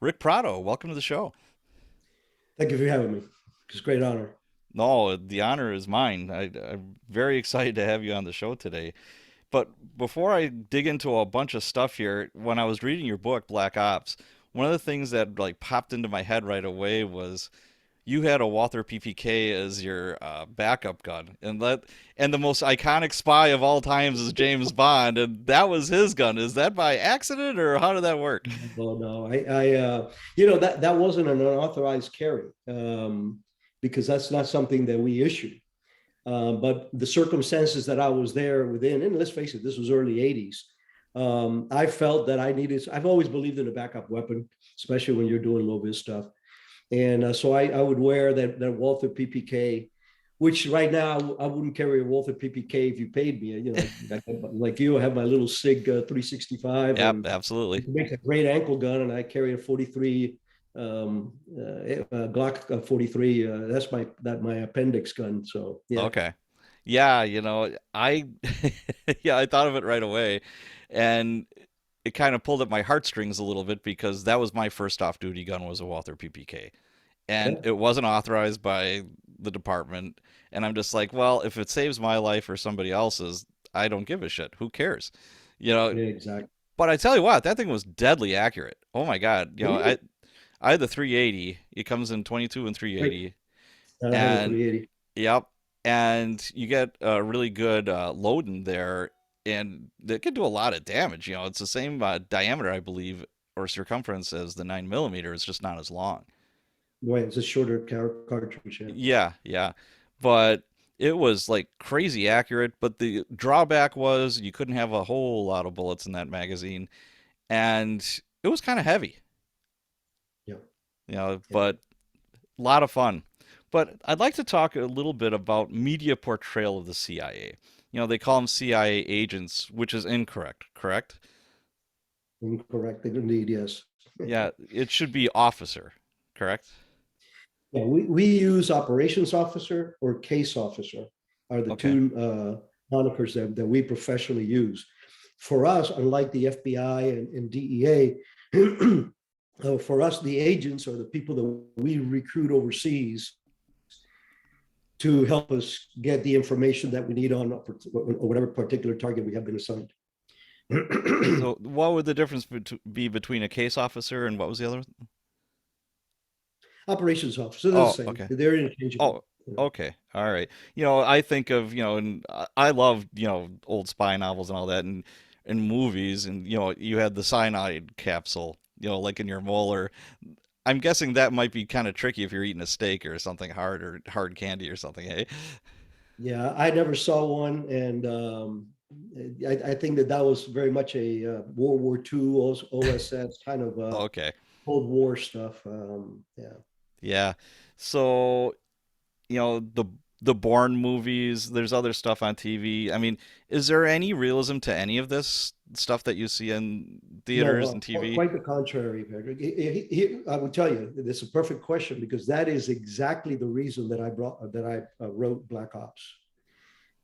Ric Prado, welcome to the show. Thank you for having me. It's a great honor. No, the honor is mine. I'm very excited to have you on the show today. But before I dig into a bunch of stuff here, when I was reading your book, Black Ops, one of the things that like popped into my head right away was you had a Walther PPK as your backup gun, and the most iconic spy of all times is James Bond, and that was his gun. Is that by accident or how did that work? Oh no, that wasn't an unauthorized carry because that's not something that we issued. But the circumstances that I was there within, and let's face it, this was early '80s. I felt that I needed. I've always believed in a backup weapon, especially when you're doing low vis stuff. And so I would wear that Walther PPK, which right now I wouldn't carry a Walther PPK if you paid me. Like you have my little Sig 365, Yep, and absolutely. it makes a great ankle gun. And I carry a 43 Glock 43. That's my appendix gun. So yeah, Okay. Yeah, I yeah, I thought of it right away, and it kind of pulled at my heartstrings a little bit because that was my first off-duty gun was a Walther PPK, and yeah, it wasn't authorized by the department, and I'm just like, well, if it saves my life or somebody else's, I don't give a shit. Who cares? You know, yeah, exactly. but I tell you what, that thing was deadly accurate. Oh my God. I had the 380. It comes in 22 and Great. 380, I have a and 380. yep. And you get a really good load in there, and it can do a lot of damage. It's the same diameter, I believe, or circumference as the 9 millimeter. It's just not as long. Right, it's a shorter cartridge. Yeah. Yeah, yeah. But it was like crazy accurate. But the drawback was you couldn't have a whole lot of bullets in that magazine, and it was kind of heavy. Yeah. Yeah. But a lot of fun. But I'd like to talk a little bit about media portrayal of the CIA. They call them CIA agents, which is incorrect, correct? Incorrect. Indeed, yes. Yeah, it should be officer, correct? Yeah, we use operations officer or case officer are the Okay. two monikers that we professionally use. For us, unlike the FBI and DEA, for us, the agents are the people that we recruit overseas to help us get the information that we need on whatever particular target we have been assigned. So what would the difference be between a case officer and what was the other? Operations officer, they're the Oh, same. okay. They're interchangeable. Oh, okay. All right. I think of, and I love, old spy novels and all that and movies and you had the cyanide capsule, like in your molar. I'm guessing that might be kind of tricky if you're eating a steak or something hard or hard candy or something, hey? Yeah, I never saw one, and I think that was very much a World War II OSS kind of Okay. Cold War stuff. Yeah, Yeah. So, the Bourne movies, there's other stuff on TV. I mean, is there any realism to any of this stuff that you see in no, theaters and TV? quite the contrary, Patrick. I would tell you, it's a perfect question because that is exactly the reason that I wrote Black Ops.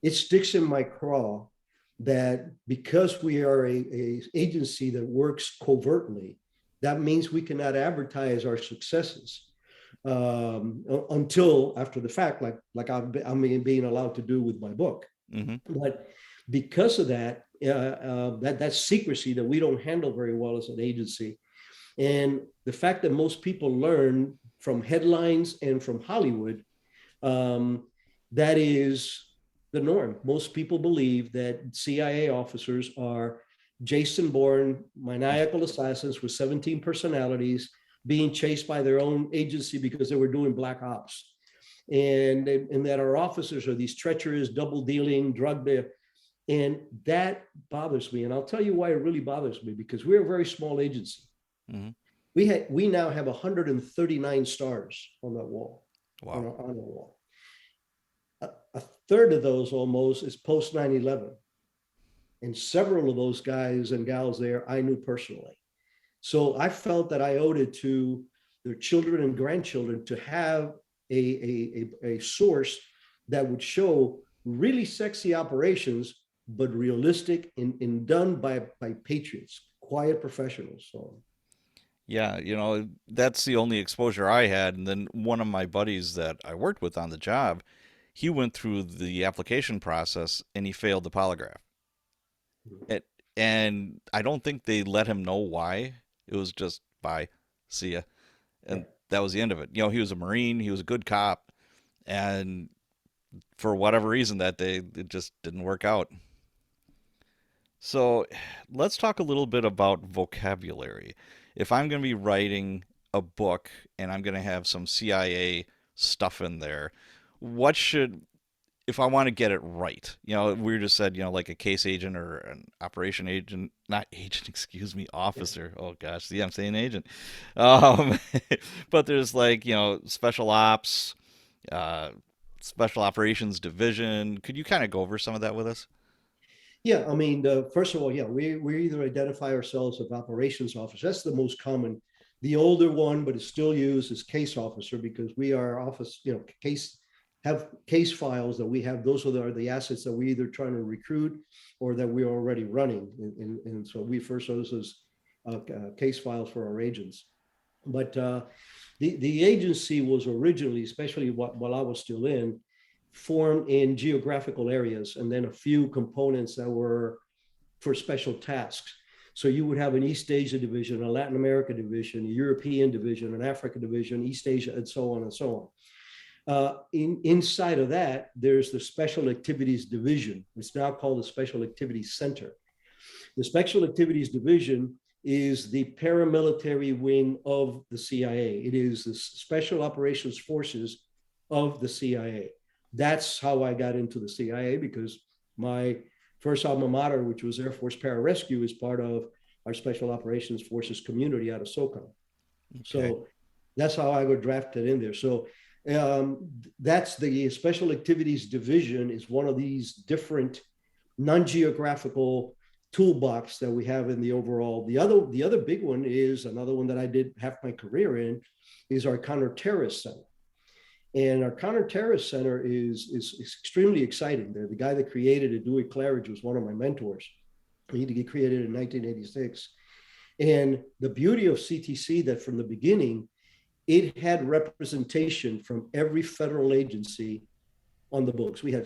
It sticks in my craw that because we are a agency that works covertly, that means we cannot advertise our successes until after the fact, I'm being allowed to do with my book. Hmm. But because of that secrecy that we don't handle very well as an agency, and the fact that most people learn from headlines and from Hollywood, um, that is the norm. Most people believe that CIA officers are Jason Bourne, maniacal assassins with 17 personalities being chased by their own agency because they were doing black ops. And that our officers are these treacherous, double dealing, drug dealers. And that bothers me. And I'll tell you why it really bothers me because we're a very small agency. Hmm. We now have 139 stars on that wall, Wow. on the wall. A third of those almost is post 9/11. And several of those guys and gals there I knew personally. So I felt that I owed it to their children and grandchildren to have a source that would show really sexy operations, but realistic and done by patriots, quiet professionals. So Yeah, that's the only exposure I had. And then one of my buddies that I worked with on the job, he went through the application process and he failed the polygraph. It, and I don't think they let him know why. It was just bye, see ya, Yeah. and that was the end of it. He was a Marine, he was a good cop, and for whatever reason that day, it just didn't work out. So let's talk a little bit about vocabulary. If I'm going to be writing a book and I'm going to have some CIA stuff in there, what should, if I want to get it right, we just said, like a case agent or an operation agent, not agent, excuse me, Yeah. officer. Oh gosh, yeah, I'm saying agent. Um, but there's like, special ops, uh, special operations division. Could you kind of go over some of that with us? Yeah, I mean, first of all, yeah, we either identify ourselves as operations officer. That's the most common. The older one, but it's still used, is case officer because we are office, case have case files that we have. Those are the assets that we either trying to recruit or that we're already running, and so we first those as case files for our agents. But the agency was originally, especially while I was still in, formed in geographical areas, and then a few components that were for special tasks. So you would have an East Asia division, a Latin America division, a European division, an Africa division, East Asia, and so on and so on. Inside of that, there's the Special Activities Division. It's now called the Special Activities Center. The Special Activities Division is the paramilitary wing of the CIA. It is the Special Operations Forces of the CIA. That's how I got into the CIA because my first alma mater, which was Air Force Pararescue, is part of our Special Operations Forces community out of SOCOM. Okay. So that's how I got drafted in there. So that's the Special Activities Division is one of these different non-geographical toolbox that we have in the overall. The other big one is another one that I did half my career in is our counterterrorist center. And our counterterrorist center is extremely exciting. The guy that created it, Dewey Claridge, was one of my mentors. He created it in 1986. And the beauty of CTC that from the beginning, it had representation from every federal agency on the books. We had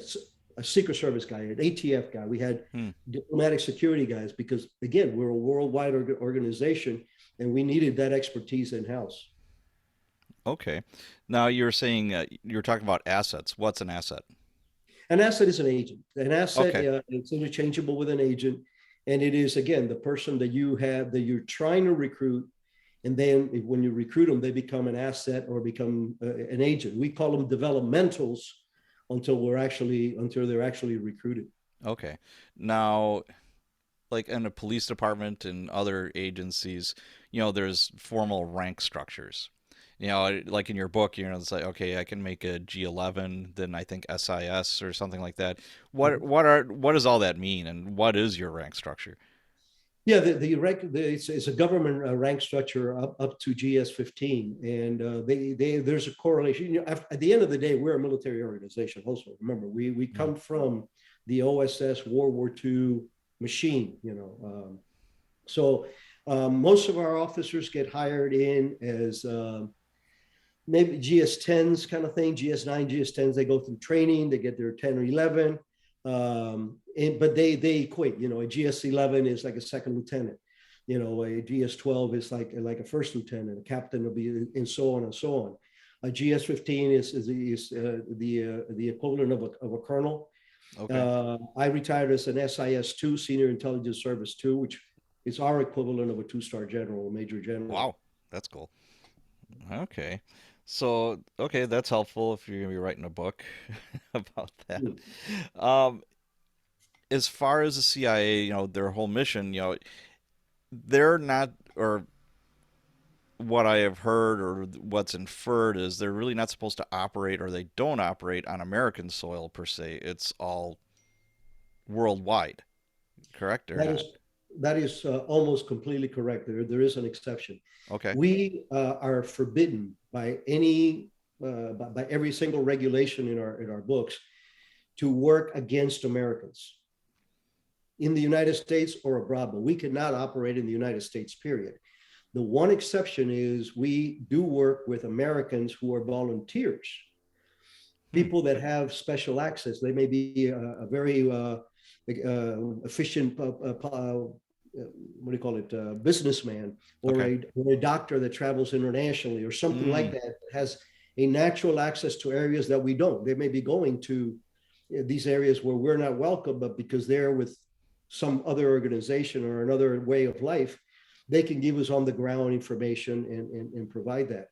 a Secret Service guy, an ATF guy, we had Hmm. diplomatic security guys, because again, we're a worldwide organization and we needed that expertise in house. Okay. Now you're saying you're talking about assets. What's an asset? An asset is an agent. An asset, Okay. it's interchangeable with an agent. And it is, again, the person that you have that you're trying to recruit. And then when you recruit them, they become an asset or become an agent. We call them developmentals until they're actually recruited. Okay. Now, like in a police department and other agencies, there's formal rank structures. Like in your book, it's like, okay, I can make a G11, then I think SIS or something like that. Mhm. What does all that mean, and what is your rank structure? Yeah, it's a government rank structure up to GS 15, and there's a correlation. At the end of the day, we're a military organization. Also, remember, we Hmm. come from the OSS World War II machine. So most of our officers get hired in as maybe GS 10s kind of thing, GS 9, GS 10s. They go through training, they get their 10 or 11, but they equate. A GS 11 is like a second lieutenant. A GS 12 is like a first lieutenant, a captain will be, and so on and so on. A GS 15 is the equivalent of a colonel. Okay. I retired as an SIS 2, Senior Intelligence Service 2, which is our equivalent of a two-star general, a major general. Wow, that's cool. Okay. So, okay, that's helpful if you're gonna be writing a book about that. Hmm. Um, as far as the CIA, their whole mission, they're not, or what I have heard or what's inferred is they're really not supposed to operate, or they don't operate on American soil per se. It's all worldwide, correct or That not? is that is almost completely correct. There is an exception. Okay. We are forbidden by by every single regulation in our books to work against Americans in the United States or abroad. But we cannot operate in the United States. Period. The one exception is we do work with Americans who are volunteers, Hmm. people that have special access. They may be a very efficient, what do you call it, businessman, Okay. or a doctor that travels internationally or something like Mm. that, has a natural access to areas that we don't. They may be going to these areas where we're not welcome, but because they're with some other organization or another way of life, they can give us on the ground information and provide that.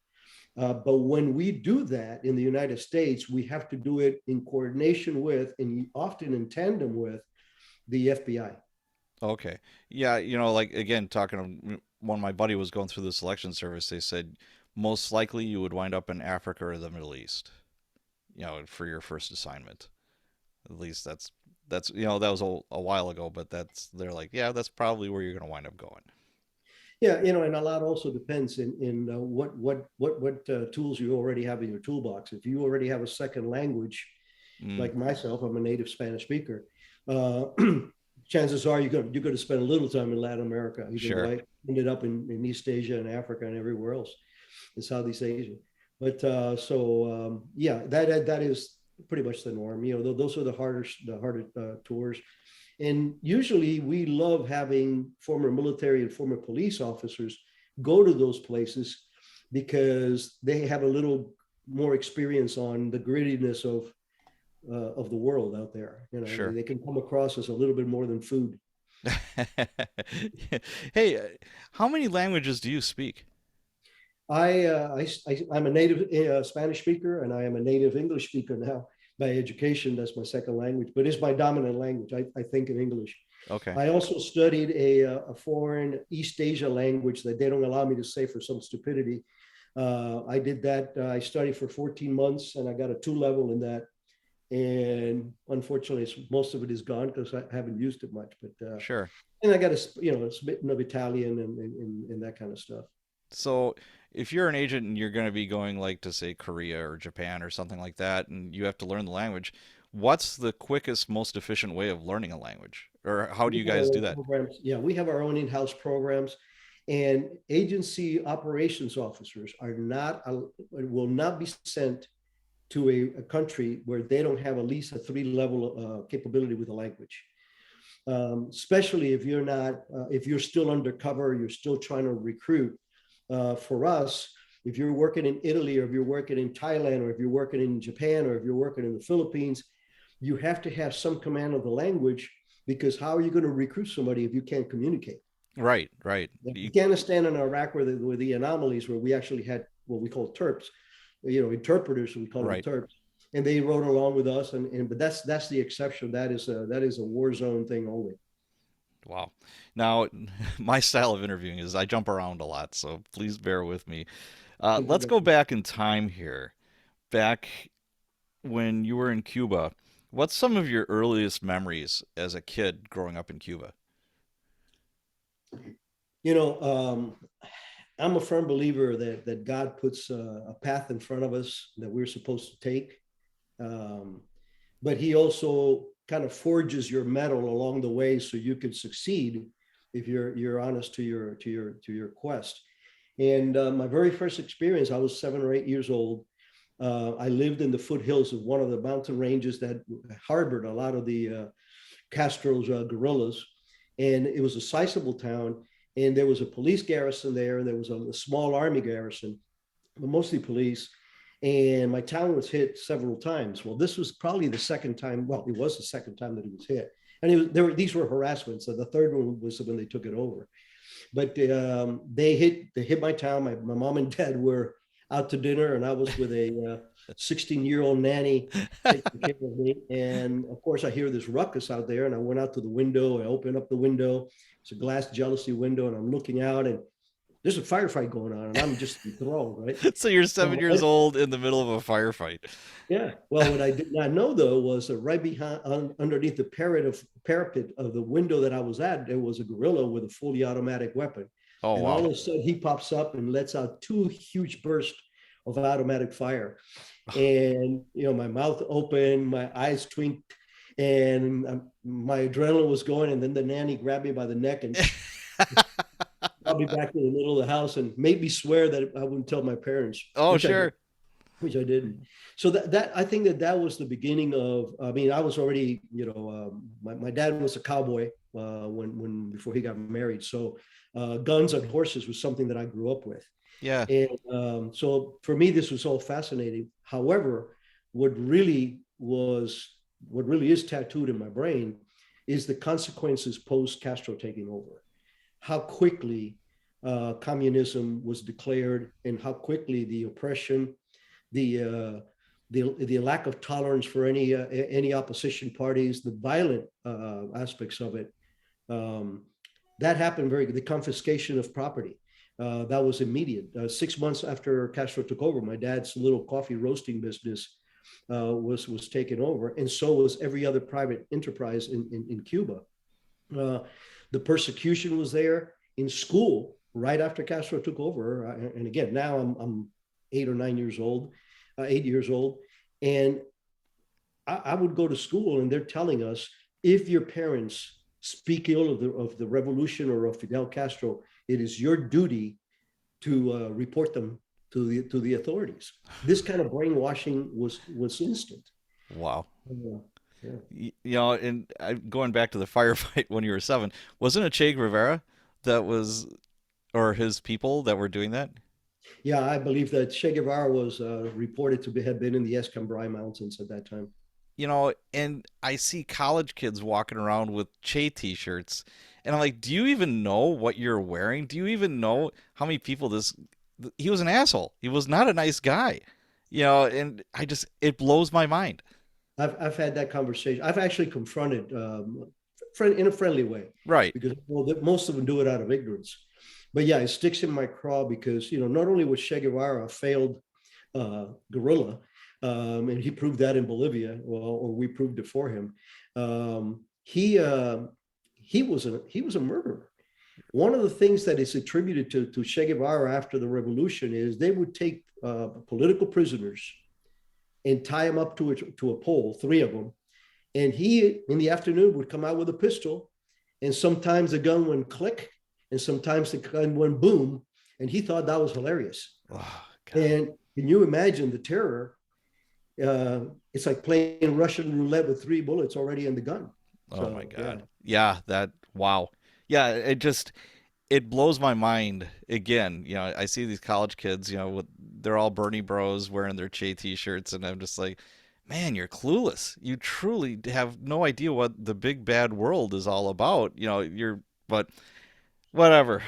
But when we do that in the United States, we have to do it in coordination with, and often in tandem with, the FBI. Okay. Yeah, like again, talking to when my buddy was going through the selection service, they said most likely you would wind up in Africa or the Middle East, for your first assignment. At least that's that was a while ago, but they're like, yeah, that's probably where you're going to wind up going. Yeah, and a lot also depends in what tools you already have in your toolbox. If you already have a second language, Mm, like myself, I'm a native Spanish speaker. Uh, chances are you're going to spend a little time in Latin America, even though sure. I ended up in East Asia and Africa and everywhere else in Southeast Asia. But yeah, that is pretty much the norm. Those are the harder tours. And usually we love having former military and former police officers go to those places because they have a little more experience on the grittiness of the world out there. Sure. They can come across as a little bit more than food. Hey, how many languages do you speak? I'm a native Spanish speaker, and I am a native English speaker now by education. That's my second language, but it's my dominant language. I think in English. Okay. I also studied a foreign East Asia language that they don't allow me to say for some stupidity. I did that. I studied for 14 months and I got a 2 level in that. And unfortunately, most of it is gone because I haven't used it much. But Sure. and I got a bit of Italian and that kind of stuff. So, if you're an agent and you're going to be going like to say Korea or Japan or something like that, and you have to learn the language, what's the quickest, most efficient way of learning a language? Or how do We you have our guys do own that? programs. Yeah, we have our own in-house programs, and agency operations officers will not be sent to a country where they don't have at least a 3 level capability with the language. Especially if you're still undercover, you're still trying to recruit. For us, if you're working in Italy, or if you're working in Thailand, or if you're working in Japan, or if you're working in the Philippines, you have to have some command of the language, because how are you going to recruit somebody if you can't communicate? Right, right. Afghanistan and Iraq were the anomalies, where we actually had what we call Terps, interpreters, we call them Right. Terps, and they rode along with us. But that's the exception. That is a war zone thing only. Wow. Now, my style of interviewing is I jump around a lot, so please bear with me. Let's go back in time here. Back when you were in Cuba, what's some of your earliest memories as a kid growing up in Cuba? You know, I'm a firm believer that God puts a path in front of us that we're supposed to take, um, but He also kind of forges your mettle along the way so you can succeed if you're honest to your quest. And my very first experience, I was 7 or 8 years old. I lived in the foothills of one of the mountain ranges that harbored a lot of the Castro's guerrillas, and it was a sizable town. And there was a police garrison there, and there was a small army garrison, but mostly police. And my town was hit several times. Well, this was probably the second time. Well, it was the second time that it was hit, and these were harassments. So the third one was when they took it over. But they hit my town. My mom and dad were out to dinner, and I was with a 16-year-old nanny taking care of me. And of course, I hear this ruckus out there, and I went out to the window. I opened up the window. It's a glass jealousy window, and I'm looking out, and there's a firefight going on, and I'm just enthralled, right? So you're 7 years Well, old in the middle of a firefight. yeah. Well, what I did not know though was that right behind, underneath the parapet of the window that I was at, there was a gorilla with a fully automatic weapon, Oh, and all wow. of a sudden he pops up and lets out two huge bursts of automatic fire, and my mouth opened, my eyes twinked, and my adrenaline was going, and then the nanny grabbed me by the neck and rubbed brought me back to the middle of the house and made me swear that I wouldn't tell my parents, Oh, which I did, sure. which I didn't. So that I think that that was the beginning of. I mean, I was already, my dad was a cowboy when before he got married. So guns and horses was something that I grew up with. Yeah. And so for me, this was all fascinating. However, what really was, what really is tattooed in my brain is the consequences post Castro taking over. How quickly communism was declared, and how quickly the oppression, the the lack of tolerance for any opposition parties, the violent aspects of it, um, that happened very. The confiscation of property that was immediate. 6 months after Castro took over, my dad's little coffee roasting business was taken over, and so was every other private enterprise in Cuba. Uh, the persecution was there in school right after Castro took over. And again, now I'm 8 or 9 years old, 8 years old, and I would go to school and they're telling us, if your parents speak ill of the revolution or of Fidel Castro, it is your duty to report them to the authorities. This kind of brainwashing was instant. Wow. Yeah, yeah. And going back to the firefight when you were 7, wasn't it Che Guevara that was, or his people that were doing that? Yeah, I believe that Che Guevara was reported to have been in the Escambray Mountains at that time. And I see college kids walking around with Che t-shirts, and I'm like, do you even know what you're wearing? Do you even know how many people this? He was an asshole. He was not a nice guy, and it blows my mind. I've had that conversation. I've actually confronted in a friendly way, Right. because most of them do it out of ignorance. But yeah, it sticks in my craw because not only was Che Guevara a failed guerrilla, and he proved that in Bolivia, well, or we proved it for him. He was a murderer. One of the things that is attributed to Che Guevara after the revolution is they would take political prisoners and tie them up to a pole, three of them. And he, in the afternoon, would come out with a pistol, and sometimes the gun went click, and sometimes the gun went boom, and he thought that was hilarious. Oh God. And can you imagine the terror? It's like playing Russian roulette with three bullets already in the gun. Oh my So yeah, God. Yeah. That. Wow. Yeah. It blows my mind again. I see these college kids, they're all Bernie Bros wearing their Che t-shirts, and I'm just like, man, you're clueless. You truly have no idea what the big bad world is all about. But whatever.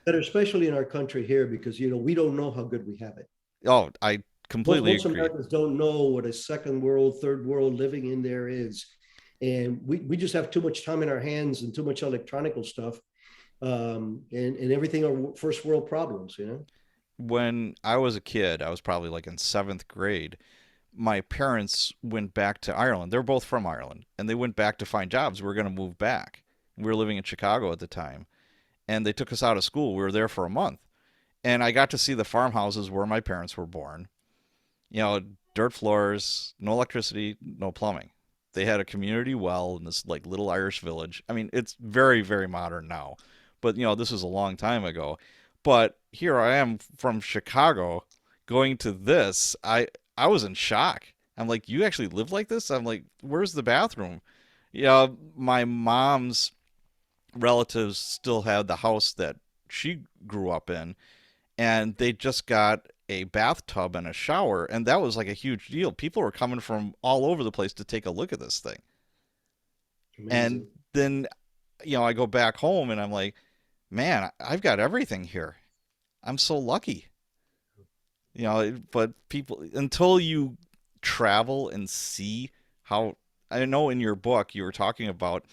especially in our country here, because we don't know how good we have it. Oh, I most completely most agree. Americans don't know what a second world, third world living in there is, and we just have too much time in our hands and too much electronic stuff, and everything are first world problems. When I was a kid, I was probably like in 7th grade. My parents went back to Ireland. They're both from Ireland, and they went back to find jobs. We were going to move back. We were living in Chicago at the time, and they took us out of school. We were there for a month, and I got to see the farmhouses where my parents were born. you know, dirt floors, no electricity, no plumbing. They had a community well in this like little Irish village. I mean, it's very, very modern now, but this was a long time ago. But here I am from Chicago going to this. I was in shock. I'm like, you actually live like this? I'm like, where's the bathroom? Yeah, my mom's relatives still had the house that she grew up in, and they just got a bathtub and a shower, and that was like a huge deal. People were coming from all over the place to take a look at this thing. And Amazing. then, I go back home and I'm like, man, I've got everything here. I'm so lucky. But people, until you travel and see how, I know in your book you were talking about,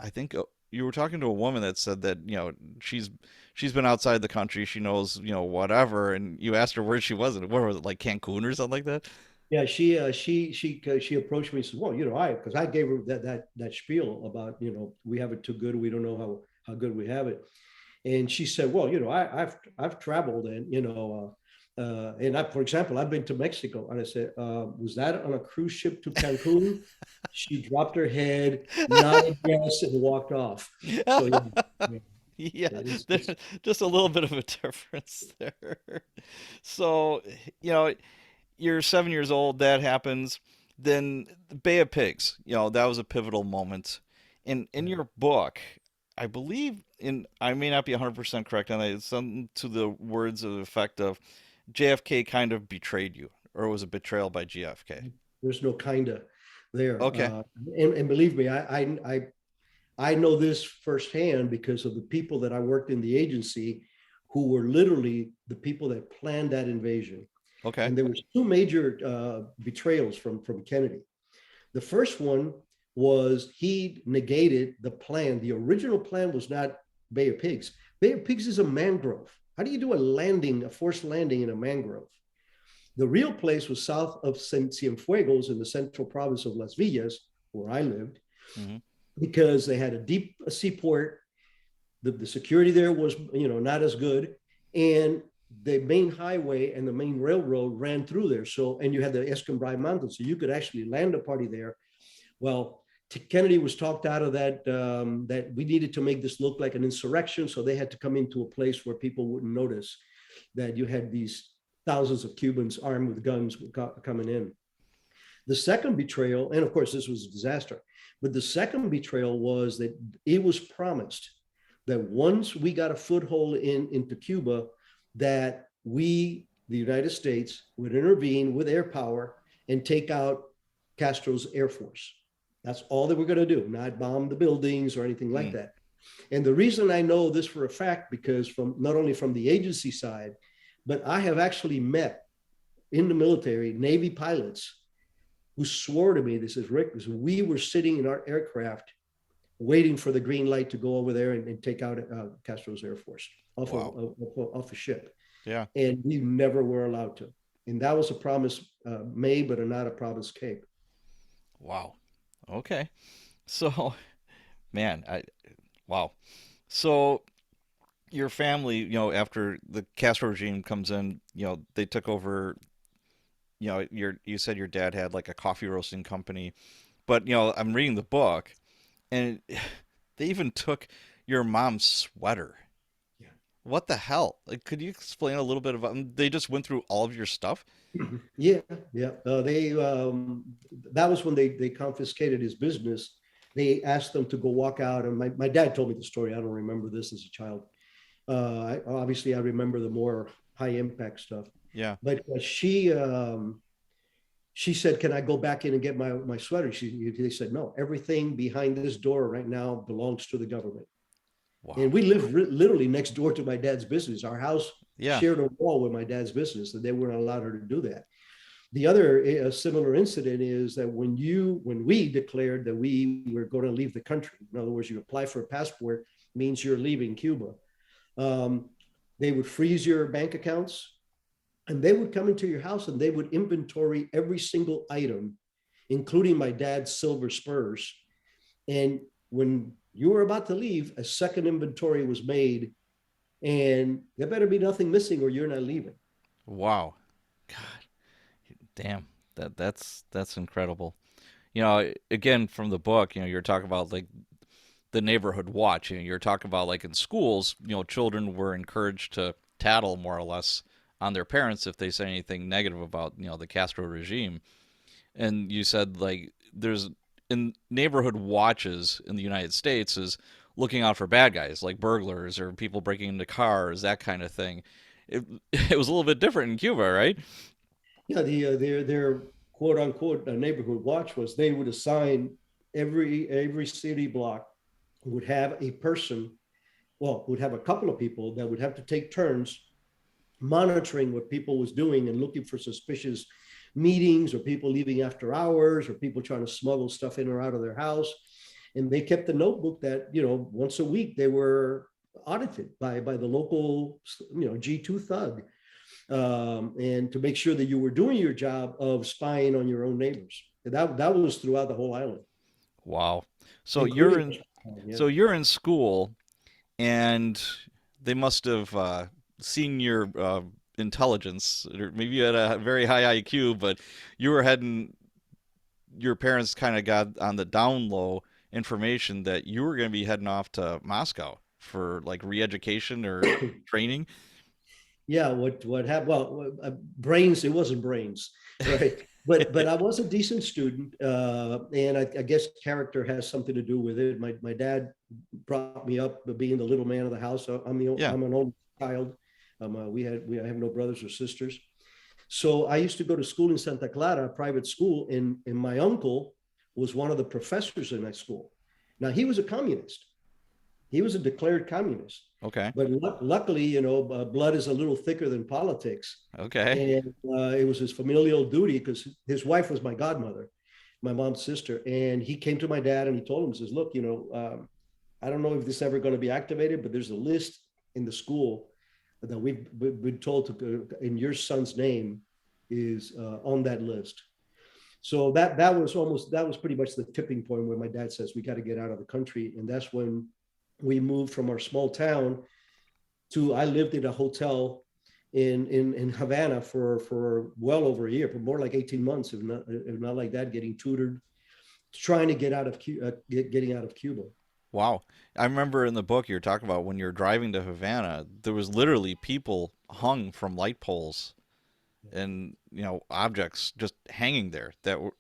I think you were talking to a woman that said that she's been outside the country, she knows whatever, and you asked her where she was, and where was it, like Cancun or something like that? Yeah, she approached me and said, "Well, I because I gave her that spiel about we have it too good, we don't know how good we have it," and she said, "Well, I've traveled and and for example, I've been to Mexico," and I said, "Was that on a cruise ship to Cancun?" She dropped her head, nodded yes, and walked off. So yeah, yeah. Yeah, It's there's just a little bit of a difference there. So, you know, you're 7 years old, that happens. Then the Bay of Pigs, that was a pivotal moment. In your book, I believe I may not be 100% correct on that. It's something to the words of the effect of JFK kind of betrayed you, or was a betrayal by JFK. there's no kinda there. Okay. And believe me, I know this firsthand because of the people that I worked in the agency who were literally the people that planned that invasion. Okay. And there was two major betrayals from Kennedy. The first one was he negated the plan. The original plan was not Bay of Pigs. Bay of Pigs is a mangrove. How do you do a forced landing in a mangrove? The real place was south of Cienfuegos in the central province of Las Villas, where I lived, Hmm. because they had a deep seaport. The security there was, not as good. And the main highway and the main railroad ran through there. So, and you had the Escambray Mountains, so you could actually land a party there. Well, Kennedy was talked out of that, that we needed to make this look like an insurrection. So they had to come into a place where people wouldn't notice that you had these thousands of Cubans armed with guns coming in. The second betrayal, and of course, this was a disaster, but the second betrayal was that it was promised that once we got a foothold into Cuba, that we, the United States, would intervene with air power and take out Castro's Air Force. That's all that we're going to do, not bomb the buildings or anything like Mm. that. And the reason I know this for a fact, because from not only from the agency side, but I have actually met in the military Navy pilots who swore to me, this is Rick, we were sitting in our aircraft waiting for the green light to go over there and take out Castro's Air Force Wow. off a ship. Yeah. And we never were allowed to. And that was a promise made, but not a promise kept. Wow. Okay. So, man, wow. So your family, after the Castro regime comes in, they took over. You said your dad had like a coffee roasting company, but I'm reading the book, and they even took your mom's sweater. Yeah. What the hell? Like, could you explain a little bit about? They just went through all of your stuff. Yeah, yeah. They that was when they confiscated his business. They asked them to go walk out, and my dad told me the story. I don't remember this as a child. Obviously, I remember the more high impact stuff. Yeah. But she said, "Can I go back in and get my sweater?" They said, "No. Everything behind this door right now belongs to the government." And Wow. we lived literally next door to my dad's business. Our house Yeah. shared a wall with my dad's business, and they weren't allowed her to do that. The other similar incident is that when we declared that we were going to leave the country, in other words, you apply for a passport, means you're leaving Cuba. Um, they would freeze your bank accounts, and they would come into your house and they would inventory every single item, including my dad's silver spurs. And when you were about to leave, a second inventory was made, and there better be nothing missing or you're not leaving. Wow. God, damn. That's incredible. Again from the book, you're talking about like the neighborhood watch. You're talking about like in schools, children were encouraged to tattle more or less on their parents if they say anything negative about, the Castro regime. And you said like there's in neighborhood watches in the United States is looking out for bad guys like burglars or people breaking into cars, that kind of thing. It, it was a little bit different in Cuba, right? Yeah, their quote unquote neighborhood watch was they would assign every city block would have a person, well, would have a couple of people that would have to take turns monitoring what people was doing and looking for suspicious meetings or people leaving after hours or people trying to smuggle stuff in or out of their house. And they kept a notebook that, once a week they were audited by the local, G2 thug, and to make sure that you were doing your job of spying on your own neighbors. And that was throughout the whole island, Wow. So you're including in yeah. so you're in school and they must have seen your intelligence, or maybe you had a very high IQ, but you were heading. Your parents kind of got on the down low information that you were going to be heading off to Moscow for like re-education or training? Yeah, what happened? Well, brains. It wasn't brains, right? But I was a decent student, and I guess character has something to do with it. My dad brought me up being the little man of the house. Yeah. I'm an only child. We I have no brothers or sisters. So I used to go to school in Santa Clara, a private school, and my uncle was one of the professors in that school. Now he was a communist. He was a declared communist. Okay. But luckily, blood is a little thicker than politics. Okay. And it was his familial duty because his wife was my godmother, my mom's sister. And he came to my dad and he told him, he says, look, I don't know if this is ever going to be activated, but there's a list in the school that we've been told to, in your son's name is on that list. So that was pretty much the tipping point where my dad says we got to get out of the country, and that's when we moved from our small town to I lived in a hotel in Havana for well over a year, for more like 18 months, if not like that, getting tutored, trying to get out of getting out of Cuba. Wow. I remember in the book you were talking about when you're driving to Havana, there was literally people hung from light poles and, objects just hanging there that were,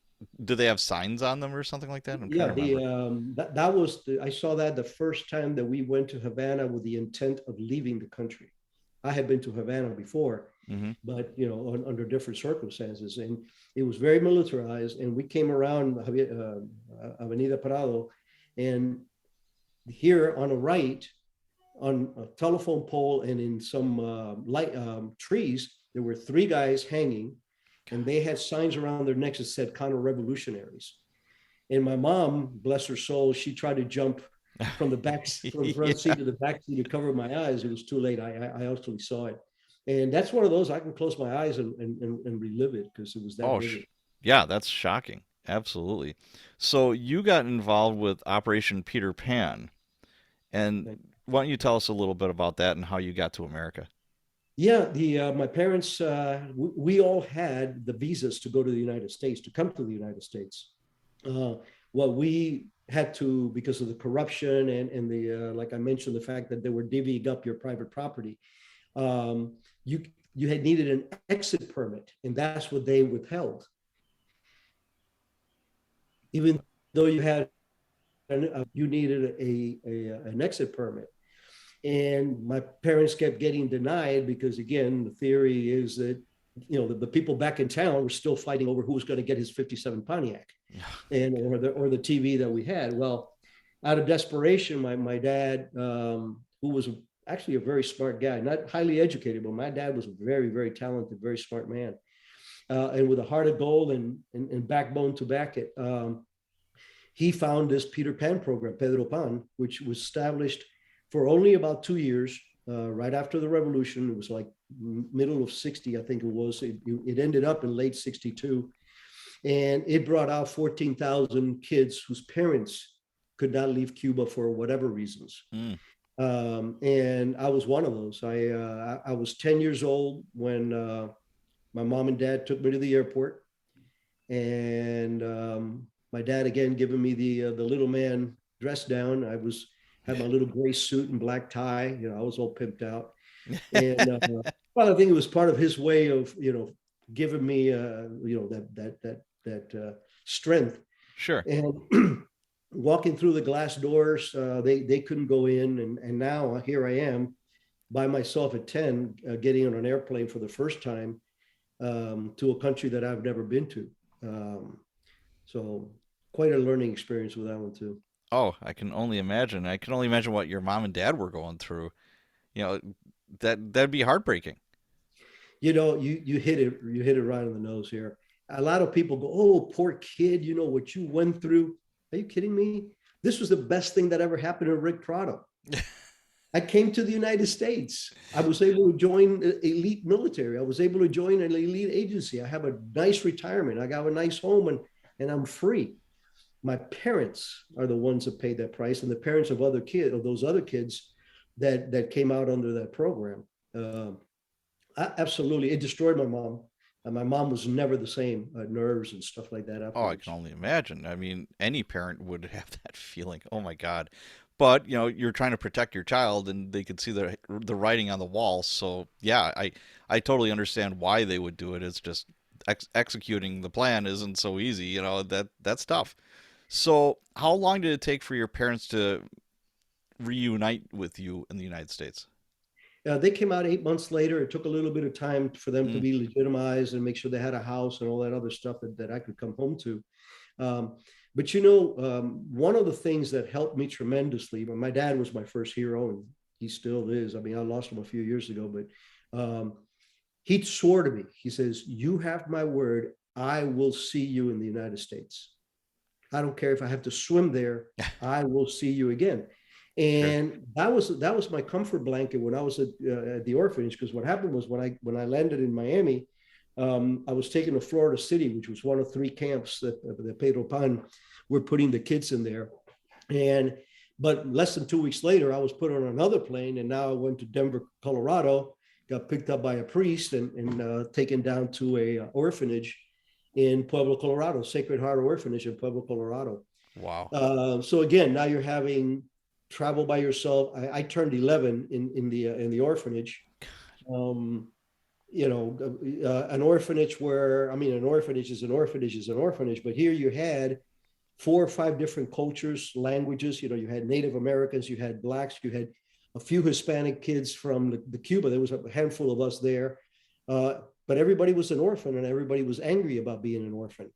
do they have signs on them or something like that? I'm trying Yeah, to remember. that was I saw that the first time that we went to Havana with the intent of leaving the country. I had been to Havana before, Hmm. but under different circumstances, and it was very militarized. And we came around Avenida Prado, and here on the right, on a telephone pole and in some light trees, there were three guys hanging, and they had signs around their necks that said counter-revolutionaries. And my mom, bless her soul, she tried to jump from the front Yeah. seat to the back seat to cover my eyes. It was too late. I actually saw it. And that's one of those I can close my eyes and relive it because it was that Oh, vivid. yeah, that's shocking. Absolutely. So you got involved with Operation Peter Pan, and why don't you tell us a little bit about that and how you got to America? Yeah, the my parents, we all had the visas to go to the United States, to come to the United States. Uh, what we had to, because of the corruption and the, like I mentioned, the fact that they were divvying up your private property, um, you you had needed an exit permit, and that's what they withheld, even though you needed an exit permit. And my parents kept getting denied because, again, the theory is that the people back in town were still fighting over who was going to get his '57 Pontiac, and or the TV that we had. Well, out of desperation, my dad, who was actually a very smart guy, not highly educated, but my dad was a very, very talented, very smart man, and with a heart of gold and backbone to back it. He found this Peter Pan program, Pedro Pan, which was established for only about 2 years, right after the revolution. It was like middle of 60, I think it was. It ended up in late 62. And it brought out 14,000 kids whose parents could not leave Cuba for whatever reasons. Mm. And I was one of those. I was 10 years old when my mom and dad took me to the airport. And my dad, again, giving me the little man dress down. Had my little gray suit and black tie. I was all pimped out. And well, I think it was part of his way of giving me that strength. Sure. And walking through the glass doors, they couldn't go in, and now here I am by myself at 10, getting on an airplane for the first time, to a country that I've never been to. So quite a learning experience with that one too. Oh, I can only imagine. I can only imagine what your mom and dad were going through. You know, that'd be heartbreaking. You hit it right on the nose here. A lot of people go, "Oh, poor kid, what you went through." Are you kidding me? This was the best thing that ever happened to Ric Prado. I came to the United States. I was able to join elite military. I was able to join an elite agency. I have a nice retirement. I got a nice home, and I'm free. My parents are the ones that paid that price, and the parents of those other kids that came out under that program. Absolutely, it destroyed my mom. And my mom was never the same, nerves and stuff like that Oh, I can afterwards. only imagine. I mean, any parent would have that feeling. Oh my God. but you're trying to protect your child, and they could see the writing on the wall. So yeah, I totally understand why they would do it. It's just executing the plan isn't so easy. That's tough. So how long did it take for your parents to reunite with you in the United States? They came out 8 months later. It took a little bit of time for them to Mm, be legitimized and make sure they had a house and all that other stuff that I could come home to. Um, but one of the things that helped me tremendously, my dad was my first hero, and he still is. I mean, I lost him a few years ago, but he swore to me. He says, "You have my word. I will see you in the United States. I don't care if I have to swim there. I will see you again." sure. And that was my comfort blanket when I was at the orphanage. Because what happened was when I landed in Miami, I was taken to Florida City, which was one of three camps that the Pedro Pan were putting the kids in there. And but less than 2 weeks later, I was put on another plane, and now I went to Denver, Colorado. Got picked up by a priest and taken down to a orphanage in Pueblo, Colorado, Sacred Heart Orphanage in Pueblo, Colorado. Wow. So again, now you're having travel by yourself. I turned 11 in the orphanage. Um, an orphanage where, I mean, an orphanage is an orphanage is an orphanage, but here you had 4 or 5 different cultures, languages. You had Native Americans, you had blacks, you had a few Hispanic kids from the Cuba. There was a handful of us there, but everybody was an orphan, and everybody was angry about being an orphan.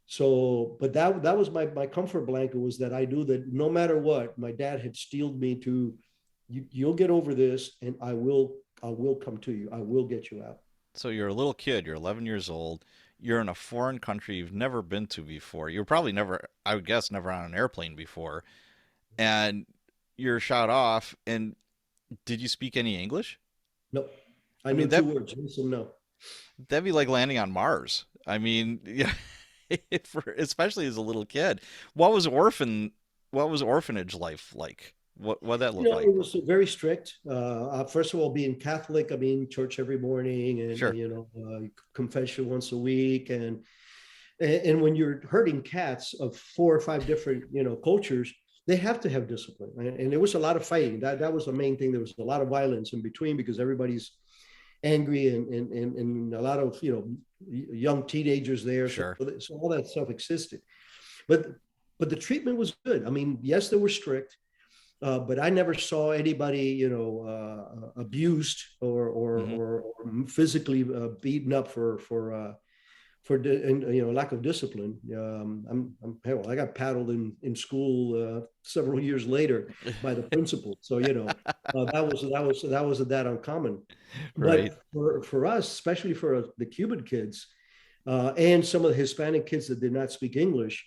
So, but that was my comfort blanket, was that I knew that no matter what, my dad had steeled me to, you'll get over this, and I will come to you. I will get you out. So you're a little kid, you're 11 years old, you're in a foreign country you've never been to before. You're probably never, I would guess, never on an airplane before. And you're shot off. And did you speak any English? No, I I knew mean, two words: yes and no. that'd be like landing on Mars. I mean, yeah, especially as a little kid. What was orphanage life like? What that look like? It was very strict. First of all, being Catholic, I mean, church every morning, and Sure, confession once a week, and when you're herding cats of 4 or 5 different cultures, they have to have discipline, and there was a lot of fighting. That was the main thing. There was a lot of violence in between because everybody's angry, and a lot of young teenagers there. So, sure. so all that stuff existed, but but the treatment was good. I mean, yes, they were strict, but I never saw anybody, abused Hmm. or physically beaten up for lack of discipline. Hell, I got paddled in school several years later by the principal. So that wasn't that uncommon. Right. But for us, especially for the Cuban kids, and some of the Hispanic kids that did not speak English,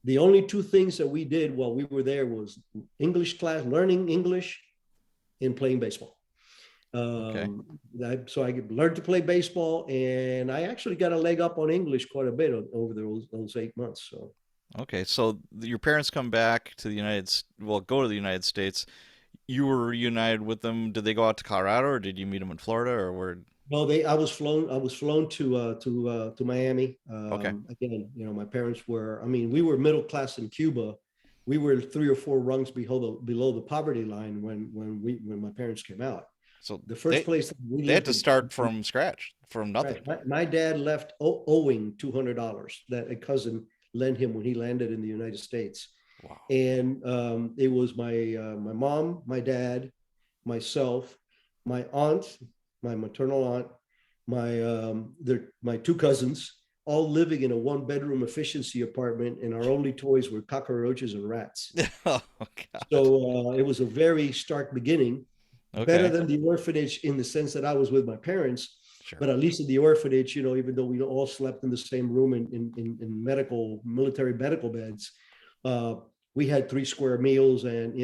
the only two things that we did while we were there was English class, learning English, and playing baseball. Okay. So I learned to play baseball, and I actually got a leg up on English quite a bit over those 8 months. So Okay. So your parents come back to the well, go to the United States. You were reunited with them. Did they go out to Colorado, or did you meet them in Florida, or where? no, they I was flown to Miami. Okay. Again, my parents were. I mean, we were middle class in Cuba. We were 3 or 4 rungs below the poverty line when my parents came out. So The first they place that we they had lived to in. start from scratch, from Right. nothing. My dad left owing $200 that a cousin lent him when he landed in the United States. Wow. And it was my mom, my dad, myself, my aunt, my maternal aunt, my two cousins, all living in a one-bedroom efficiency apartment, and our only toys were cockroaches and rats. Oh God. So it was a very stark beginning, better Okay. than the orphanage in the sense that I was with my parents, Sure. but at least in the orphanage, even though we all slept in the same room in military medical beds, uh, we had 3 square meals, and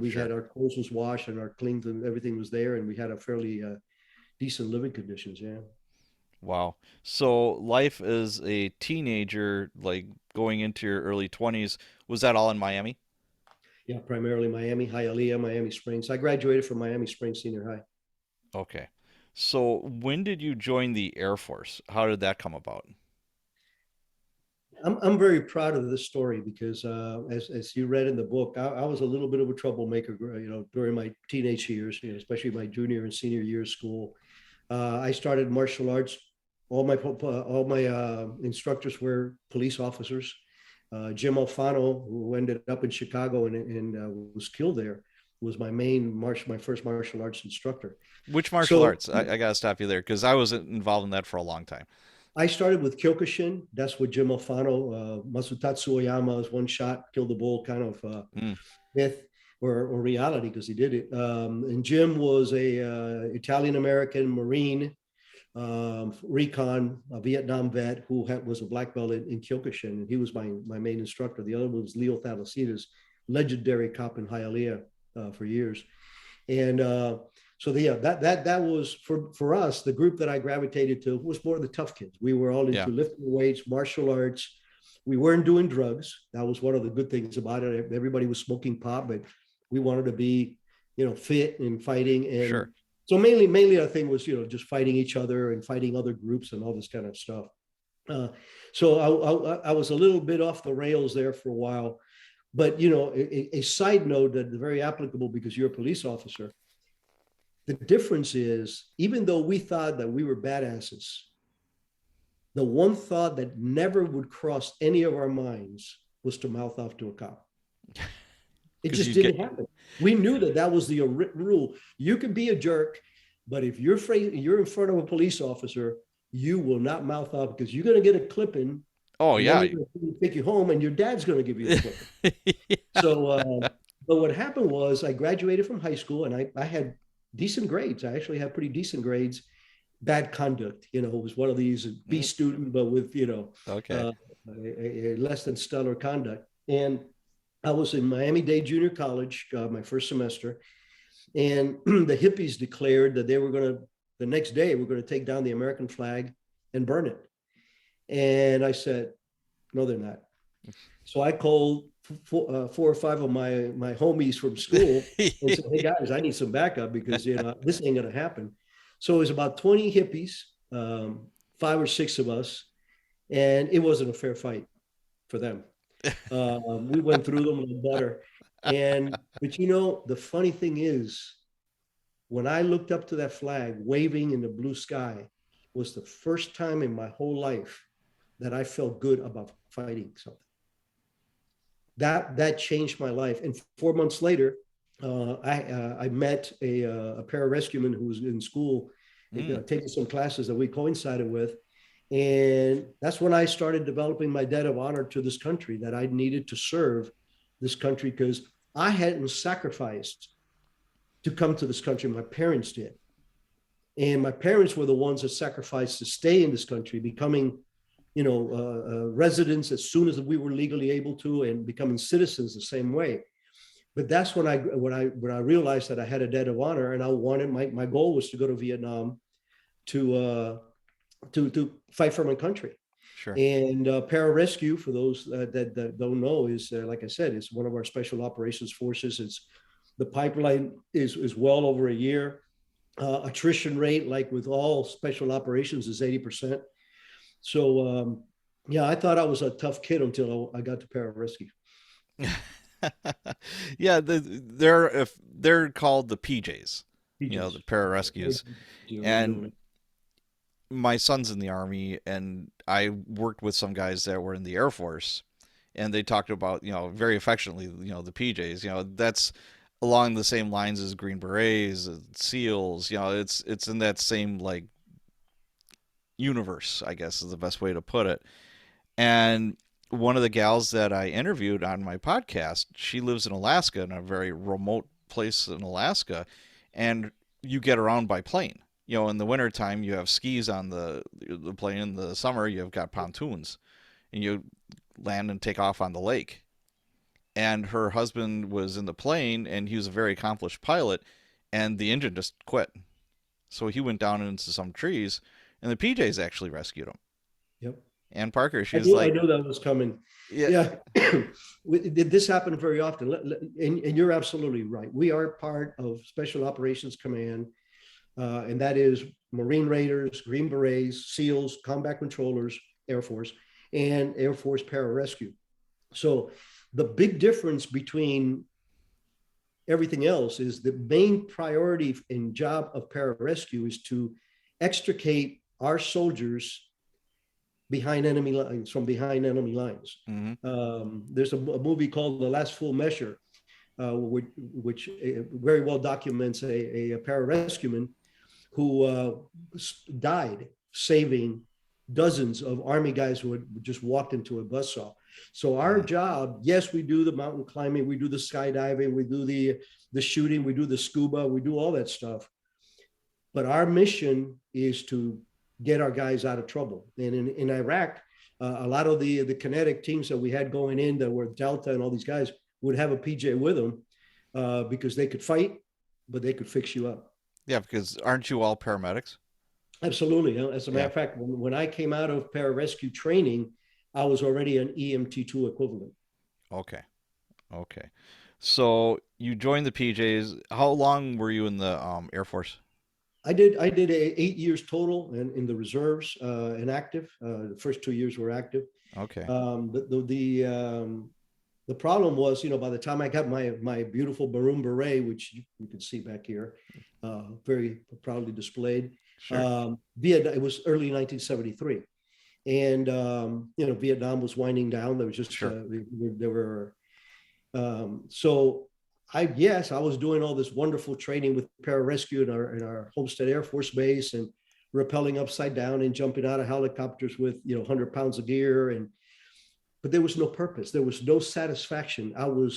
we had Sure. our clothes was washed and our cleaned and everything was there, and we had a fairly decent living conditions. Yeah. Wow. So life as a teenager, like going into your early 20s, was that all in Miami? Yeah. Primarily Miami, Hialeah, Miami Springs. I graduated from Miami Springs Senior High. Okay. So when did you join the Air Force? How did that come about? I'm very proud of this story because, as you read in the book, I was a little bit of a troublemaker, during my teenage years, especially my junior and senior year of school. I started martial arts. All my instructors were police officers. Jim Alfano, who ended up in Chicago and was killed there, was my first martial arts instructor. Which martial So arts? I gotta stop you there because I was involved in that for a long time. I started with Kyokushin. That's what Jim Alfano, Masutatsu Oyama's one shot, killed the bull kind of Mm, myth or reality because he did it. And Jim was a Italian American Marine, recon, a Vietnam vet who was a black belt in Kyokushin, and he was my main instructor. The other was Leo Thalassides, legendary cop in Hialeah for years. And yeah, that was for us. The group that I gravitated to was more of the tough kids. We were all yeah, into lifting weights, martial arts. We weren't doing drugs. That was one of the good things about it. Everybody was smoking pot, but we wanted to be, fit and fighting. And sure. so mainly our thing was, just fighting each other and fighting other groups and all this kind of stuff. Uh, so I was a little bit off the rails there for a while. But a side note that is very applicable because you're a police officer. The difference is, even though we thought that we were badasses, the one thought that never would cross any of our minds was to mouth off to a cop. It Because just you get didn't happen. We knew that was the written rule. You can be a jerk, but if you're in front of a police officer, you will not mouth off because you're going to get a clipping, oh and then yeah. they're going to take you home, and your dad's going to give you a clipping. So, but what happened was I graduated from high school and I had decent grades. I actually had pretty decent grades. Bad conduct, it was one of these B Mm, student, but with, okay. uh, a less than stellar conduct. And I was in Miami-Dade Junior College, my first semester. And the hippies declared that the next day, we're going to take down the American flag and burn it. And I said, no, they're not. So I called four or five of my homies from school and said, "Hey guys, I need some backup because this ain't gonna happen." So it was about 20 hippies, 5 or 6 of us, and it wasn't a fair fight for them. We went through them like butter, but the funny thing is, when I looked up to that flag waving in the blue sky, was the first time in my whole life that I felt good about fighting something. That changed my life. And 4 months later, I met a pararescueman who was in school, Mm, taking some classes that we coincided with. And that's when I started developing my debt of honor to this country, that I needed to serve this country because I hadn't sacrificed to come to this country. My parents did. And my parents were the ones that sacrificed to stay in this country, becoming residents as soon as we were legally able to, and becoming citizens the same way. But that's when I realized that I had a debt of honor, and I wanted my goal was to go to Vietnam to fight for my country. sure. And pararescue, for those that don't know, is like I said, it's one of our special operations forces. It's the pipeline is well over a year. Attrition rate, like with all special operations, is 80%. So yeah, I thought I was a tough kid until I got to pararescue. Yeah, they're called the PJs, the PJs. pararescues. And my son's in the army, and I worked with some guys that were in the Air Force, and they talked about, very affectionately, the PJs. That's along the same lines as Green Berets, SEALs. It's in that same like universe, I guess is the best way to put it. And one of the gals that I interviewed on my podcast, she lives in Alaska, in a very remote place in Alaska, and you get around by plane. In the wintertime, you have skis on the plane. In the summer, you've got pontoons, and you land and take off on the lake. And her husband was in the plane, and he was a very accomplished pilot, and the engine just quit. So he went down into some trees, and the PJs actually rescued him. Yep. And Parker, I she's knew I like, knew that was coming. yeah, Yeah. This happen very often. And you're absolutely right. We are part of Special Operations Command, and that is Marine Raiders, Green Berets, SEALs, combat controllers, Air Force. and Air Force pararescue. So the big difference between everything else is the main priority and job of pararescue is to extricate our soldiers behind enemy lines, from behind enemy lines. Mm-hmm. There's a movie called The Last Full Measure, which very well documents a pararescueman who died saving dozens of Army guys who had just walked into a buzzsaw. So our job, yes, we do the mountain climbing, we do the skydiving, we do the shooting, we do the scuba, we do all that stuff. But our mission is to get our guys out of trouble. And in Iraq, a lot of the kinetic teams that we had going in that were Delta and all these guys would have a PJ with them because they could fight, but they could fix you up. Yeah, because aren't you all paramedics? Absolutely. As a matter Yeah. of fact, when I came out of pararescue training, I was already an EMT2 equivalent. Okay. Okay. So you joined the PJs. How long were you in the Air Force? I did 8 years total in the reserves and active. The first 2 years were active. Okay. The problem was, by the time I got my beautiful maroon beret, which you can see back here, very proudly displayed, Sure. Vietnam, it was early 1973. And, Vietnam was winding down. There was just, Sure. there were, so I was doing all this wonderful training with pararescue in our Homestead Air Force Base and rappelling upside down and jumping out of helicopters with, 100 pounds of gear. But there was no purpose. There was no satisfaction. I'm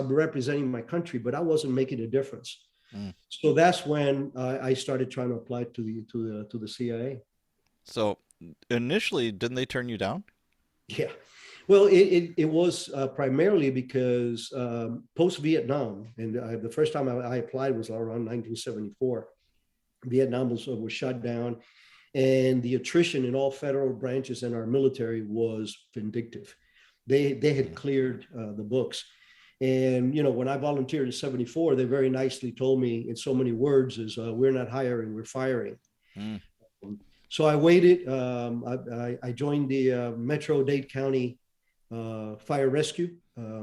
representing my country, but I wasn't making a difference. Mm. So that's when I started trying to apply to the CIA. So initially, didn't they turn you down? Yeah. Well, it was primarily because post Vietnam, and the first time I applied was around 1974. Vietnam was shut down, and the attrition in all federal branches in our military was vindictive. They had cleared the books. And, when I volunteered in 74, they very nicely told me in so many words is we're not hiring, we're firing. Mm. So I waited. I joined the Metro-Dade County Fire Rescue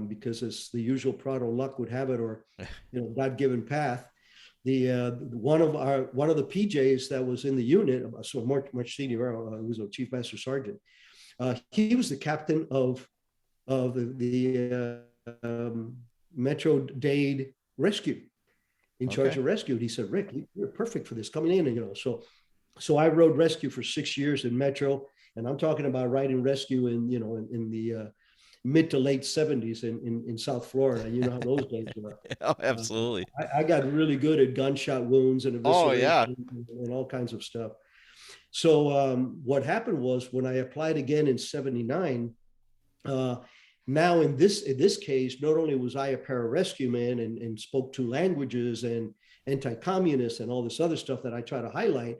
because as the usual Prado luck would have it, or God-given path. The one of the PJs that was in the unit, so much senior, was a chief master sergeant. He was the captain of the Metro-Dade Rescue, in charge Okay. of rescue. And he said, "Rick, you're perfect for this, coming in." And so I rode rescue for 6 years in Metro, and I'm talking about riding rescue in the mid to late 70s in South Florida. You know how those days were. Oh, absolutely. I got really good at gunshot wounds and Oh, yeah. evisceration and all kinds of stuff. So what happened was when I applied again in 79, now in this case, not only was I a pararescue man and spoke two languages and anti-communist and all this other stuff that I try to highlight,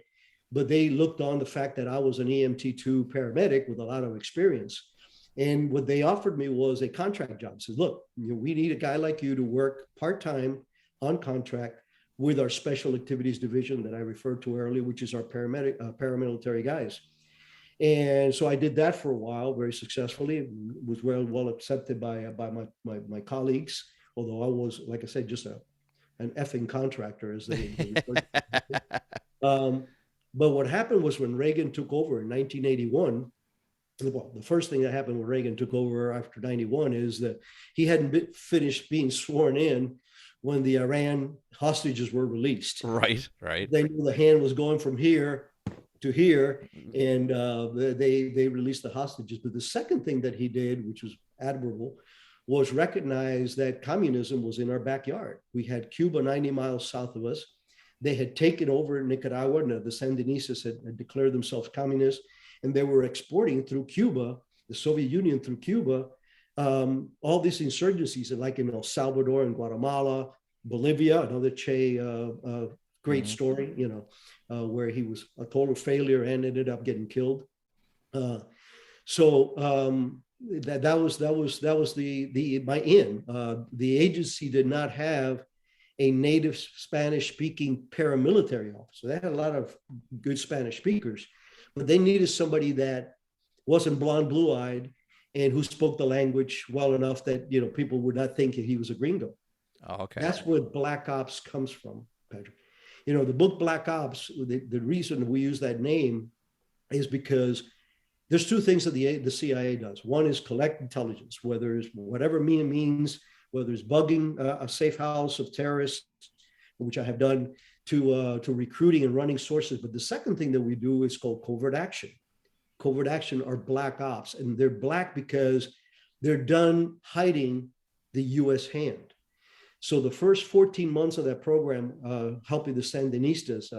but they looked on the fact that I was an EMT2 paramedic with a lot of experience. And what they offered me was a contract job. Said, look, we need a guy like you to work part-time on contract with our special activities division that I referred to earlier, which is our paramilitary guys. And so I did that for a while, very successfully. It was well accepted by my colleagues, although I was, like I said, just an effing contractor, as they referred to it. But what happened was when Reagan took over in 1981, well, the first thing that happened when Reagan took over after 91 is that he hadn't finished being sworn in when the Iran hostages were released. Right. Right. They knew the hand was going from here to here, and they released the hostages. But the second thing that he did, which was admirable, was recognize that communism was in our backyard. We had Cuba 90 miles south of us. They had taken over Nicaragua, and the Sandinistas had declared themselves communist, and they were exporting through Cuba, the Soviet Union through Cuba, all these insurgencies, like in El Salvador and Guatemala, Bolivia, another Che great story, where he was a total failure and ended up getting killed. So that was my in. The agency did not have a native Spanish speaking paramilitary officer. They had a lot of good Spanish speakers, but they needed somebody that wasn't blonde, blue-eyed, and who spoke the language well enough that people would not think he was a gringo. Oh, okay. That's where Black Ops comes from, Patrick. The book Black Ops. The reason we use that name is because there's two things that the CIA does. One is collect intelligence, whether it's whatever means, whether it's bugging a safe house of terrorists, which I have done, to recruiting and running sources. But the second thing that we do is called covert action. Covert action are black ops, and they're black because they're done hiding the U.S. hand. So the first 14 months of that program, helping the Sandinistas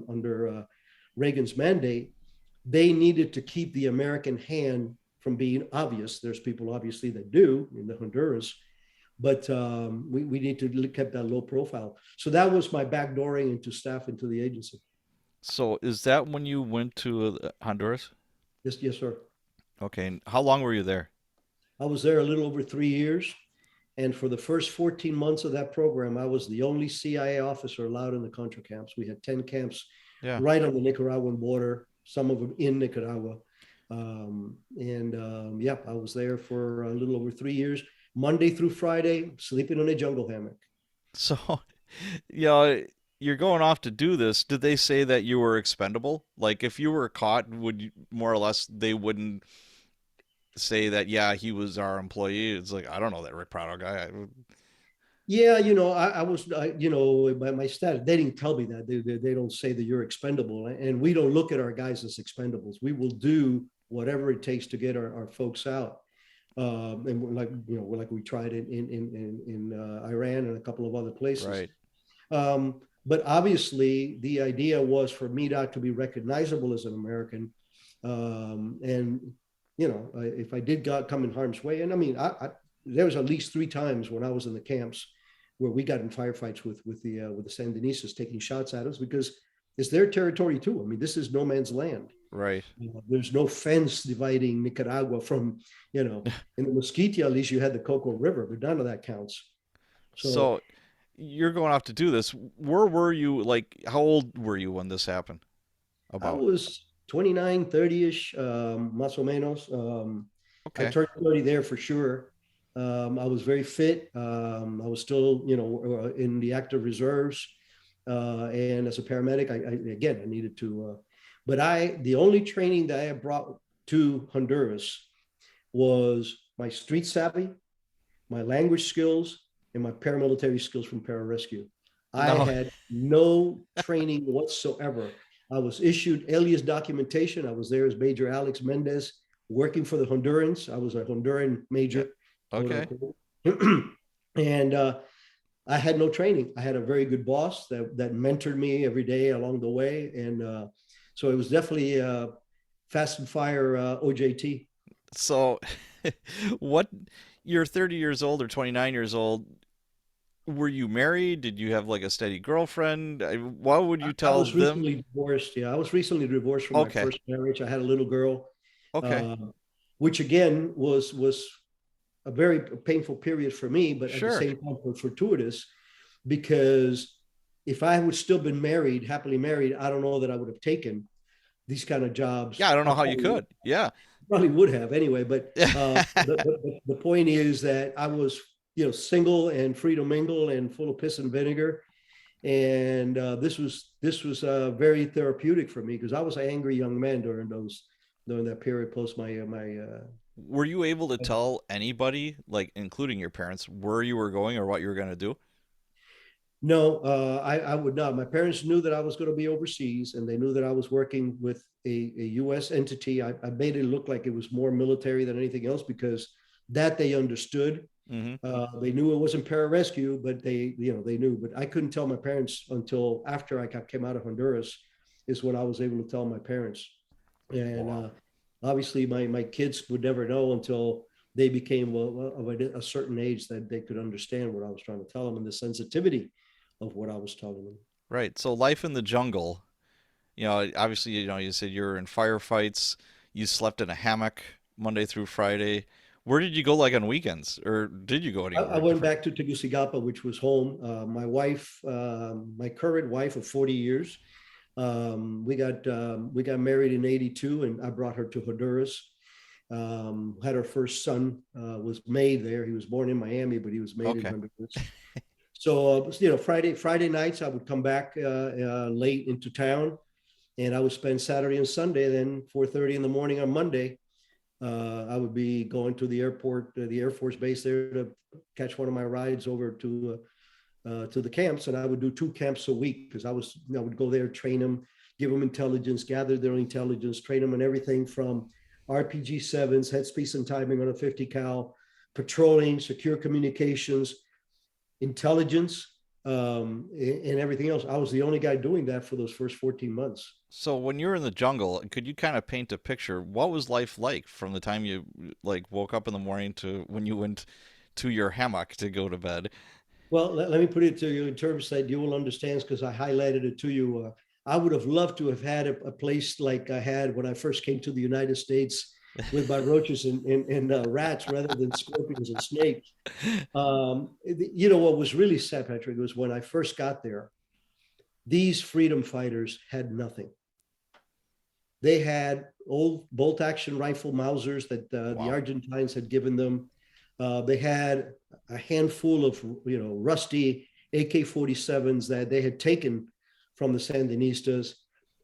under Reagan's mandate, they needed to keep the American hand from being obvious. There's people obviously that do in the Honduras, but we need to keep that low profile. So that was my backdooring into staff into the agency. So is that when you went to Honduras? Yes, yes, sir. Okay. And how long were you there? I was there a little over 3 years. And for the first 14 months of that program, I was the only CIA officer allowed in the Contra camps. We had 10 camps Yeah. right on the Nicaraguan border, some of them in Nicaragua. Yeah, I was there for a little over 3 years, Monday through Friday, sleeping on a jungle hammock. So, you know, you're going off to do this. Did they say that you were expendable? Like, if you were caught, would you, more or less, they wouldn't say that, yeah, he was our employee. It's like, I don't know that Ric Prado guy. Yeah, I was, by my status, they didn't tell me that. They don't say that you're expendable. And we don't look at our guys as expendables. We will do whatever it takes to get our folks out. And like we tried in Iran and a couple of other places. Right. But obviously, the idea was for me not to be recognizable as an American. And, if I did come in harm's way, and I mean, there was at least 3 times when I was in the camps where we got in firefights with the Sandinistas taking shots at us because it's their territory too. I mean, this is no man's land. Right. There's no fence dividing Nicaragua from, in the Mosquitia, at least you had the Coco River, but none of that counts. So So, you're going off to do this. Where were you? Like, how old were you when this happened? I About. was 29, 30-ish, más o menos. I Okay. turned 30 there for sure. I was very fit. I was still, in the active reserves. And as a paramedic, I needed to, but the only training that I brought to Honduras was my street savvy, my language skills, and my paramilitary skills from pararescue. I No. had no training whatsoever. I was issued alias documentation. I was there as Major Alex Mendez, working for the Hondurans. I was a Honduran Yeah. major, quote Okay. unquote. And I had no training. I had a very good boss that mentored me every day along the way. And so it was definitely fast and fire OJT. So, what? You're 30 years old or 29 years old. Were you married? Did you have like a steady girlfriend? Why would you I tell was them? recently divorced. Yeah, I was recently divorced from my Okay. first marriage. I had a little girl, Okay. uh, which again was a very painful period for me, but at the Sure. same time fortuitous because if I would still been married, happily married, I don't know that I would have taken these kind of jobs. Yeah, I don't I know how you probably, could. Yeah. probably would have anyway. But the point is that I was, single and free to mingle and full of piss and vinegar. And this was very therapeutic for me because I was an angry young man during that period post my Were you able to tell anybody, like including your parents, where you were going or what you were going to do? No, I would not. My parents knew that I was going to be overseas, and they knew that I was working with a U.S. entity. I made it look like it was more military than anything else because that they understood. Mm-hmm. They knew it wasn't pararescue, but they knew. But I couldn't tell my parents until after came out of Honduras, is when I was able to tell my parents. And Wow. obviously, my kids would never know until they became of a certain age that they could understand what I was trying to tell them and the sensitivity of what I was telling them. Right. So life in the jungle, obviously, you said you were in firefights, you slept in a hammock Monday through Friday. Where did you go like on weekends? Or did you go I anywhere went different? back to Tegucigalpa, which was home. My wife, my current wife of 40 years, We got married in '82, and I brought her to Honduras. Had her first son, was made there. He was born in Miami, but he was made in Okay. Honduras. So Friday nights I would come back late into town, and I would spend Saturday and Sunday. Then 4:30 in the morning on Monday, I would be going to the airport, the Air Force base there, to catch one of my rides over to the camps, and I would do 2 camps a week because I would go there, train them, give them intelligence, gather their intelligence, train them on everything from RPG sevens, head speed and timing on a 50 cal, patrolling, secure communications, intelligence, and everything else. I was the only guy doing that for those first 14 months. So when you're in the jungle, could you kind of paint a picture? What was life like from the time you like woke up in the morning to when you went to your hammock to go to bed? Well, let me put it to you in terms that you will understand because I highlighted it to you. I would have loved to have had a place like I had when I first came to the United States with my roaches and rats rather than scorpions and snakes. What was really sad, Patrick, was when I first got there, these freedom fighters had nothing. They had old bolt action rifle Mausers that the Wow. Argentines had given them. They had a handful of rusty AK-47s that they had taken from the Sandinistas.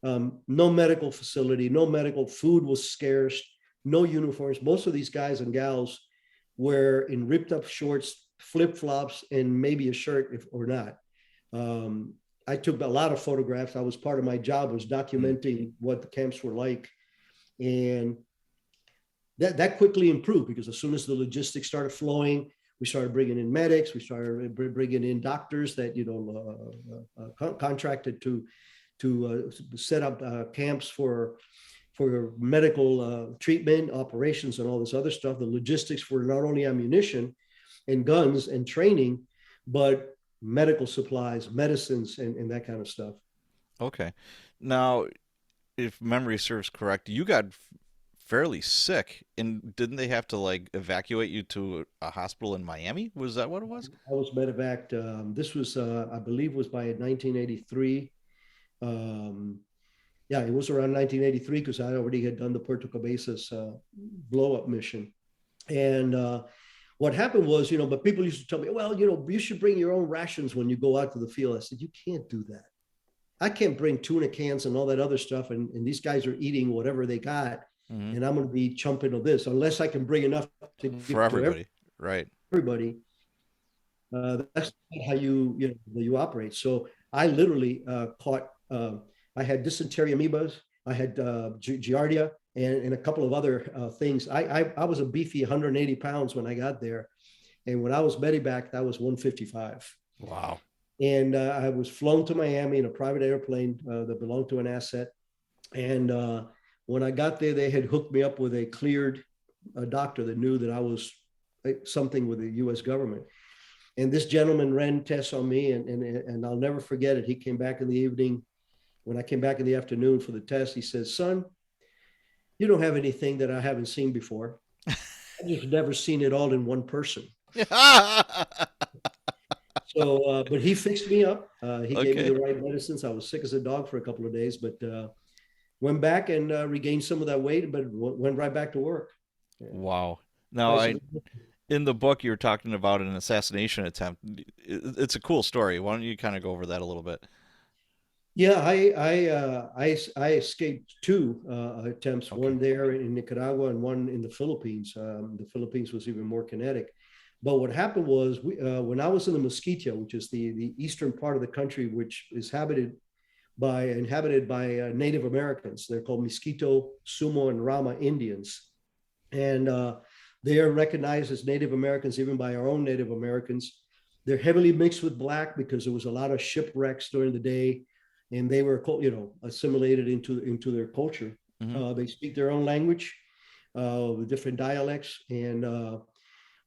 No medical facility, no medical food was scarce, no uniforms. Most of these guys and gals were in ripped up shorts, flip flops, and maybe a shirt if or not. Um, I took a lot of photographs. I was part of my job was Hmm. documenting what the camps were like, and that quickly improved because as soon as the logistics started flowing, we started bringing in medics, we started bringing in doctors that contracted to set up camps for medical treatment, operations, and all this other stuff. The logistics for not only ammunition and guns and training, but medical supplies, medicines, and that kind of stuff. Okay. Now, if memory serves correct, you got fairly sick, and didn't they have to like evacuate you to a hospital in Miami? Was that what it was? I was medevaced. This was, I believe, was by 1983. Um, yeah, it was around 1983 because I already had done the Puerto Cabezas blow up mission. And what happened was, but people used to tell me, well, you should bring your own rations when you go out to the field. I said, you can't do that. I can't bring tuna cans and all that other stuff. And these guys are eating whatever they got. Hmm. And I'm going to be chumping of this unless I can bring enough to For give to everybody, right? everybody. That's not how you operate. So I literally caught. I had dysentery amoebas. I had giardia and a couple of other things. I was a beefy 180 pounds when I got there, and when I was medevac, I was 155. Wow. And I was flown to Miami in a private airplane that belonged to an asset. And when I got there, they had hooked me up with a cleared doctor that knew that I was something with the U.S. government. And this gentleman ran tests on me, and I'll never forget it. He came back in the evening. When I came back in the afternoon for the test, he says, "Son, you don't have anything that I haven't seen before. I've just never seen it all in one person." So, but he fixed me up. He gave me Okay. the right medicines. I was sick as a dog for a couple of days, but went back and regained some of that weight, but went right back to work. Yeah. Wow. Now, Nice. I in the book you're talking about an assassination attempt. It's a cool story. Why don't you kind of go over that a little bit? Yeah, I escaped 2 attempts, Okay. one there in Nicaragua and one in the Philippines. The Philippines was even more kinetic. But what happened was when I was in the Mosquitia, which is the eastern part of the country, which is inhabited by Native Americans. They're called Mosquito, Sumo, and Rama Indians, and they are recognized as Native Americans even by our own Native Americans. They're heavily mixed with black because there was a lot of shipwrecks during the day, and they were assimilated into their culture. Hmm. They speak their own language with different dialects, and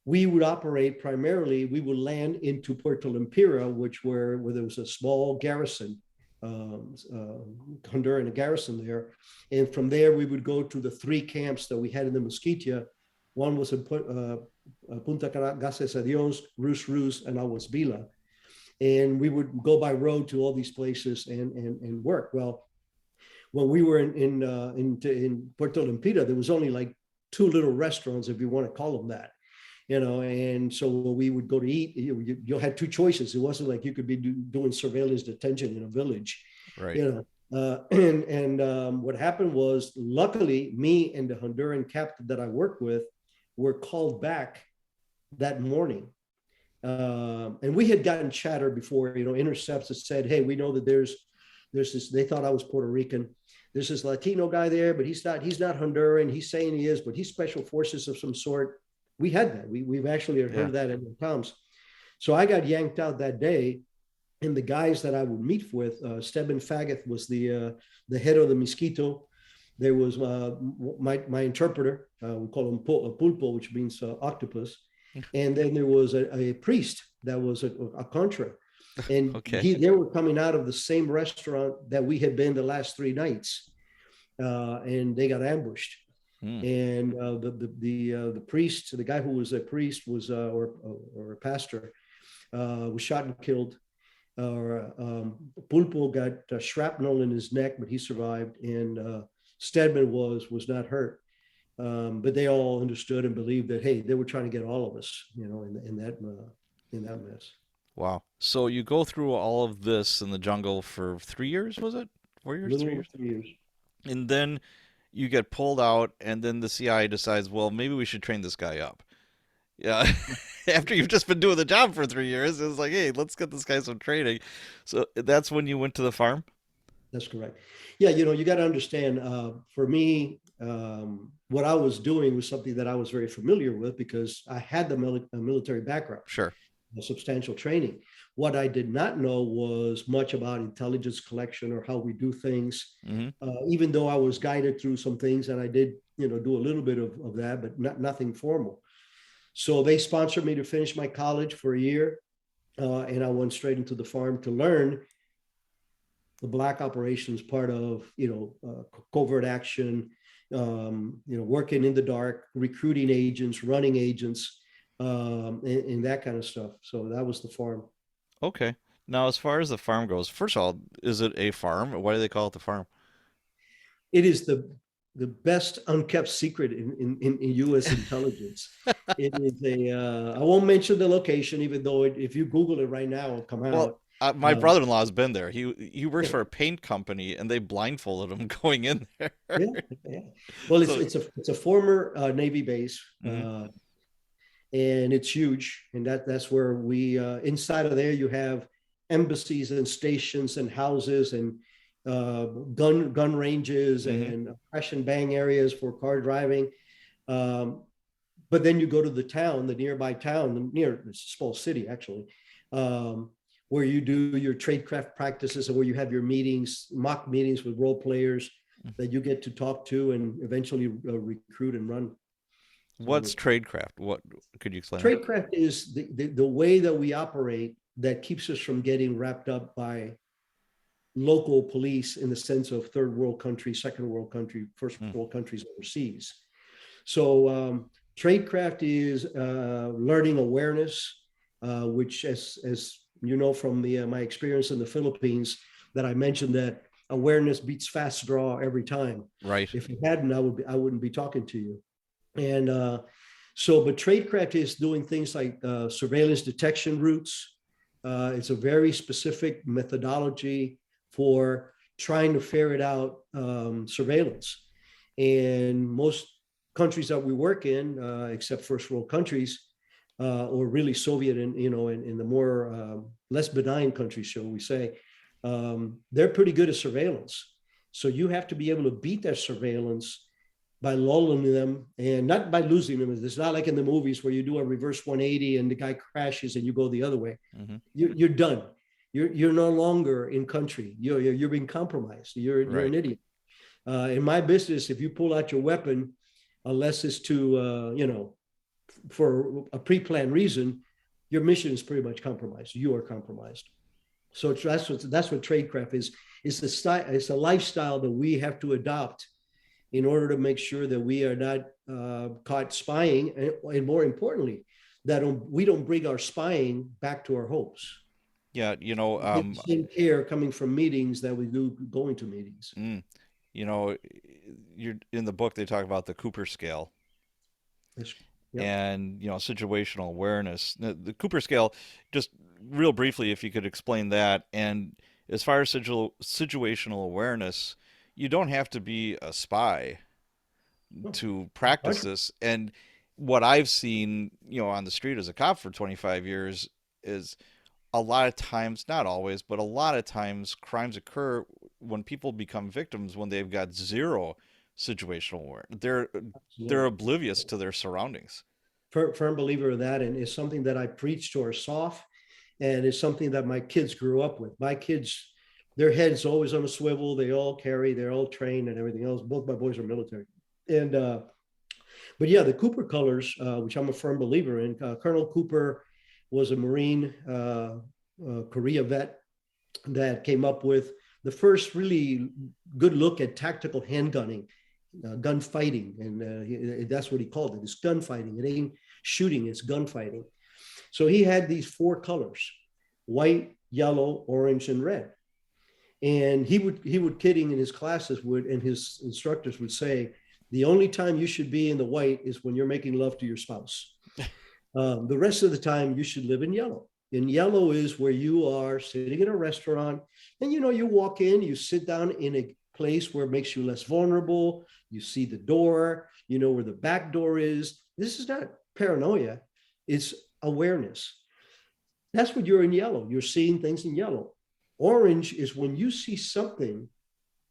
we would operate primarily. We would land into Puerto Lempira, where there was a small garrison, Honduran garrison there, and from there we would go to the 3 camps that we had in the Mosquitia. One was in Punta Gracias a Dios, Rus, and Aguas Vila, and we would go by road to all these places and work. Well, When we were in Puerto Lempira, there was only like two little restaurants, if you want to call them that, and so when we would go to eat, you had two choices. It wasn't like you could be doing surveillance detention in a village, Right. you know. And what happened was, luckily, me and the Honduran captain that I worked with were called back that morning. And we had gotten chatter before, intercepts that said, "Hey, we know that there's this." They thought I was Puerto Rican. There's this Latino guy there, but he's not. He's not Honduran. He's saying he is, but he's special forces of some sort. We had that. We've actually Yeah. heard that in the Toms. So I got yanked out that day, and the guys that I would meet with, Steben Faggoth was the head of the Mosquito. There was my interpreter. We call him Pulpo, which means octopus. And then there was a priest that was a Contra. And Okay. they were coming out of the same restaurant that we had been the last 3 nights, and they got ambushed. Hmm. And the priest, the guy who was a priest, was or a pastor, was shot and killed. Pulpo got shrapnel in his neck, but he survived, and Stedman was not hurt. But they all understood and believed that, hey, they were trying to get all of us, in that mess. Wow. So you go through all of this in the jungle for 3 years, was it? A 4 years, little three over years? 3 years. And then you get pulled out, and then the CIA decides, well, maybe we should train this guy up. Yeah. After you've just been doing the job for 3 years, it's like, hey, let's get this guy some training. So that's when you went to the farm? That's correct. Yeah, you got to understand. For me, what I was doing was something that I was very familiar with because I had the military background, Sure. substantial training. What I did not know was much about intelligence collection or how we do things. Hmm. Even though I was guided through some things, and I did, do a little bit of that, but nothing formal. So they sponsored me to finish my college for a year, and I went straight into the farm to learn the black operations part of, covert action, working in the dark, recruiting agents, running agents, and that kind of stuff. So that was the farm. Okay. Now, as far as the farm goes, first of all, is it a farm? Why do they call it the farm? It is the best unkept secret in U.S. intelligence. It is I won't mention the location, even though if you Google it right now, it'll come Well, out. my Um, brother-in-law has been there. He works for a paint company, and they blindfolded him going in there. yeah, yeah. Well, it's So, it's a former Navy base, mhm. and it's huge. And that's where we inside of there you have embassies and stations and houses and gun ranges Mhm. and crash and bang areas for car driving. Um, but then you go to the town, the nearby town, it's a small city actually, where you do your tradecraft practices and where you have your meetings, mock meetings with role players that you get to talk to and eventually recruit and run. What's So tradecraft? What could you explain that? tradecraft is the way that we operate that keeps us from getting wrapped up by local police in the sense of third world country, second world country, first Mm. world countries overseas. So tradecraft is learning awareness, which, as you know from my experience in the Philippines, that I mentioned that awareness beats fast draw every time. Right. If it hadn't, I wouldn't be talking to you. And but tradecraft is doing things like surveillance detection routes. It's a very specific methodology for trying to ferret out surveillance. And most countries that we work in, except first world countries, or really Soviet and in the more less benign countries, shall we say, they're pretty good at surveillance. So you have to be able to beat that surveillance by lulling them and not by losing them. It's not like in the movies where you do a reverse 180 and the guy crashes and you go the other way. Hmm. You're done. You're no longer in country. You're being compromised. You're Right. an idiot. In my business, if you pull out your weapon, unless it's to for a pre-planned reason, your mission is pretty much compromised. You are compromised. So that's what tradecraft is. It's a lifestyle that we have to adopt in order to make sure that we are not caught spying, and more importantly, that we don't bring our spying back to our homes. Yeah, We get the same care coming from meetings that we do going to meetings. mm. You know, you're in the book they talk about the Cooper scale Yes. Yep. and situational awareness. The Cooper scale, just real briefly, if you could explain that. And as far as situational awareness, you don't have to be a spy Oh, to practice country. this. And what I've seen, on the street as a cop for 25 years is a lot of times, not always, but a lot of times crimes occur when people become victims when they've got zero situational awareness. They're Absolutely. oblivious to their surroundings. Firm believer of that, and it's something that I preach to our soft, and it's something that my kids grew up with. My kids, their heads always on a swivel. They all carry, they're all trained, and everything else. Both my boys are military, and but yeah, the Cooper colors, which I'm a firm believer in. Colonel Cooper was a Marine, Korea vet that came up with the first really good look at tactical handgunning, gunfighting, and that's what he called it. It's gunfighting. It ain't shooting; it's gunfighting. So he had these four colors: white, yellow, orange, and red. And he would kidding in his classes would and his instructors would say, the only time you should be in the white is when you're making love to your spouse. The rest of the time you should live in yellow. And yellow is where you are sitting in a restaurant, and you walk in, you sit down in a place where it makes you less vulnerable. You see the door, you know where the back door is. This is not paranoia, it's awareness. That's what you're in yellow. You're seeing things in yellow. Orange is when you see something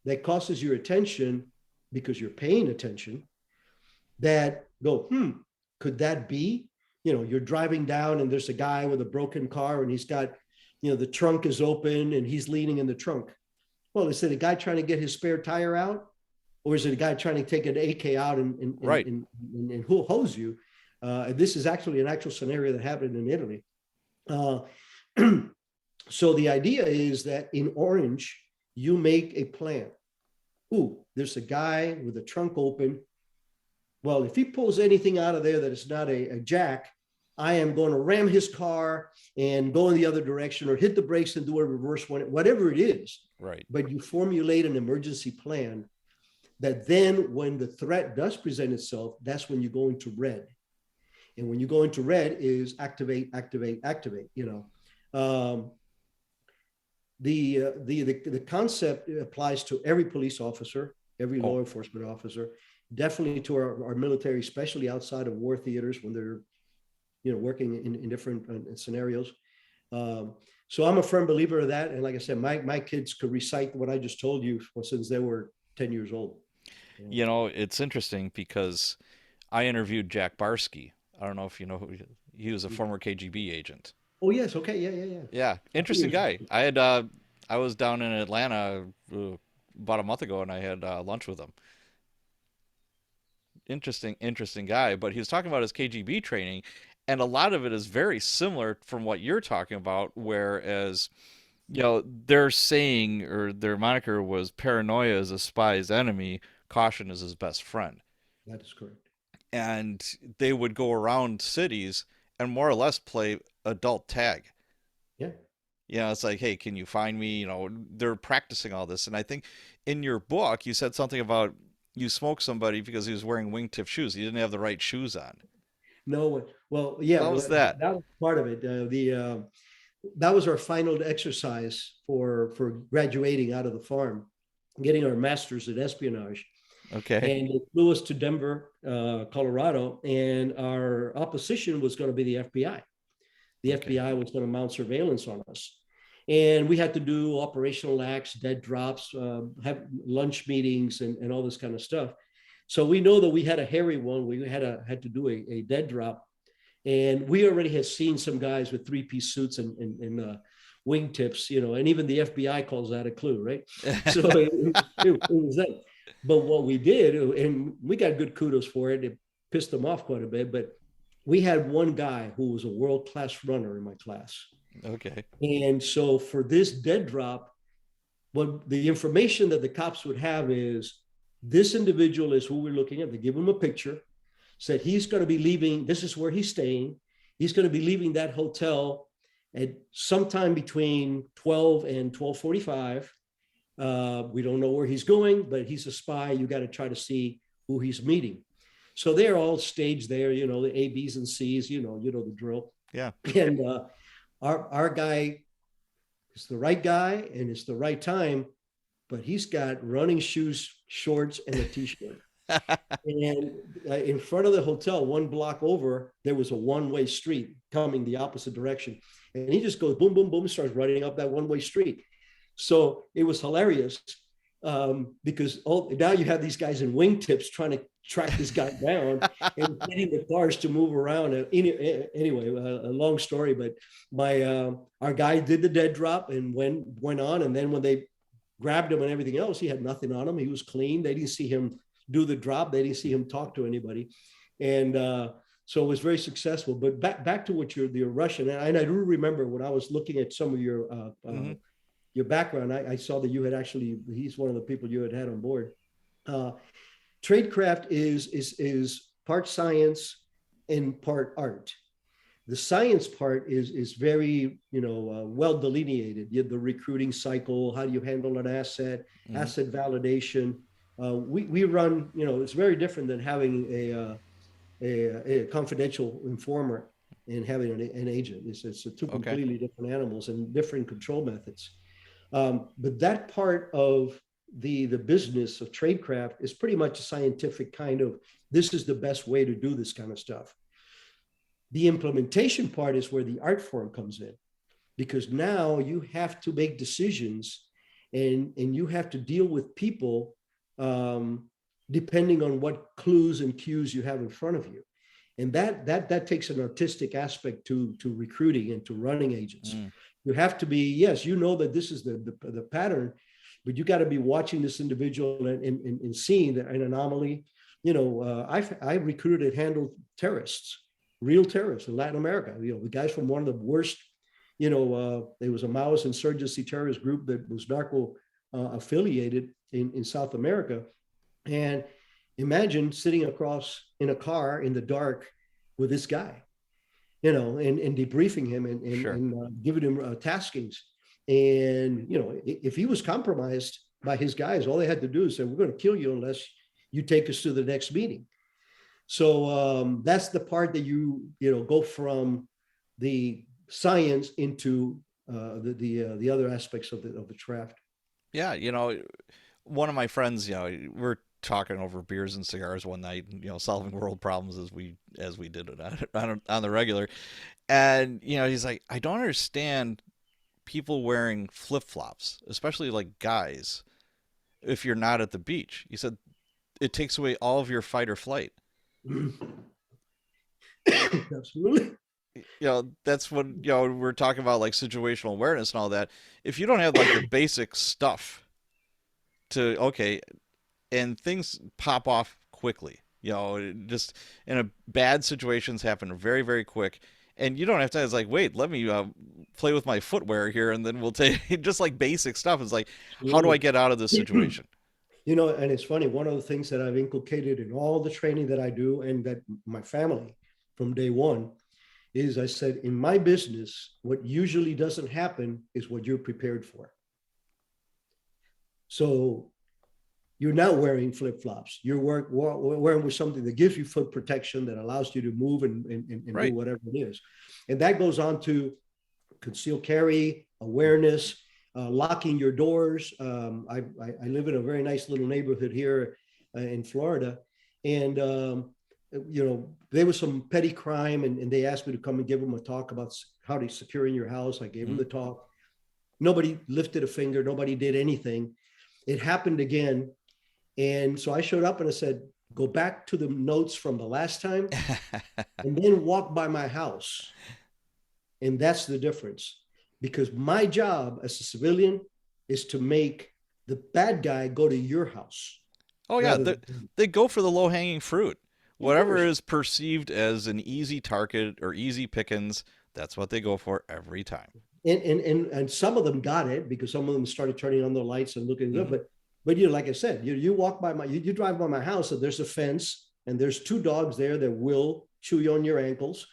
that causes your attention because you're paying attention, that go, could that be? You're driving down and there's a guy with a broken car and he's got, the trunk is open and he's leaning in the trunk. Well, is it a guy trying to get his spare tire out? Or is it a guy trying to take an AK out Right. and who hose you? This is actually an actual scenario that happened in Italy. Uh, so the idea is that in orange, you make a plan. Ooh, there's a guy with a trunk open. Well, if he pulls anything out of there that is not a jack, I am going to ram his car and go in the other direction or hit the brakes and do a reverse one, whatever it is. Right. But you formulate an emergency plan that then when the threat does present itself, that's when you go into red. And when you go into red is activate, activate, activate, the concept applies to every police officer, every Oh, law enforcement officer, definitely to our military, especially outside of war theaters when they're working in different scenarios. So I'm a firm believer of that. And like I said, my kids could recite what I just told you since they were 10 years old. Yeah. it's interesting because I interviewed Jack Barsky. I don't know if you know who he was a former KGB agent. Oh yes, okay, yeah, yeah, yeah. Yeah, interesting guy. I was down in Atlanta about a month ago and I had lunch with him. Interesting guy, but he was talking about his KGB training and a lot of it is very similar from what you're talking about, whereas their saying or their moniker was paranoia is a spy's enemy, caution is his best friend. That is correct. And they would go around cities and more or less play adult tag. Yeah. It's like, hey, can you find me? They're practicing all this. And I think in your book, you said something about you smoked somebody because he was wearing wingtip shoes. He didn't have the right shoes on. No, well, yeah, How was that? that was part of it. The that was our final exercise for graduating out of the farm, getting our masters in espionage. Okay. And it flew us to Denver, Colorado, and our opposition was going to be the FBI. The Okay. FBI was going to mount surveillance on us. And we had to do operational acts, dead drops, have lunch meetings, and all this kind of stuff. So we know that we had a hairy one. We had to do a dead drop. And we already had seen some guys with three-piece suits and wingtips, and even the FBI calls that a clue, right? So it was that. But what we did, and we got good kudos for it, it pissed them off quite a bit, but we had one guy who was a world-class runner in my class. Okay. And so for this dead drop, what the information that the cops would have is this individual is who we're looking at. They give him a picture, said he's going to be leaving. This is where he's staying. He's going to be leaving that hotel at sometime between 12 and 12:45. We don't know where he's going, but he's a spy. You got to try to see who he's meeting. So they're all staged there, the A, B's, and C's, the drill. Yeah. And our guy is the right guy and it's the right time, but he's got running shoes, shorts, and a t-shirt. And in front of the hotel, one block over, there was a one-way street coming the opposite direction. And he just goes boom, boom, boom, starts running up that one-way street. So it was hilarious because now you have these guys in wingtips trying to track this guy down and getting the cars to move around. Anyway, a long story, but our guy did the dead drop and went on. And then when they grabbed him and everything else, he had nothing on him. He was clean. They didn't see him do the drop. They didn't see him talk to anybody. And so it was very successful. But back to what the Russian, and I do remember when I was looking at some of your background, I saw that you had he's one of the people you had on board. Tradecraft is part science and part art. The science part is very, well delineated. You have the recruiting cycle, how do you handle an asset, asset validation. We run, it's very different than having a confidential informer and having an agent. It's two completely different animals and different control methods. But that part of the business of tradecraft is pretty much a scientific kind of, this is the best way to do this kind of stuff. The implementation part is where the art form comes in, because now you have to make decisions and you have to deal with people depending on what clues and cues you have in front of you. And that takes an artistic aspect to recruiting and to running agents. You have to be, yes, that this is the pattern, but you got to be watching this individual and seeing that an anomaly. I recruited and handled terrorists, real terrorists in Latin America. The guys from one of the worst, there was a Maoist insurgency terrorist group that was narco affiliated in South America. And imagine sitting across in a car in the dark with this guy, and debriefing him and, Sure. and giving him taskings. And, if he was compromised by his guys, all they had to do is say, we're going to kill you unless you take us to the next meeting. So that's the part that you go from the science into the other aspects of the craft. Yeah, one of my friends, we're talking over beers and cigars one night, solving world problems as we did it on the regular. And he's like, I don't understand people wearing flip-flops, especially like guys, if you're not at the beach. He said it takes away all of your fight or flight. Absolutely. That's what we're talking about, like situational awareness and all that. If you don't have like the basic stuff and things pop off quickly, just in a bad situations happen very, very quick. And you don't have to, it's like, wait, let me play with my footwear here. And then we'll take just like basic stuff. It's like, how do I get out of this situation? And it's funny, one of the things that I've inculcated in all the training that I do and that my family from day one is, I said, in my business, what usually doesn't happen is what you're prepared for. So you're not wearing flip-flops. You're wearing with something that gives you foot protection, that allows you to move and Right. do whatever it is. And that goes on to concealed carry, awareness, locking your doors. I live in a very nice little neighborhood here in Florida. And, there was some petty crime and they asked me to come and give them a talk about how to secure in your house. I gave them the talk. Nobody lifted a finger. Nobody did anything. It happened again. And so I showed up and I said, go back to the notes from the last time and then walk by my house. And that's the difference, because my job as a civilian is to make the bad guy go to your house. Oh yeah, they go for the low-hanging fruit. Whatever is perceived as an easy target or easy pickings, that's what they go for every time. And some of them got it, because some of them started turning on the lights and looking good. But like I said, you walk by you drive by my house, and there's a fence and there's two dogs there that will chew you on your ankles,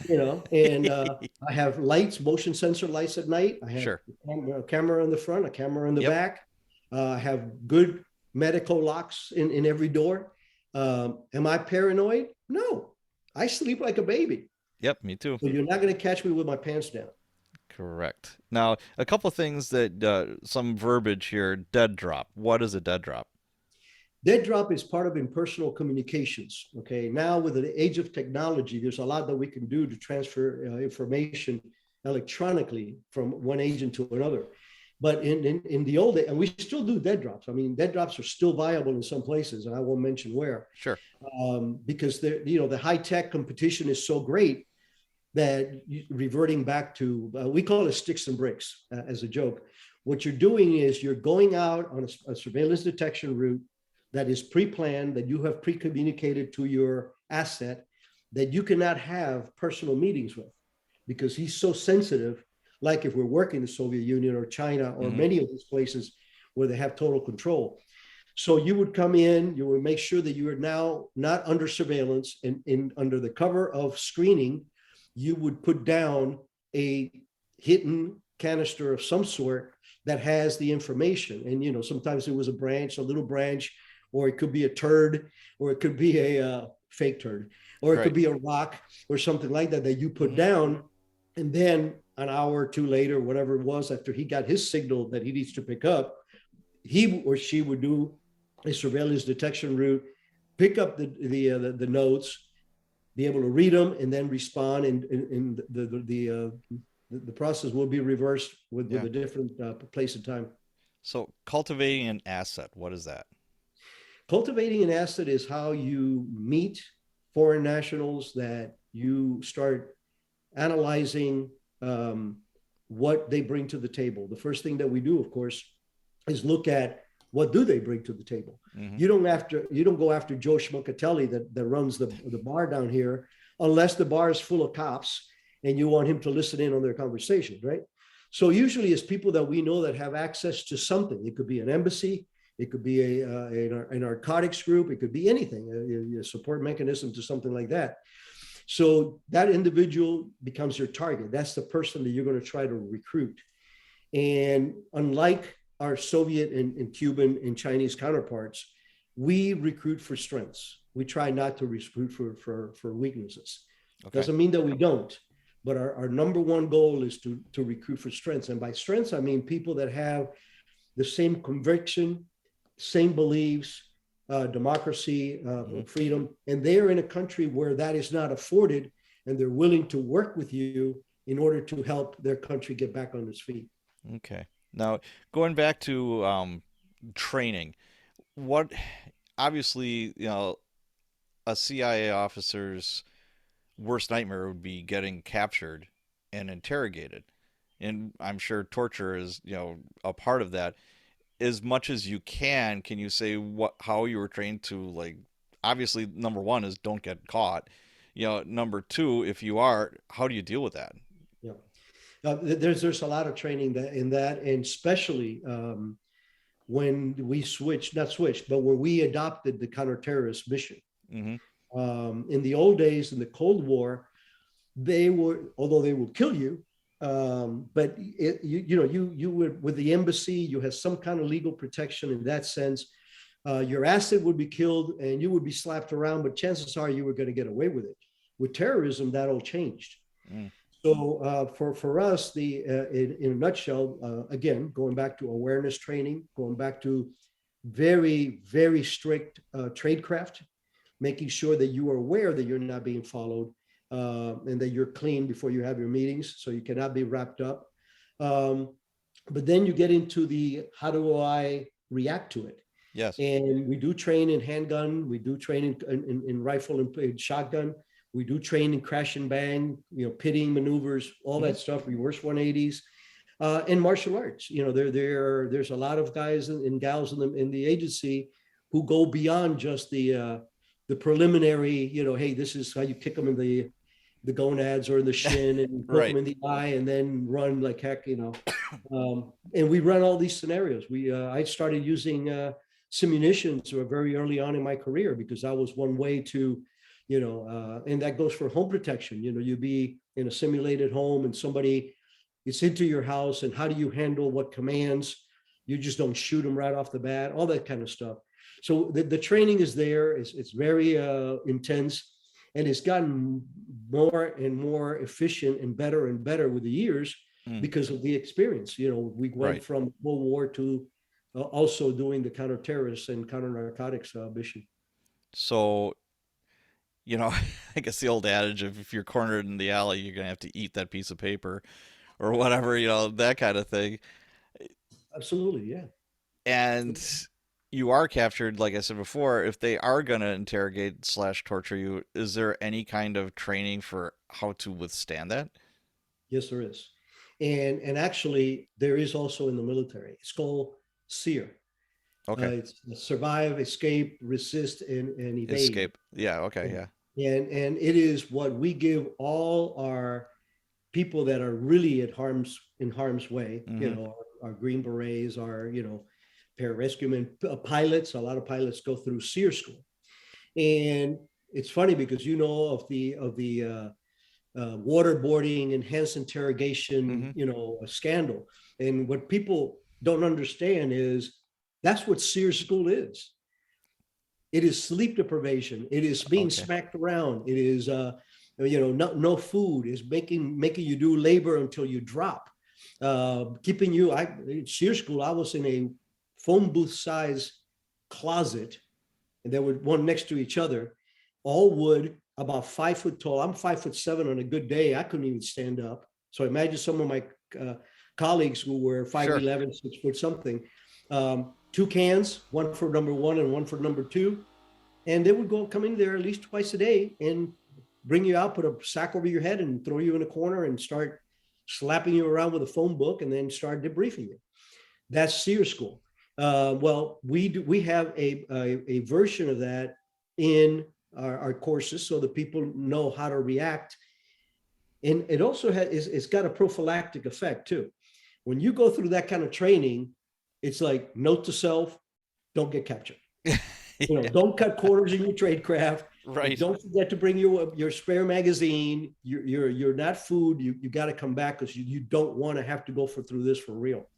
and I have lights, motion sensor lights at night. I have Sure. a camera in the front, a camera in the back. have good medical locks in every door. Am I paranoid? No, I sleep like a baby. Yep, me too. So you're not going to catch me with my pants down. Correct. Now, a couple things that some verbiage here. Dead drop. What is a dead drop? Dead drop is part of impersonal communications. Okay, now with the age of technology, there's a lot that we can do to transfer information electronically from one agent to another. But in the old days, and we still do dead drops. I mean, dead drops are still viable in some places, and I won't mention where, Sure. because the high tech competition is so great that reverting back to we call it sticks and bricks as a joke. What you're doing is you're going out on a surveillance detection route that is pre-planned, that you have pre-communicated to your asset, that you cannot have personal meetings with because he's so sensitive. Like if we're working in the Soviet Union or China or Mm-hmm. many of these places where they have total control. So you would come in, you would make sure that you are now not under surveillance, and under the cover of screening, you would put down a hidden canister of some sort that has the information. And sometimes it was a branch, a little branch, or it could be a turd, or it could be a fake turd, or it could Right. be a rock or something like that that you put Mm-hmm. down. And then an hour or two later, whatever it was, after he got his signal that he needs to pick up, he or she would do a surveillance detection route, pick up the notes, be able to read them, and then respond. And the process will be reversed with Yeah. a different place and time. So cultivating an asset. What is that? Cultivating an asset is how you meet foreign nationals, that you start analyzing what they bring to the table. The first thing that we do, of course, is look at what do they bring to the table. Mm-hmm. You don't go after Joe Schmuckatelli that runs the bar down here unless the bar is full of cops and you want him to listen in on their conversations, right? So usually it's people that we know that have access to something. It could be an embassy, it could be a narcotics group, it could be anything, a support mechanism to something like that. So that individual becomes your target. That's the person that you're going to try to recruit. And unlike our Soviet and Cuban and Chinese counterparts, we recruit for strengths. We try not to recruit for weaknesses. Okay. Doesn't mean that we don't, but our number one goal is to recruit for strengths. And by strengths, I mean people that have the same conviction, same beliefs, democracy, Mm-hmm. freedom, and they're in a country where that is not afforded, and they're willing to work with you in order to help their country get back on its feet. Okay. Now, going back to training, what obviously, a CIA officer's worst nightmare would be getting captured and interrogated. And I'm sure torture is, a part of that. As much as you can you say how you were trained to, like, obviously number one is don't get caught. Number two, if you are, how do you deal with that? Yeah, there's a lot of training in that, and especially when we not switched, but when we adopted the counterterrorist mission. Mm-hmm. In the old days, in the Cold War, although they will kill you, but you would, with the embassy, you have some kind of legal protection in that sense. Your asset would be killed and you would be slapped around, but chances are you were going to get away with it. With terrorism, that all changed. Mm. So for us, in a nutshell, again, going back to awareness training, going back to very, very strict tradecraft, making sure that you are aware that you're not being followed, and that you're clean before you have your meetings, so you cannot be wrapped up. But then you get into the how do I react to it? Yes. And we do train in handgun, we do train in rifle and in shotgun, we do train in crash and bang, pitting maneuvers, all Mm-hmm. that stuff, reverse 180s, and martial arts. There's a lot of guys and gals in the agency who go beyond just the preliminary, hey, this is how you kick them in the gonads or in the shin and poke them Right. in the eye and then run like heck. And we run all these scenarios. I started using simunitions very early on in my career, because that was one way to, and that goes for home protection. You'd be in a simulated home and somebody gets into your house, and how do you handle what commands? You just don't shoot them right off the bat, all that kind of stuff. So the training is there. It's very intense, and it's gotten more and more efficient and better with the years Mm, because of the experience. We went right. from World War to also doing the counter-terrorist and counter-narcotics mission. So, I guess the old adage of if you're cornered in the alley, you're gonna have to eat that piece of paper or whatever, that kind of thing. Absolutely, yeah. And you are captured, like I said before, if they are gonna interrogate slash torture you, is there any kind of training for how to withstand that? Yes, there is. And actually, there is also in the military. It's called SEER. Okay. It's survive, escape, resist, and evade. Escape. Yeah, okay, And, yeah. and it is what we give all our people that are really in harm's way. Mm-hmm. Our Green Berets, our pararescuemen, pilots. A lot of pilots go through SEER school, and it's funny because waterboarding, enhanced interrogation, Mm-hmm. a scandal. And what people don't understand is that's what Sears School is. It is sleep deprivation. It is being Okay. smacked around. It is, no food. Is making you do labor until you drop. Keeping you. Sears School. I was in a phone booth size closet, and there were one next to each other, all wood, about 5 foot tall. I'm 5'7" on a good day. I couldn't even stand up. So imagine some of my colleagues who were Sure. 5'11", 6 foot something. Two cans, one for number one and one for number two. And they would come in there at least twice a day and bring you out, put a sack over your head and throw you in a corner and start slapping you around with a phone book and then start debriefing you. That's Sears School. Well, we have a version of that in our courses so that people know how to react. And it also it's got a prophylactic effect too. When you go through that kind of training, it's like note to self: don't get captured. Yeah, Don't cut corners in your trade craft. right. Don't forget to bring your spare magazine. You're not food. You got to come back because you don't want to have to go through this for real.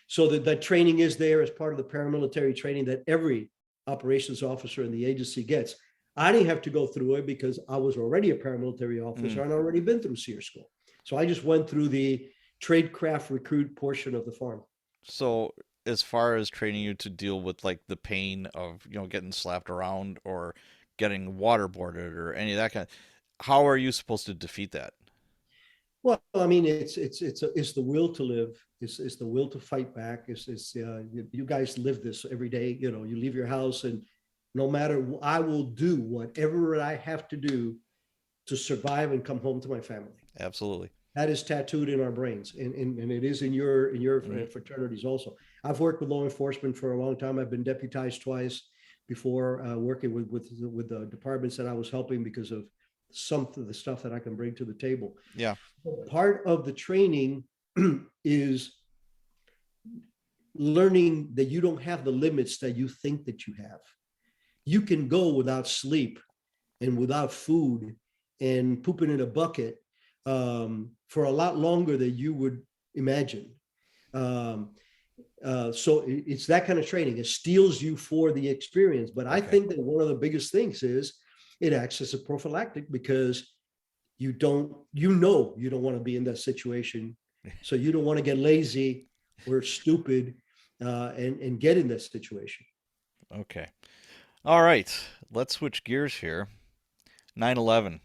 So that training is there as part of the paramilitary training that every operations officer in the agency gets. I didn't have to go through it because I was already a paramilitary Mm. officer and already been through SEER school. So I just went through the tradecraft recruit portion of the farm. So, as far as training you to deal with like the pain of, getting slapped around or getting waterboarded or any of that kind, how are you supposed to defeat that? Well, I mean, it's the will to live. It's the will to fight back. You guys live this every day. You leave your house, and no matter, I will do whatever I have to do to survive and come home to my family. Absolutely. That is tattooed in our brains, and it is in your Hmm. fraternities also. I've worked with law enforcement for a long time. I've been deputized twice before, working with the departments that I was helping because of some of the stuff that I can bring to the table. Yeah. Part of the training is learning that you don't have the limits that you think that you have. You can go without sleep and without food and pooping in a bucket, for a lot longer than you would imagine. Um, so it's that kind of training. It steels you for the experience. But I Okay. think that one of the biggest things is it acts as a prophylactic because you don't want to be in that situation. So you don't want to get lazy or stupid, and get in that situation. Okay. All right. Let's switch gears here. 9/11.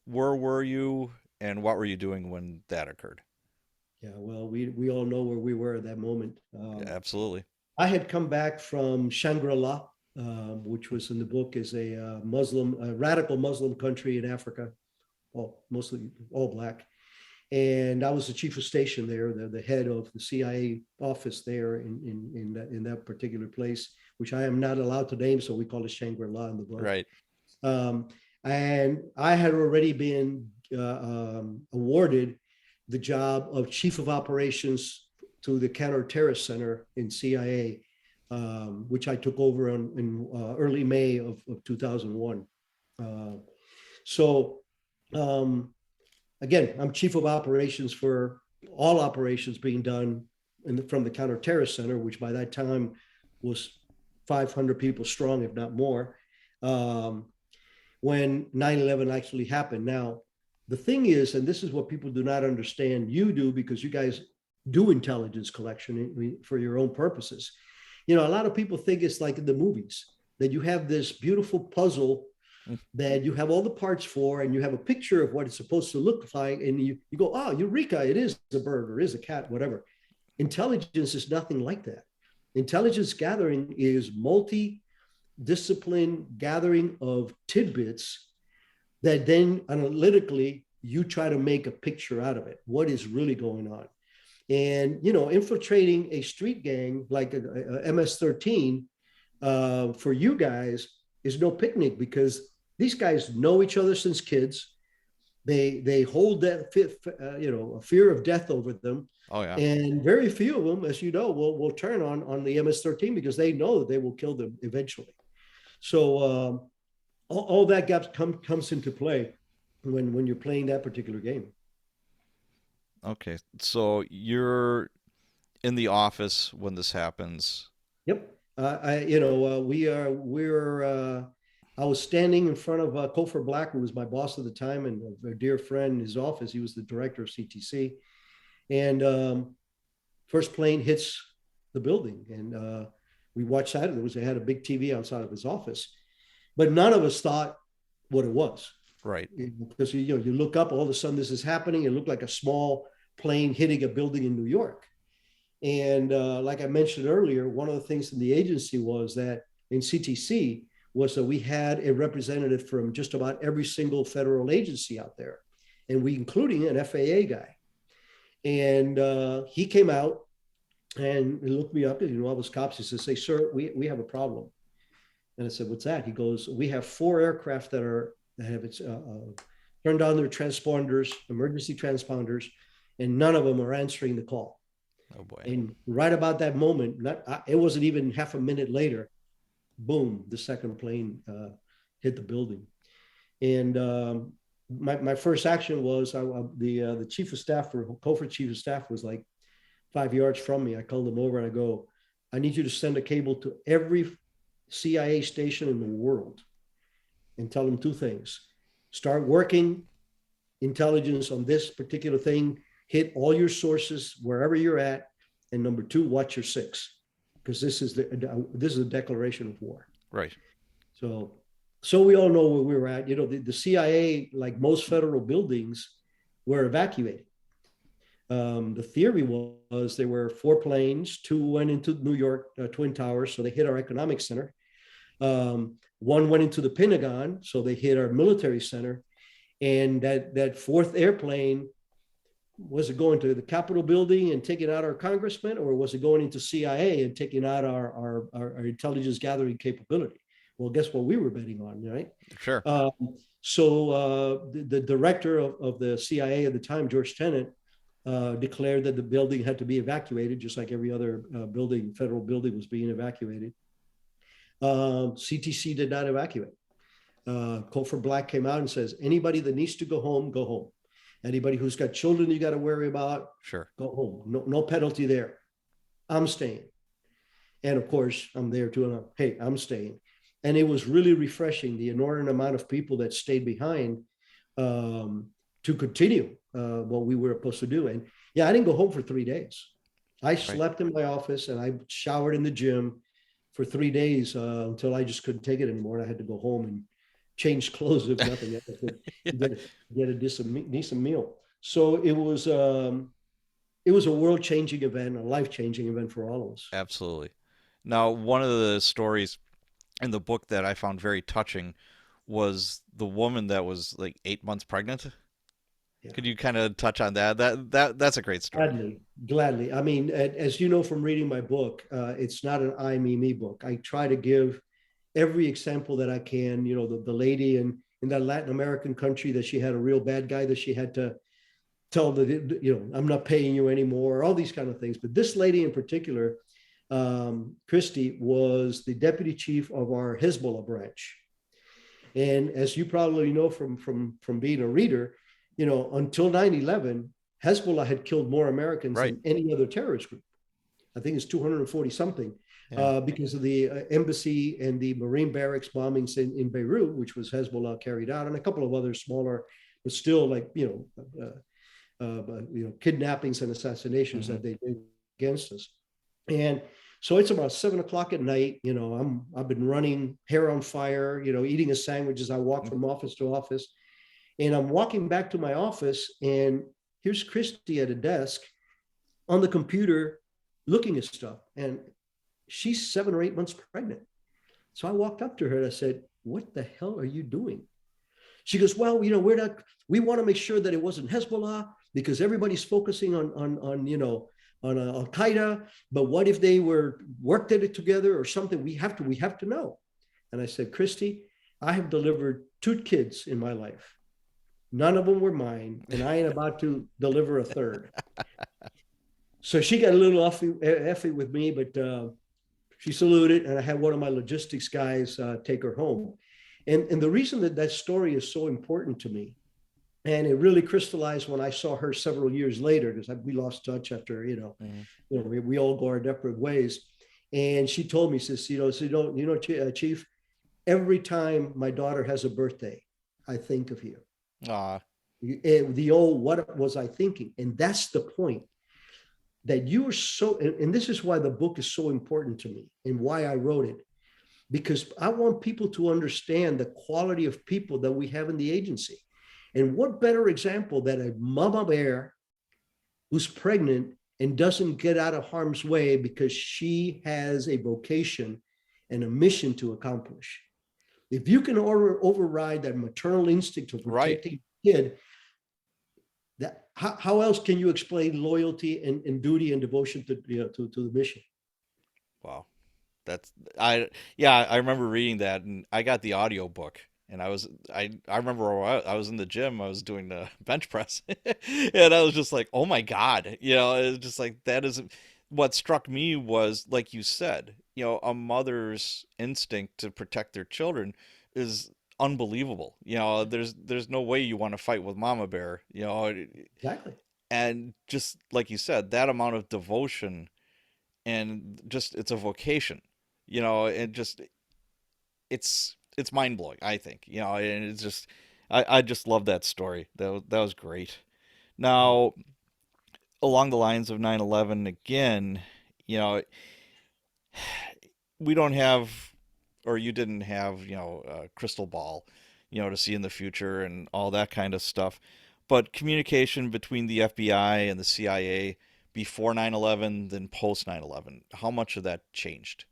Where were you and what were you doing when that occurred? Yeah, well, we all know where we were at that moment. Yeah, absolutely. I had come back from Shangri-La, which was in the book is a radical Muslim country in Africa, well, mostly all black. And I was the chief of station there, the head of the CIA office there in that particular place, which I am not allowed to name, so we call it Shangri-La in the book. Right. Um, and I had already been awarded the job of chief of operations to the counterterrorist center in CIA, which I took over in early May of 2001. Uh, so again, I'm chief of operations for all operations being done from the counterterrorist center, which by that time was 500 people strong, if not more, um, when 9/11 actually happened. Now, the thing is, and this is what people do not understand, you do because you guys do intelligence collection for your own purposes. You know, a lot of people think it's like in the movies that you have this beautiful puzzle that you have all the parts for, and you have a picture of what it's supposed to look like, and you go, oh, Eureka, it is a bird or is a cat, whatever. Intelligence is nothing like that. Intelligence gathering is multi-discipline gathering of tidbits that then analytically you try to make a picture out of it. What is really going on? And, you know, infiltrating a street gang like a MS-13 for you guys is no picnic, because these guys know each other since kids. They hold that a fear of death over them. Oh yeah. And very few of them, as you know, will turn on the MS-13 because they know that they will kill them eventually. So all that comes into play when you're playing that particular game. Okay. So you're in the office when this happens. Yep. I was standing in front of Kofor Black, who was my boss at the time and a dear friend in his office. He was the director of CTC. And first plane hits the building. And we watched that. They had a big TV outside of his office. But none of us thought what it was. Right. Because you look up, all of a sudden this is happening. It looked like a small plane hitting a building in New York. And like I mentioned earlier, one of the things in the agency was that in CTC was that we had a representative from just about every single federal agency out there, and we including an FAA guy. And he came out and he looked me up, and I was cops. He says, "Say, sir, we have a problem." And I said, "What's that?" He goes, "We have 4 aircraft that have turned on their transponders, emergency transponders, and none of them are answering the call." Oh boy. And right about that moment, it wasn't even half a minute later, boom, the second plane hit the building. And my first action was the chief of staff for Kofor chief of staff was like 5 yards from me. I called him over and I go, "I need you to send a cable to every CIA station in the world and tell them 2 things. Start working intelligence on this particular thing, hit all your sources wherever you're at, and number 2, watch your 6, because this is a declaration of war." Right. So we all know where we were at. You know, the CIA, like most federal buildings, were evacuated. The theory was there were 4 planes, 2 went into New York Twin Towers, so they hit our economic center. 1 went into the Pentagon, so they hit our military center. And that 4th airplane, was it going to the Capitol building and taking out our congressman, or was it going into CIA and taking out our intelligence gathering capability? Well, guess what we were betting on, right? Sure. So the director of the CIA at the time, George Tenet, declared that the building had to be evacuated, just like every other federal building was being evacuated. CTC did not evacuate. Kofor Black came out and says, "Anybody that needs to go home, go home. Anybody who's got children you got to worry about, Sure. go home. No penalty there. I'm staying." And of course, I'm there too. And hey, I'm staying. And it was really refreshing, the inordinate amount of people that stayed behind to continue what we were supposed to do. And yeah, I didn't go home for 3 days. I slept in my office and I showered in the gym for 3 days until I just couldn't take it anymore. And I had to go home and change clothes, if nothing else, get a decent meal. So it was a world-changing event, a life-changing event for all of us. Absolutely. Now, one of the stories in the book that I found very touching was the woman that was like 8 months pregnant. Yeah. Could you kind of touch on that? That's a great story. Gladly. I mean, as you know from reading my book, it's not an I, me book. I try to give every example that I can. You know, the lady in that Latin American country that she had a real bad guy that she had to tell that, you know, "I'm not paying you anymore," all these kind of things. But this lady in particular, Christy, was the deputy chief of our Hezbollah branch. And as you probably know from being a reader, you know, until 9/11, Hezbollah had killed more Americans than any other terrorist group. I think it's 240 something, Yeah. because of the embassy and the Marine barracks bombings in Beirut, which was Hezbollah carried out, and a couple of other smaller, but still like, kidnappings and assassinations Hmm. that they did against us. And so it's about 7 o'clock at night. I've been running, hair on fire, eating a sandwich as I walk from office to office. And I'm walking back to my office, and here's Christy at a desk on the computer looking at stuff. And she's 7 or 8 months pregnant. So I walked up to her and I said, "What the hell are you doing?" She goes, "Well, we want to make sure that it wasn't Hezbollah because everybody's focusing on Al Qaeda. But what if they worked at it together or something? We have to know." And I said, "Christy, I have delivered 2 kids in my life. None of them were mine, and I ain't about to deliver a third." So she got a little effy with me, but she saluted, and I had one of my logistics guys take her home. And the reason that story is so important to me, and it really crystallized when I saw her several years later, because we lost touch after, Hmm. we all go our different ways. And she told me, says, Chief, every time my daughter has a birthday, I think of you. Ah. The old, what was I thinking? And that's the point, that you are so, and this is why the book is so important to me and why I wrote it, because I want people to understand the quality of people that we have in the agency. And what better example than a mama bear who's pregnant and doesn't get out of harm's way because she has a vocation and a mission to accomplish. If you can override that maternal instinct of Right. protecting the kid, how else can you explain loyalty and duty and devotion to the mission? Wow. That's I Yeah, I remember reading that, and I got the audio book, and I remember I was in the gym, I was doing the bench press, and I was just like, "Oh my God." It's just like that is what struck me was, like you said, a mother's instinct to protect their children is unbelievable. There's no way you want to fight with Mama Bear, Exactly. and just like you said, that amount of devotion, and just it's a vocation, and just it's mind blowing. I think, and it's just I just love that story. That was great. Now, along the lines of 9/11 again, you know, we don't have, or you didn't have, a crystal ball, to see in the future and all that kind of stuff. But communication between the FBI and the CIA before 9/11, then post 9/11, how much of that changed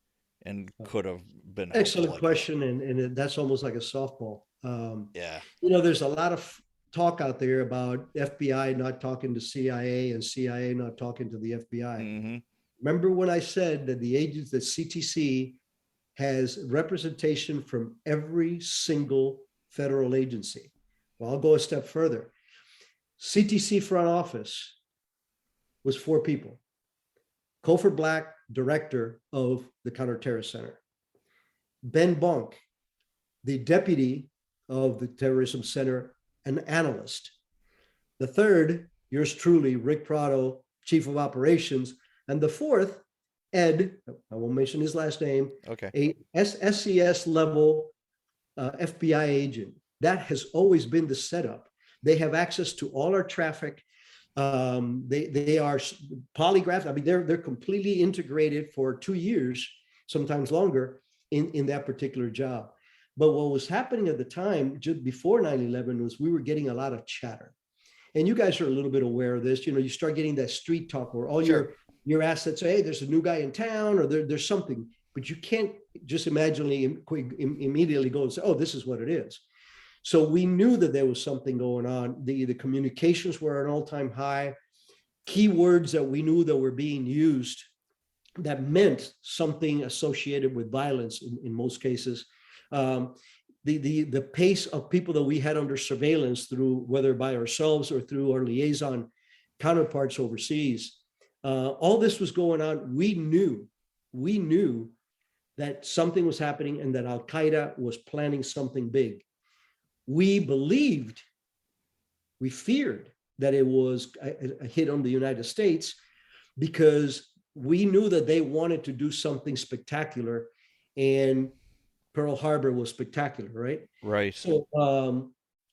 and could have been helpful, Excellent I guess? question, and that's almost like a softball. Yeah. There's a lot of talk out there about FBI not talking to CIA and CIA not talking to the FBI. Mm-hmm. Remember when I said that the agents, that CTC has representation from every single federal agency? Well, I'll go a step further. CTC front office was 4 people. Cofer Black, director of the Counterterrorism Center. Ben Bonk, the deputy of the Terrorism Center, an analyst. The third, yours truly, Ric Prado, chief of operations. And the fourth, Ed, I won't mention his last name, Okay. a SCS level FBI agent. That has always been the setup. They have access to all our traffic. They are polygraphed. I mean, they're completely integrated for 2 years, sometimes longer, in that particular job. But what was happening at the time, just before 9/11, was we were getting a lot of chatter. And you guys are a little bit aware of this. You start getting that street talk where all Sure. your assets say, "Hey, there's a new guy in town," or there's something. But you can't just immediately go and say, "Oh, this is what it is." So we knew that there was something going on. The communications were at an all-time high. Keywords that we knew that were being used that meant something associated with violence in most cases. Um, the pace of people that we had under surveillance, through whether by ourselves or through our liaison counterparts overseas, all this was going on. We knew that something was happening and that Al Qaeda was planning something big. We believed, we feared that it was a hit on the United States, because we knew that they wanted to do something spectacular, and Pearl Harbor was spectacular, right? Right. So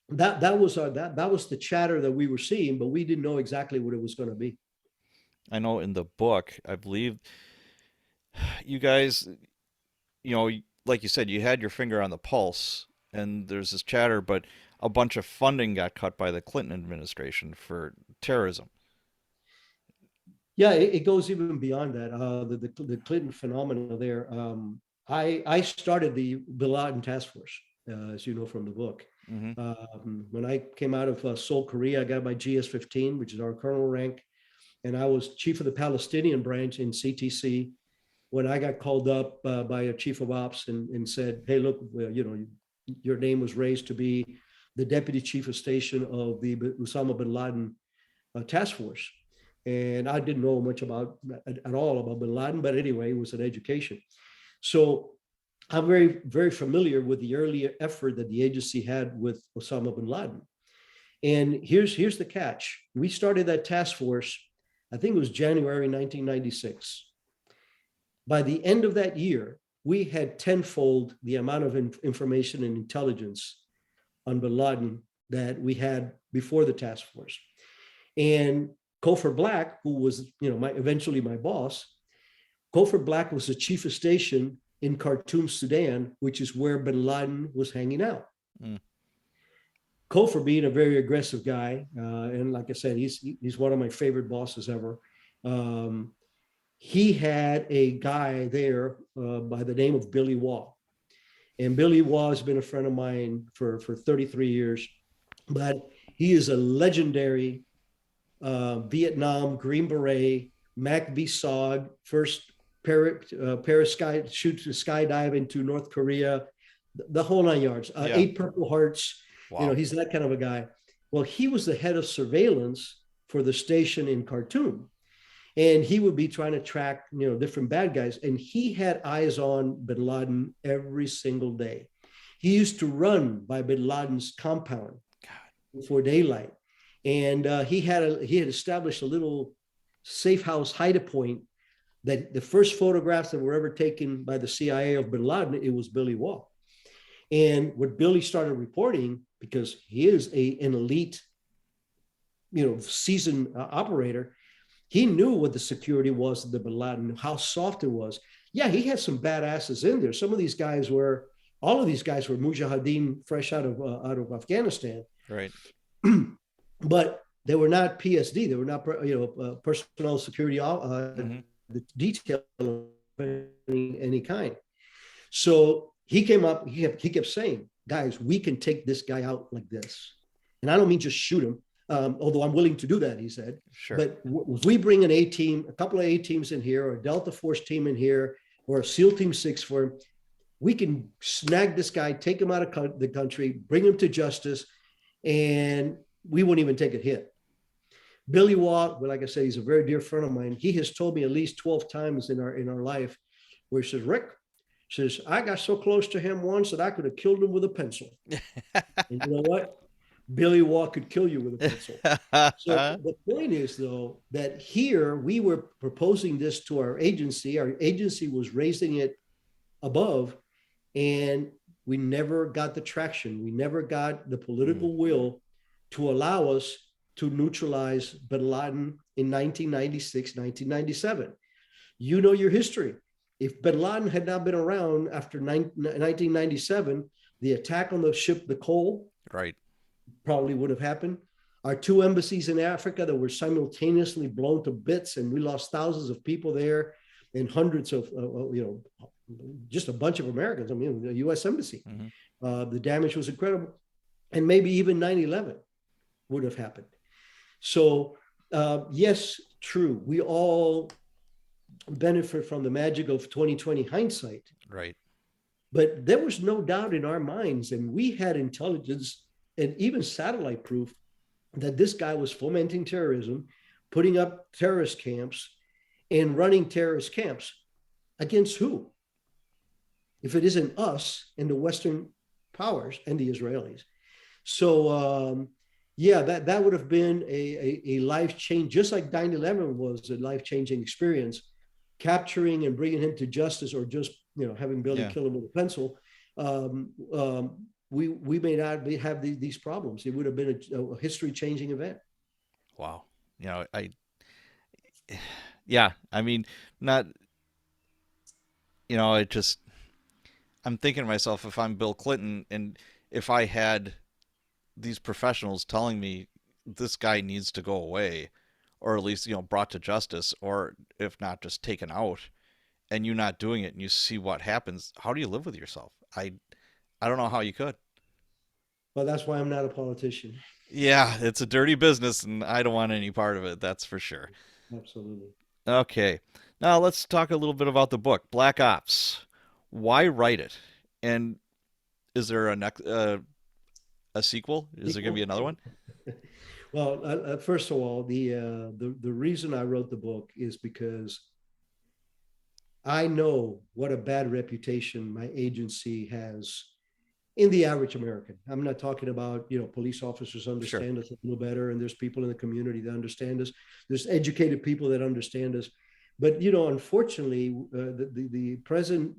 that was the chatter that we were seeing, but we didn't know exactly what it was going to be. I know in the book, I believe you guys, like you said, you had your finger on the pulse, and there's this chatter, but a bunch of funding got cut by the Clinton administration for terrorism. Yeah, it goes even beyond that. The Clinton phenomena there. I started the Bin Laden task force, as you know from the book. Hmm. When I came out of Seoul, Korea, I got my GS-15, which is our colonel rank, and I was chief of the Palestinian branch in CTC. When I got called up by a chief of ops and said, "Hey, look, your name was raised to be the deputy chief of station of the Osama bin Laden task force." And I didn't know much about at all about bin Laden, but anyway, it was an education. So I'm very, very familiar with the early effort that the agency had with Osama bin Laden. And here's the catch. We started that task force, I think it was January 1996. By the end of that year, we had tenfold the amount of information and intelligence on bin Laden that we had before the task force. And Cofer Black, who was, eventually my boss, Cofer Black was the chief of station in Khartoum, Sudan, which is where bin Laden was hanging out. Mm. Cofer being a very aggressive guy, and like I said, he's one of my favorite bosses ever. He had a guy there by the name of Billy Waugh. And Billy Waugh has been a friend of mine for 33 years, but he is a legendary Vietnam Green Beret, Mac V SOG, first skydive into North Korea, the whole nine yards, Yeah. 8 Purple Hearts. Wow. He's that kind of a guy. Well, he was the head of surveillance for the station in Khartoum. And he would be trying to track, different bad guys. And he had eyes on bin Laden every single day. He used to run by bin Laden's compound before daylight. And he had established a little safe house hide point that the first photographs that were ever taken by the CIA of bin Laden, it was Billy Waugh. And what Billy started reporting, because he is an elite, seasoned operator, he knew what the security was of the bin Laden, how soft it was. Yeah, he had some badasses in there. All of these guys were Mujahideen fresh out of Afghanistan. Right. But they were not PSD. They were not, personnel security detail of any kind. So he came up. He kept saying, "Guys, we can take this guy out like this." And I don't mean just shoot him, although I'm willing to do that, he said. Sure. But if we bring an A team, a couple of A teams in here, or a Delta Force team in here, or a SEAL Team 6 for him, we can snag this guy, take him out of the country, bring him to justice, and we wouldn't even take a hit. Billy Waugh, well, like I said, he's a very dear friend of mine. He has told me at least 12 times in our life where he says, "Rick," says, "I got so close to him once that I could have killed him with a pencil." And you know what? Billy Waugh could kill you with a pencil. So the point is, though, that here we were proposing this to our agency. Our agency was raising it above, and we never got the traction. We never got the political will to allow us to neutralize bin Laden in 1996, 1997. You know your history. If bin Laden had not been around after 1997, the attack on the ship, the Cole, right, probably would have happened. Our 2 embassies in Africa that were simultaneously blown to bits, and we lost thousands of people there, and hundreds of, just a bunch of Americans. I mean, the U.S. Embassy. The damage was incredible. And maybe even 9/11 would have happened. So, yes, true. We all benefit from the magic of 2020 hindsight. right. But there was no doubt in our minds, and we had intelligence and even satellite proof that this guy was fomenting terrorism, putting up terrorist camps, and running terrorist camps. Against who? If it isn't us and the Western powers and the Israelis. So, yeah, that would have been a life change, just like 9/11 was a life-changing experience. capturing and bringing him to justice, or just having Billy Yeah. kill him with a pencil, we may not have these problems. It would have been a history changing event. Wow. You know, yeah, I mean, not, it just, I'm thinking to myself, if I'm Bill Clinton and if I had these professionals telling me this guy needs to go away, or at least, brought to justice, or if not, just taken out, and you not doing it and you see what happens, how do you live with yourself? I don't know how you could. But that's why I'm not a politician. Yeah, it's a dirty business and I don't want any part of it, that's for sure. Absolutely. Okay. Now let's talk a little bit about the book, Black Ops. Why write it? And is there a sequel? Is there going to be another one? Well, first of all, the reason I wrote the book is because I know what a bad reputation my agency has in the average American. I'm not talking about, police officers Sure. understand us a little better, and there's people in the community that understand us. There's educated people that understand us. But, unfortunately, the present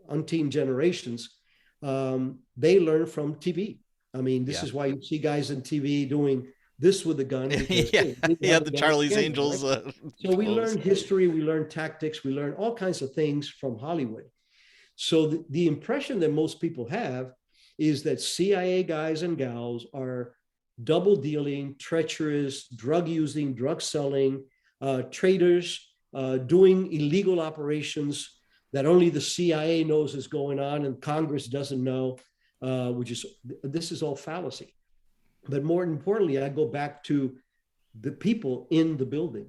umpteen generations, they learn from TV. I mean, this Yeah. is why you see guys on TV doing this with a gun, because, Yeah. hey, they Yeah, have a the gun to Charlie's stand on, right? Angels So we pose. learn history, we learn tactics, we learn all kinds of things from Hollywood. So the impression that most people have is that CIA guys and gals are double dealing, treacherous, drug using, drug selling, traitors, doing illegal operations that only the CIA knows is going on and Congress doesn't know, which is, this is all fallacy. But more importantly, I go back to the people in the building.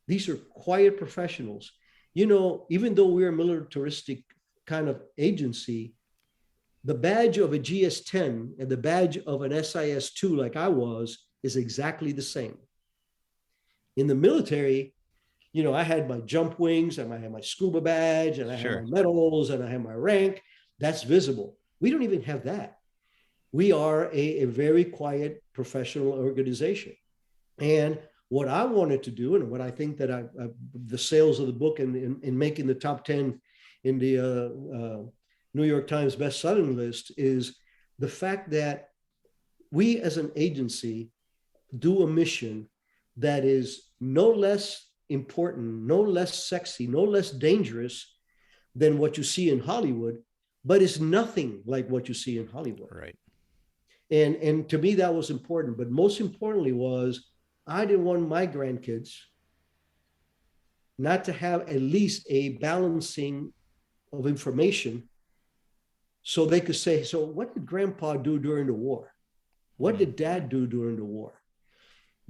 These are quiet professionals. Even though we're a militaristic kind of agency, the badge of a GS-10 and the badge of an SIS-2, like I was, is exactly the same. In the military, I had my jump wings and I had my scuba badge and I had my Sure. medals and I had my rank. That's visible. We don't even have that. We are a very quiet professional organization. And what I wanted to do, and what I think that the sales of the book and in making the top 10 in the New York Times bestselling list, is the fact that we as an agency do a mission that is no less important, no less sexy, no less dangerous than what you see in Hollywood, but it's nothing like what you see in Hollywood. Right. And to me, that was important. But most importantly was, I didn't want my grandkids not to have at least a balancing of information, so they could say, so what did grandpa do during the war? What Hmm. did dad do during the war?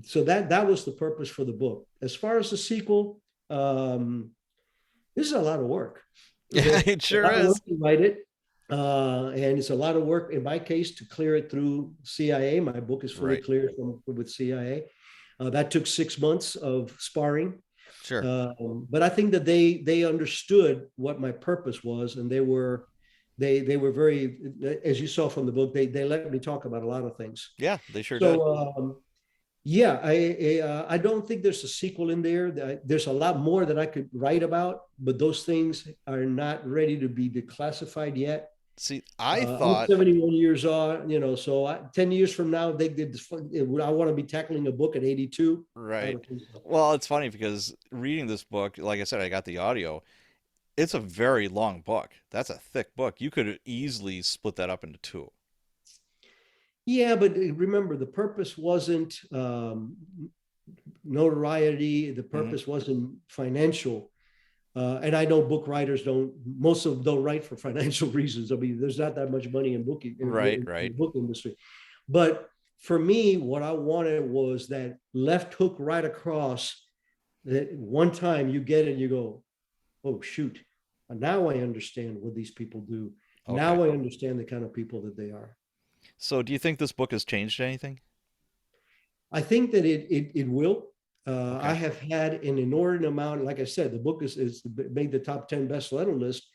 So that was the purpose for the book. As far as the sequel, this is a lot of work. Yeah, It's it a sure lot of is. work to write it. And it's a lot of work, in my case, to clear it through CIA. My book is fully Right. cleared with CIA. That took 6 months of sparring. Sure. But I think that they understood what my purpose was, and they were very, as you saw from the book, they let me talk about a lot of things. Yeah, they sure did. So yeah, I don't think there's a sequel in there. There's a lot more that I could write about, but those things are not ready to be declassified yet. See, I I'm thought, 71 years old, so 10 years from now, they did this. I want to be tackling a book at 82. I right. don't think so. Well, it's funny because reading this book, like I said, I got the audio. It's a very long book. That's a thick book. You could easily split that up into two. Yeah, but remember, the purpose wasn't notoriety. The Hmm. purpose wasn't financial. And I know book writers don't, most of them don't write for financial reasons. I mean, there's not that much money in booking Right, in right. the book industry. But for me, what I wanted was that left hook right across, that one time you get it, you go, oh, shoot. Now I understand what these people do. Okay. Now I understand the kind of people that they are. So, do you think this book has changed anything? I think that it will. I Okay. have had an inordinate amount. Like I said, the book is made the top 10 bestseller list.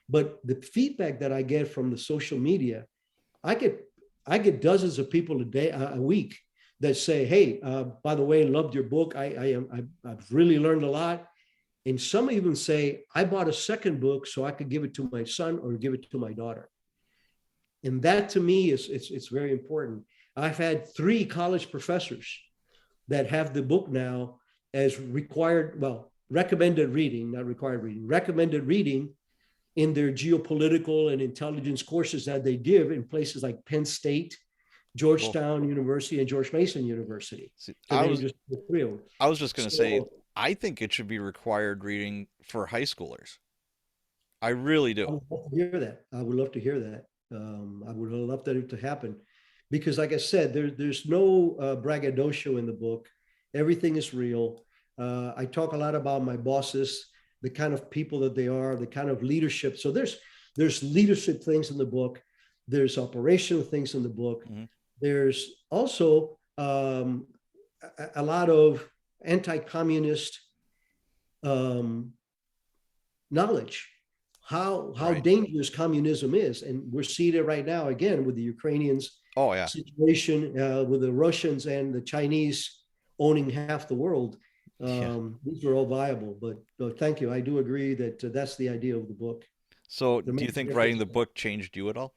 But the feedback that I get from the social media, I get I get dozens of people a day, a week, that say, "Hey, by the way, loved your book. I've really learned a lot." And some even say, I bought a second book so I could give it to my son or give it to my daughter. And that to me is it's very important. I've had 3 college professors that have the book now as required, well, recommended reading, not required reading, recommended reading in their geopolitical and intelligence courses that they give in places like Penn State, Cool. Georgetown University, and George Mason University, See, to name just the 3 of them. I was just gonna say, So I think it should be required reading for high schoolers. I really I do. would love to hear that. I would love to hear that. I would love that to happen because, like I said, there's no braggadocio in the book. Everything is real. I talk a lot about my bosses, the kind of people that they are, the kind of leadership. So there's leadership things in the book. There's operational things in the book. Hmm. There's also a lot of anti-communist um, knowledge, how Right. dangerous communism is, and we're seeing it right now again with the Ukrainians Oh yeah. situation, with the Russians and the Chinese owning half the world. Yeah. These are all viable, but thank you. I do agree that that's the idea of the book. So, To do make you a think writing difference. the book changed you at all?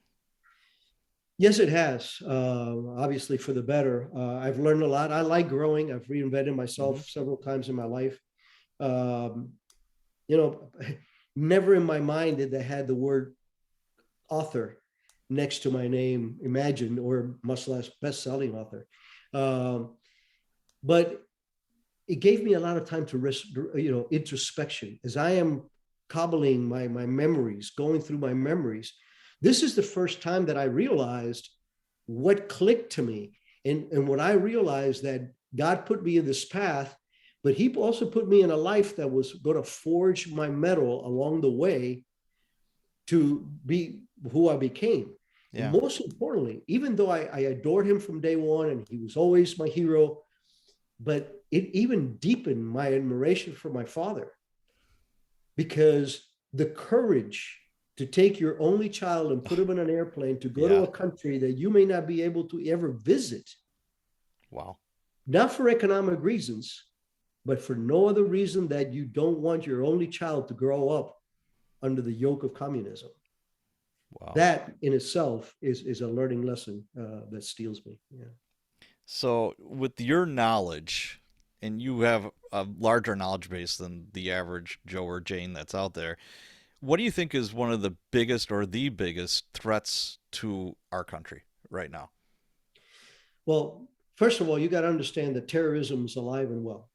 Yes, it has. Obviously, for the better. I've learned a lot. I like growing. I've reinvented Hmm. myself several times in my life. Um, you know, never in my mind did they had the word author next to my name, imagine, or much less best-selling author. Um, but it gave me a lot of time to introspection as I am cobbling my memories, going through my memories. This is the first time that I realized what clicked to me. And what I realized that God put me in this path, but he also put me in a life that was going to forge my mettle along the way to be who I became. And Yeah. most importantly, even though I adored him from day one and he was always my hero, but it even deepened my admiration for my father because the courage to take your only child and put him in an airplane to go to Yeah. a country that you may not be able to ever visit, Wow. not for economic reasons, but for no other reason that you don't want your only child to grow up under the yoke of communism. Wow. That in itself is a learning lesson that steals me. Yeah. So, with your knowledge, and you have a larger knowledge base than the average Joe or Jane that's out there, what do you think is one of the biggest or the biggest threats to our country right now? Well, first of all, you got to understand that terrorism is alive and well.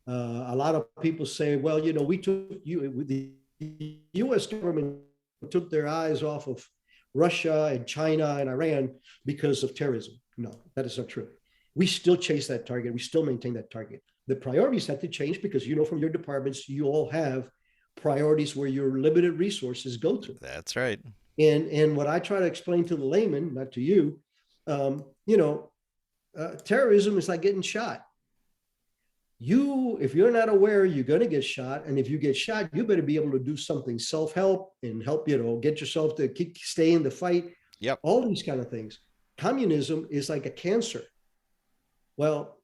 A lot of people say, well, we took the U.S. government took their eyes off of Russia and China and Iran because of terrorism. No, that is not true. We still chase that target. We still maintain that target. The priorities had to change because from your departments, you all have priorities where your limited resources go to. That's right. And what I try to explain to the layman, not to you, you know, terrorism is like getting shot. If you're not aware, you're going to get shot, and if you get shot, you better be able to do something self-help and help get yourself to stay in the fight. Yep. All these kind of things. Communism is like a cancer. Well,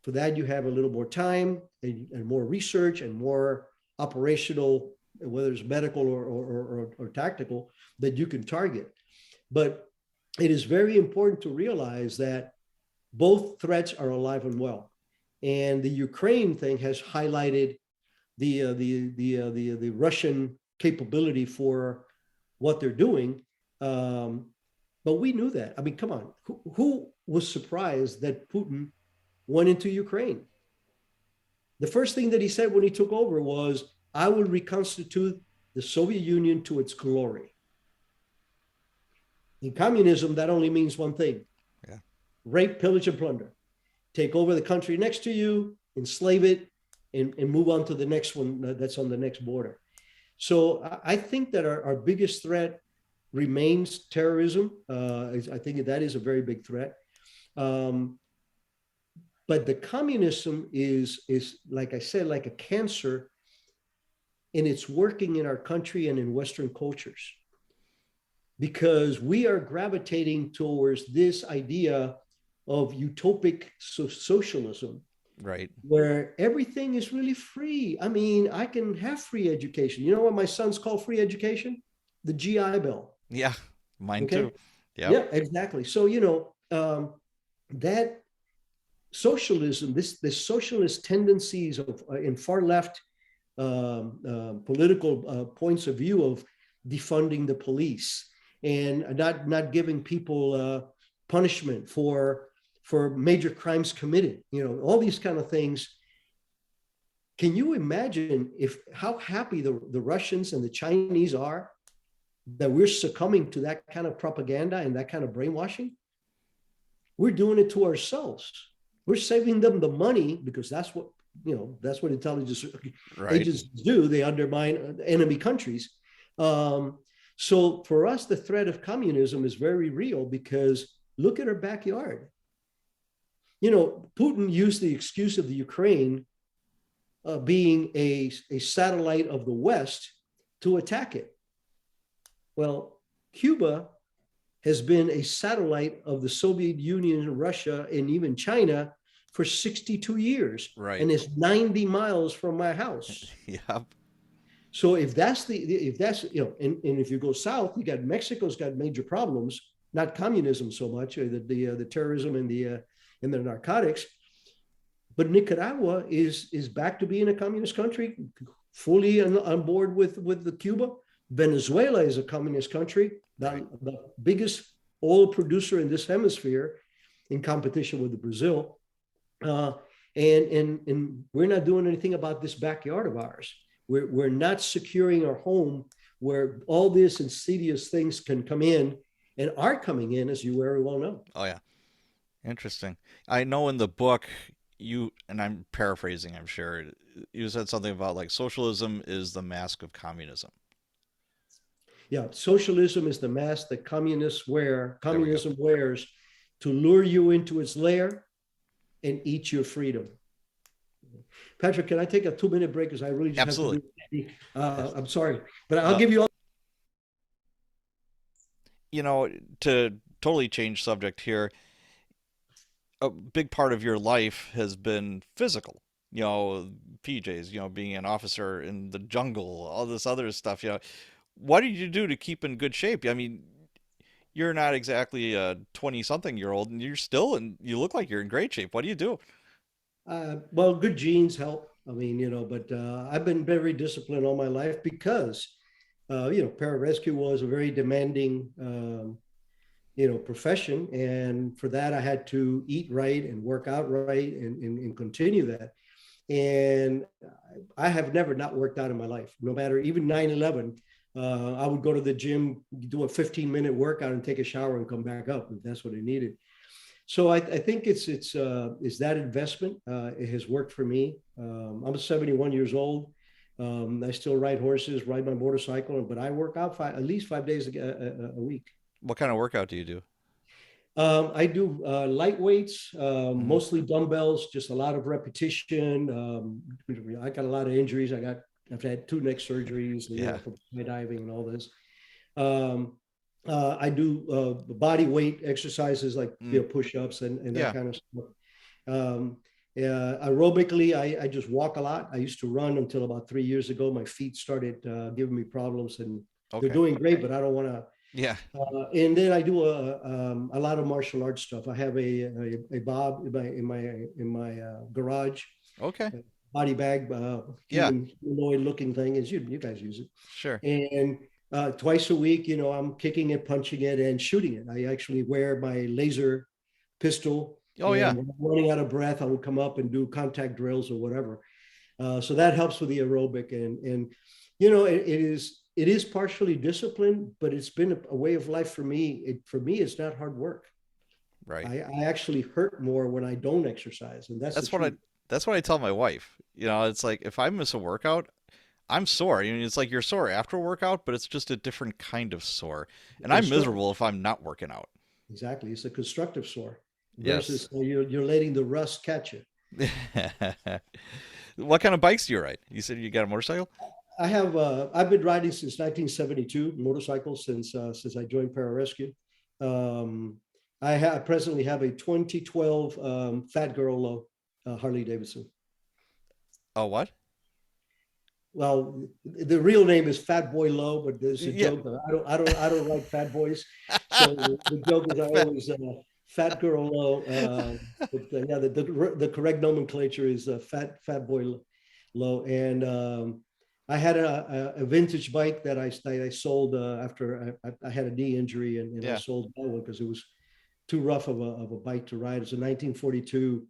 for that you have a little more time and more research and more operational, whether it's medical or tactical, that you can target. But it is very important to realize that both threats are alive and well. And the Ukraine thing has highlighted the Russian capability for what they're doing. But we knew that. I mean, come on, who was surprised that Putin went into Ukraine? The first thing that he said when he took over was, "I will reconstitute the Soviet Union to its glory." In communism, that only means one thing: Yeah. rape, pillage, and plunder. Take over the country next to you, enslave it, and move on to the next one that's on the next border. So I think that our biggest threat remains terrorism. I think that is a very big threat. Um, but the communism is like I said, like a cancer, and it's working in our country and in Western cultures because we are gravitating towards this idea of utopic socialism Right. where everything is really free. I mean, I can have free education. You know what my sons call free education? The GI Bill. Yeah. Mine Okay. too. Yep. Yeah, exactly. So, that socialism, this socialist tendencies of in far left political points of view of defunding the police and not giving people punishment for major crimes committed, all these kind of things. Can you imagine if how happy the Russians and the Chinese are that we're succumbing to that kind of propaganda and that kind of brainwashing? We're doing it to ourselves. We're saving them the money because that's what intelligence Right. agents do. They undermine enemy countries. So for us, the threat of communism is very real because look at our backyard. Putin used the excuse of the Ukraine being a satellite of the West to attack it. Well, Cuba has been a satellite of the Soviet Union, Russia, and even China for 62 years, Right. and it's 90 miles from my house. Yep. So if that's and if you go south, you got Mexico's got major problems, not communism so much, the terrorism and the narcotics, but Nicaragua is back to being a communist country, fully on board with the Cuba. Venezuela is a communist country, Right. the biggest oil producer in this hemisphere, in competition with Brazil. And we're not doing anything about this backyard of ours. We're not securing our home where all these insidious things can come in and are coming in, as you very well know. Oh yeah. Interesting. I know in the book you, and I'm paraphrasing, I'm sure, you said something about like socialism is the mask of communism. Yeah, socialism is the mask that There we go. communism wears to lure you into its lair and eat your freedom. Patrick, can I take a 2-minute break? Because I really just have to Absolutely. do. I'm sorry, but I'll No, give you all. you know, to totally change subject here, a big part of your life has been physical. PJs, being an officer in the jungle, all this other stuff. What did you do to keep in good shape? I mean, you're not exactly a 20 something year old and you're still, and you look like you're in great shape. What do you do? Well, good genes help. I mean, but I've been very disciplined all my life because, pararescue was a very demanding, profession. And for that, I had to eat right and work out right and continue that. And I have never not worked out in my life, no matter even 9/11. I would go to the gym, do a 15-minute workout and take a shower and come back up if that's what I needed. So I think it's that investment. It has worked for me. I'm 71 years old. I still ride horses, ride my motorcycle, but I work out at least 5 days a week. What kind of workout do you do? I do light weights, Hmm. mostly dumbbells, just a lot of repetition. I got a lot of injuries. I've had 2 neck surgeries, Yeah. from skydiving and all this. Um, I do body weight exercises like Mm. push-ups and that Yeah. kind of stuff. Um, Aerobically, I just walk a lot. I used to run until about 3 years ago. My feet started giving me problems, and they're Okay. doing great, but I don't want to. Yeah. And then I do a lot of martial arts stuff. I have a bob in my garage, Okay. a body bag, Yeah. humanoid looking thing, as you guys use it. Sure. And twice a week, I'm kicking it, punching it, and shooting it. I actually wear my laser pistol, Oh yeah. and when I'm running out of breath, I will come up and do contact drills or whatever. So that helps with the aerobic, and it is partially discipline, but it's been a way of life for me. For me, it's not hard work. Right. I actually hurt more when I don't exercise, and that's the That's what I truth. that's what I tell my wife. It's like if I miss a workout, I'm sore. It's like you're sore after a workout, but it's just a different kind of sore. And I'm Construct miserable if I'm not working out. exactly. It's a constructive sore versus Yes. you're letting the rust catch you. What kind of bikes do you ride? You said you got a motorcycle? I've been riding since 1972 motorcycles since I joined pararescue. Um, I presently have a 2012 Fat Girl Harley Davidson. Oh, what? Well, the real name is Fat Boy Low, but there's a Yeah. joke that I don't like fat boys, so the joke is I Fat. always Fat Girl Low. But yeah, the correct nomenclature is Fat Boy Low, and I had a vintage bike that I sold after I had a knee injury, and I Yeah. sold that one because it was too rough of a bike to ride. It's a 1942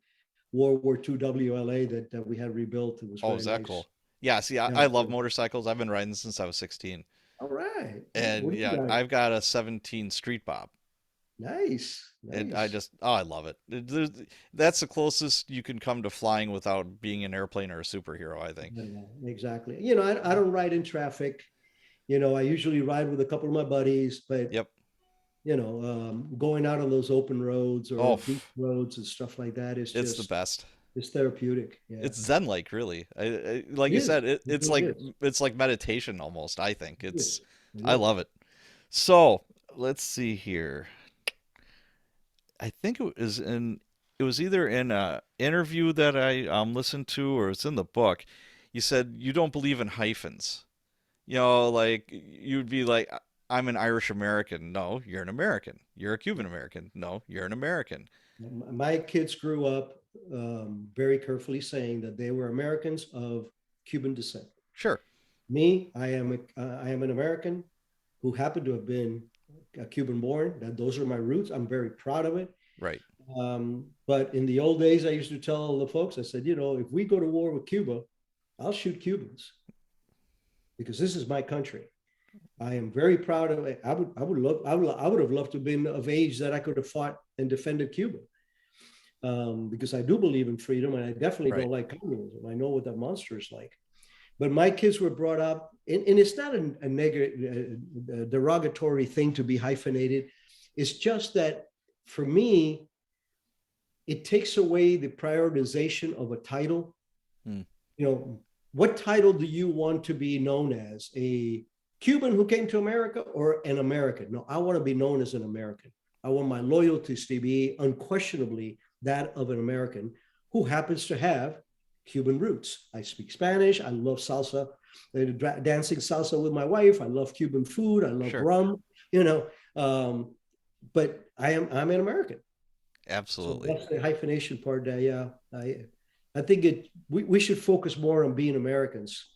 World War II WLA that we had rebuilt. It was Oh, very is that nice. cool? Yeah, see, I, Yeah. I love motorcycles. I've been riding since I was 16. All right. And What do you yeah, got? I've got a 17 Street Bob. Nice. And I Nice. just, oh, I love it. That's the closest you can come to flying without being an airplane or a superhero, I think. Yeah, exactly. I don't ride in traffic. I usually ride with a couple of my buddies, but Yep. going out on those open roads or Oh, beach roads and stuff like that is it's the just best. it's therapeutic. Yeah, It's zen-like, really. Like it you is. said, It it's really like is. meditation almost. I think It is. It I is. love it. So let's see here. I think it was either in a interview that I listened to or it's in the book. You said you don't believe in hyphens. Like you'd be like, I'm an Irish American. No, you're an American. You're a Cuban American. No, you're an American. My kids grew up very carefully saying that they were Americans of Cuban descent. Sure. Me, I am an American who happened to have been a Cuban born. That those are my roots. I'm very proud of it. Right. But in the old days, I used to tell all the folks, I said, if we go to war with Cuba, I'll shoot Cubans because this is my country. I am very proud of it. I would have loved to have been of age that I could have fought and defended Cuba, because I do believe in freedom and I definitely don't Right. like communism. I know what that monster is like. But my kids were brought up, and it's not a negative, a derogatory thing to be hyphenated. It's just that for me, it takes away the prioritization of a title. Hmm. What title do you want to be known as? A Cuban who came to America or an American? No, I want to be known as an American. I want my loyalties to be unquestionably that of an American who happens to have Cuban roots. I speak Spanish. I love salsa, dancing salsa with my wife. I love Cuban food. I love Sure. rum, you know. But I'm an American. So Absolutely. that's the hyphenation part. Yeah, I think we should focus more on being Americans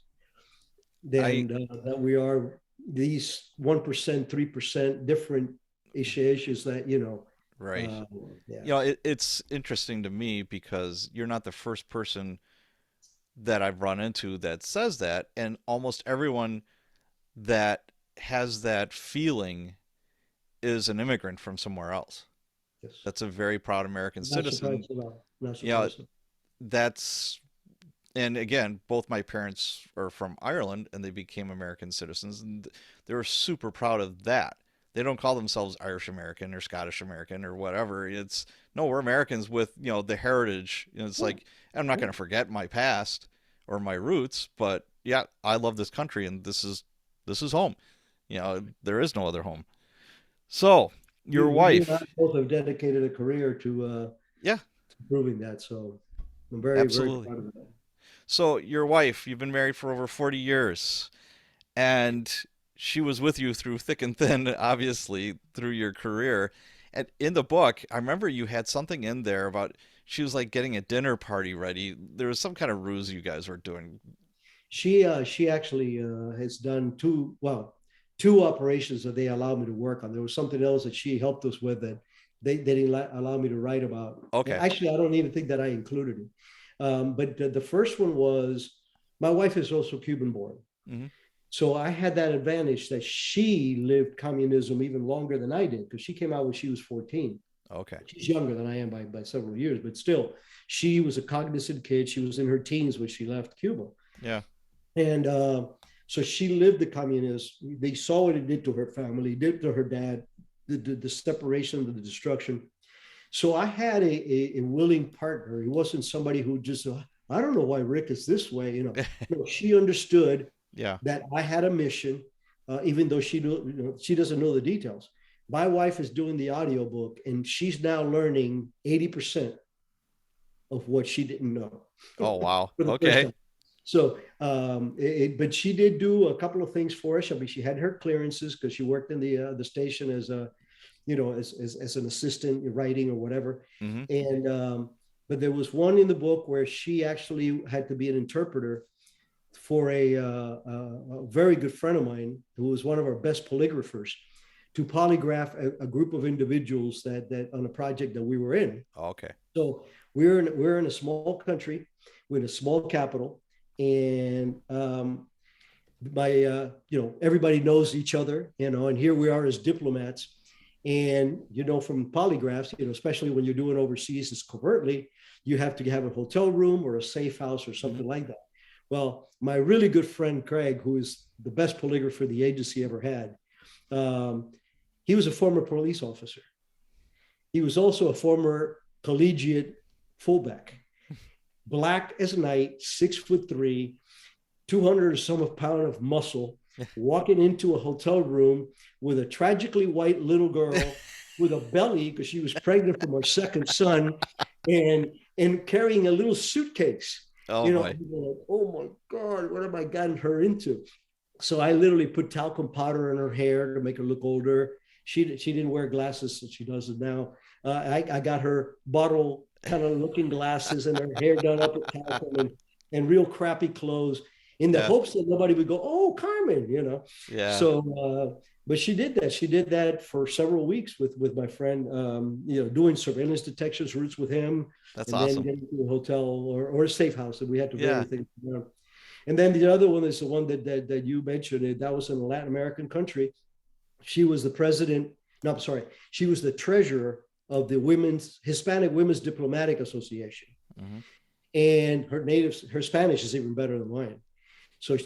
I than that we are these 1%, 3% different issues that right. Uh, yeah, It's interesting to me because you're not the first person that I've run into that says that, and almost everyone that has that feeling is an immigrant from somewhere else. yes. That's a very proud American Not citizen. surprised at all. Not You know, surprised. that's and again, both my parents are from Ireland and they became American citizens, and they were super proud of that. They don't call themselves Irish American or Scottish American or whatever. It's no, we're Americans with the heritage. It's Yeah, like I'm not yeah. going to forget my past or my roots, but yeah, I love this country and this is home. There is no other home. So your You and I wife, both have dedicated a career yeah, to proving that. So I'm very, very absolutely. proud of that. So your wife, you've been married for over 40 years. And she was with you through thick and thin, obviously, through your career. And in the book, I remember you had something in there about she was like getting a dinner party ready. There was some kind of ruse you guys were doing. She actually has done two operations that they allowed me to work on. There was something else that she helped us with that they didn't allow me to write about. And Okay. actually, I don't even think that I included it. But the first one was my wife is also Cuban born. Hmm. So I had that advantage that she lived communism even longer than I did because she came out when she was 14. Okay. She's younger than I am by several years, but still, she was a cognizant kid. She was in her teens when she left Cuba. Yeah. And so she lived the communist. They saw what it did to her family, did to her dad, the separation, the destruction. So I had a willing partner. He wasn't somebody who just, I don't know why Rick is this way. No, she understood Yeah. that I had a mission, even though she doesn't know the details. My wife is doing the audiobook and she's now learning 80% of what she didn't know Oh, wow. for the first Okay. time. So, but she did do a couple of things for us. I mean, she had her clearances because she worked in the station as a, as an assistant writing or whatever. Mm-hmm. And but there was one in the book where she actually had to be an interpreter for a very good friend of mine who was one of our best polygraphers to polygraph a group of individuals that on a project that we were in. Okay. So we're in a small country, we're in a small capital, and everybody knows each other, and here we are as diplomats. And from polygraphs, especially when you're doing overseas, it's covertly, you have to have a hotel room or a safe house or Mm-hmm. something like that. Well, my really good friend Craig, who is the best polygrapher the agency ever had, um, he was a former police officer. He was also a former collegiate fullback, black as night, 6'3", 200 or some pound of muscle, walking into a hotel room with a tragically white little girl with a belly because she was pregnant from her second son, and carrying a little suitcase. Oh boy. Like, oh my God, what have I gotten her into? So I literally put talcum powder in her hair to make her look older. She didn't wear glasses, so she does it now. I got her bottle kind of looking glasses and her hair done up with talcum and real crappy clothes in the Yeah. hopes that nobody would go, oh, Carmen. Yeah. So, but she did that. She did that for several weeks with my friend, doing surveillance detections routes with him, That's and then awesome. getting to a hotel or a safe house, and we had to vary Yeah. things around. And then the other one is the one that you mentioned. That was in a Latin American country. She was the president. No, I'm sorry. She was the treasurer of the Hispanic Women's Diplomatic Association, Mm-hmm. and her Spanish is even better than mine. So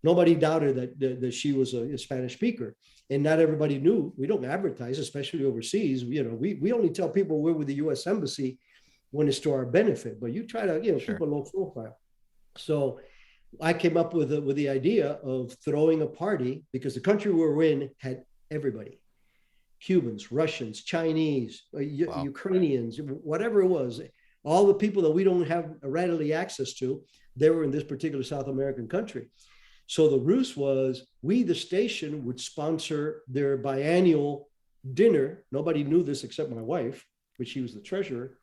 nobody doubted that she was a Spanish speaker, and not everybody knew. We don't advertise, especially overseas. We only tell people we're with the U.S. Embassy when it's to our benefit. But you try to keep Sure. a low profile. So I came up with the idea of throwing a party because the country we were in had everybody. Cubans, Russians, Chinese, Wow. Ukrainians, whatever it was, all the people that we don't have readily access to, they were in this particular South American country. So the ruse was we, the station, would sponsor their biannual dinner. Nobody knew this except my wife, but she was the treasurer.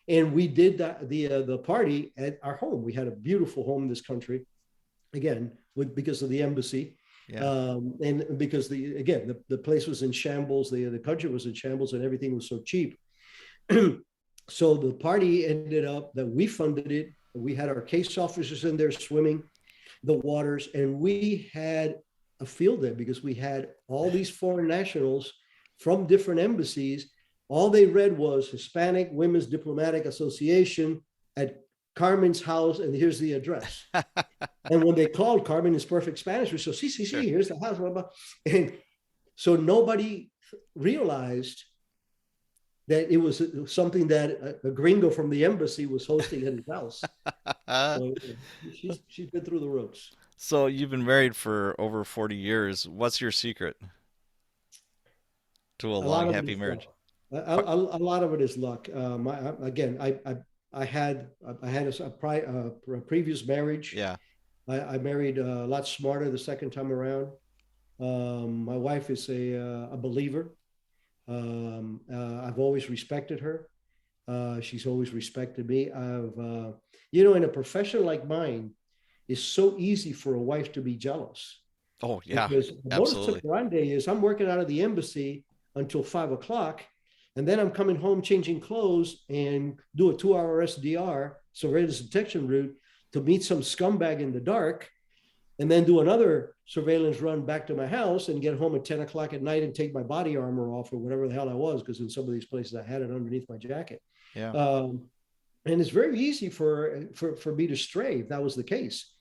And we did the party at our home. We had a beautiful home in this country, again, because of the embassy. Yeah. And because the place was in shambles, the country was in shambles, and everything was so cheap. So the party ended up that we funded it. We had our case officers in there swimming the waters, and we had a field day because we had all these foreign nationals from different embassies. All they read was Hispanic Women's Diplomatic Association at Carmen's house, and here's the address. And when they called, Carmen is perfect Spanish. We said, Sure. here's the house, blah, blah. And so nobody realized that it was something that a gringo from the embassy was hosting at his house. So she's been through the ropes. So you've been married for over 40 years. What's your secret to a A lot long, of it happy is luck. marriage? A lot of it is luck. Again, I had a previous marriage. Yeah. I married a lot smarter the second time around. My wife is a believer. I've always respected her. She's always respected me. In a profession like mine, it's so easy for a wife to be jealous Oh, yeah. because the modus Absolutely. operandi is I'm working out of the embassy until 5 o'clock, and then I'm coming home changing clothes and do a 2 hour SDR, surveillance detection route, to meet some scumbag in the dark, and then do another surveillance run back to my house and get home at 10 o'clock at night and take my body armor off or whatever the hell I was, because in some of these places I had it underneath my jacket. Yeah. Um, and it's very easy for me to stray if that was the case.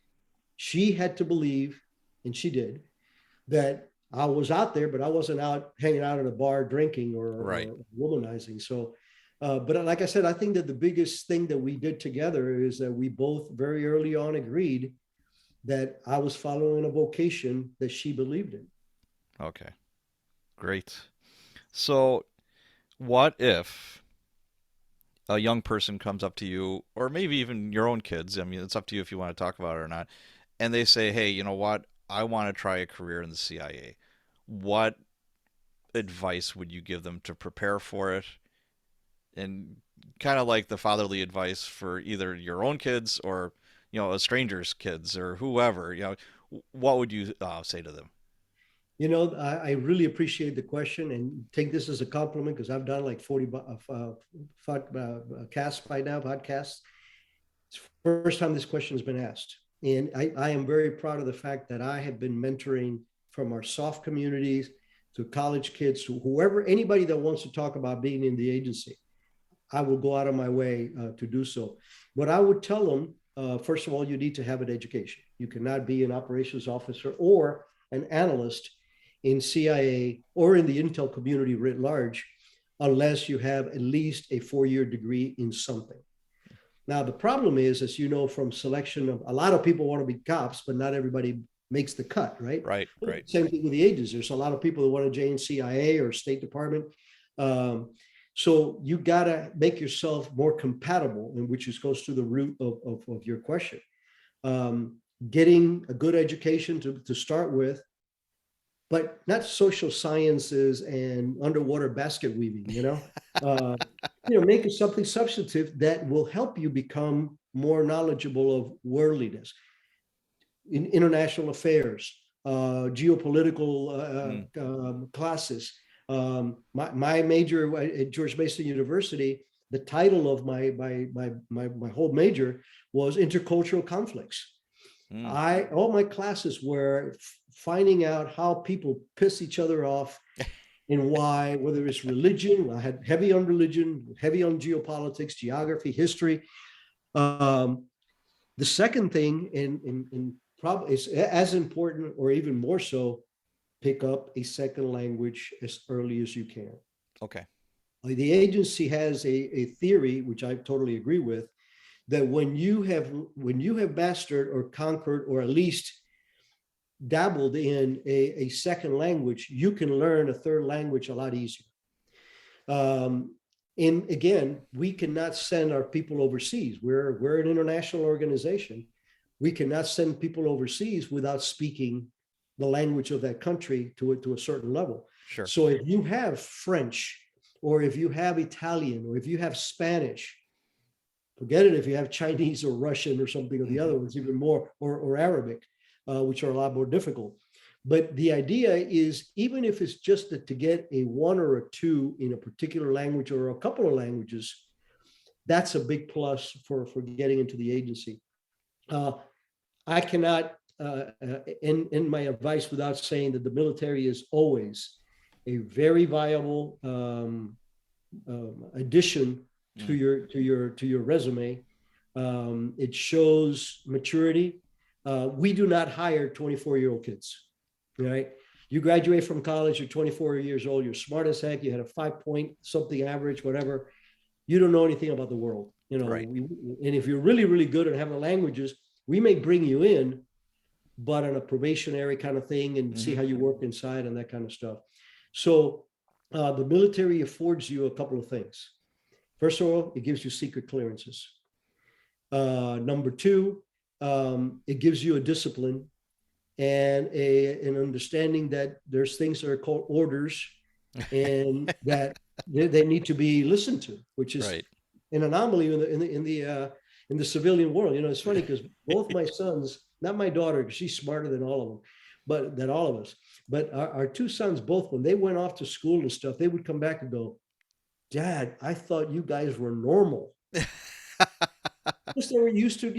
She had to believe, and she did, that I was out there, but I wasn't out hanging out at a bar drinking Right. or womanizing. So, but like I said, I think that the biggest thing that we did together is that we both very early on agreed that I was following a vocation that she believed in. Okay. Great. So, what if a young person comes up to you, or maybe even your own kids. I mean, it's up to you if you want to talk about it or not. And they say, "Hey, you know what? I want to try a career in the CIA." What advice would you give them to prepare for it? And kind of like the fatherly advice for either your own kids or, a stranger's kids or whoever. What would you say to them? I really appreciate the question and take this as a compliment because I've done like 40 casts by now, podcasts. It's the first time this question has been asked. And I am very proud of the fact that I have been mentoring from our soft communities to college kids to whoever, anybody that wants to talk about being in the agency. I will go out of my way to do so. What I would tell them, first of all, you need to have an education. You cannot be an operations officer or an analyst in CIA or in the intel community writ large unless you have at least a 4-year degree in something. Now, the problem is, as you know, from selection of a lot of people want to be cops, but not everybody makes the cut, right? Right, right. Same thing with the agents. There's a lot of people that want to join CIA or State Department. Um, so you got to make yourself more compatible, and which is goes to the root of your question. Um, Getting a good education to start with, but not social sciences and underwater basket weaving, uh, make it something substantive that will help you become more knowledgeable of worldliness, in international affairs, geopolitical Mm, classes. My major at George Mason University, the title of my whole major was intercultural conflicts. mm. I all my classes were finding out how people piss each other off and why, whether it's religion. I had heavy on religion, heavy on geopolitics, geography, history. Um, the second thing, and probably is as important or even more so, pick up a second language as early as you can. Okay. The agency has a theory, which I totally agree with, that when you have mastered or conquered or at least dabbled in a second language, you can learn a third language a lot easier. Um, and again, we cannot send our people overseas. We're an international organization. We cannot send people overseas without speaking the language of that country to a certain level. Sure. So if you have French, or if you have Italian, or if you have Spanish, forget it if you have Chinese or Russian or something, or the Hmm. other ones even more, or Arabic, which are a lot more difficult. But the idea is, even if it's just to get a one or a two in a particular language or a couple of languages, that's a big plus for getting into the agency. Uh, I cannot in my advice without saying that the military is always a very viable addition to Mm. your resume. It shows maturity. We do not hire 24-year-old kids, right? You graduate from college, you're 24 years old, you're smart as heck, you had a 5 point something average, whatever. You don't know anything about the world, Right. and if you're really, really good at having the languages, we may bring you in, but on a probationary kind of thing and see Hmm. how you work inside and that kind of stuff. So the military affords you a couple of things. First of all, it gives you secret clearances. Number two, it gives you a discipline and an understanding that there's things that are called orders and that they need to be listened to, which is Right. an anomaly in the civilian world. It's funny because both my sons, not my daughter, because she's smarter than all of them, but than all of us, but our two sons, both when they went off to school and stuff, they would come back and go, "Dad, I thought you guys were normal." Because they were used to,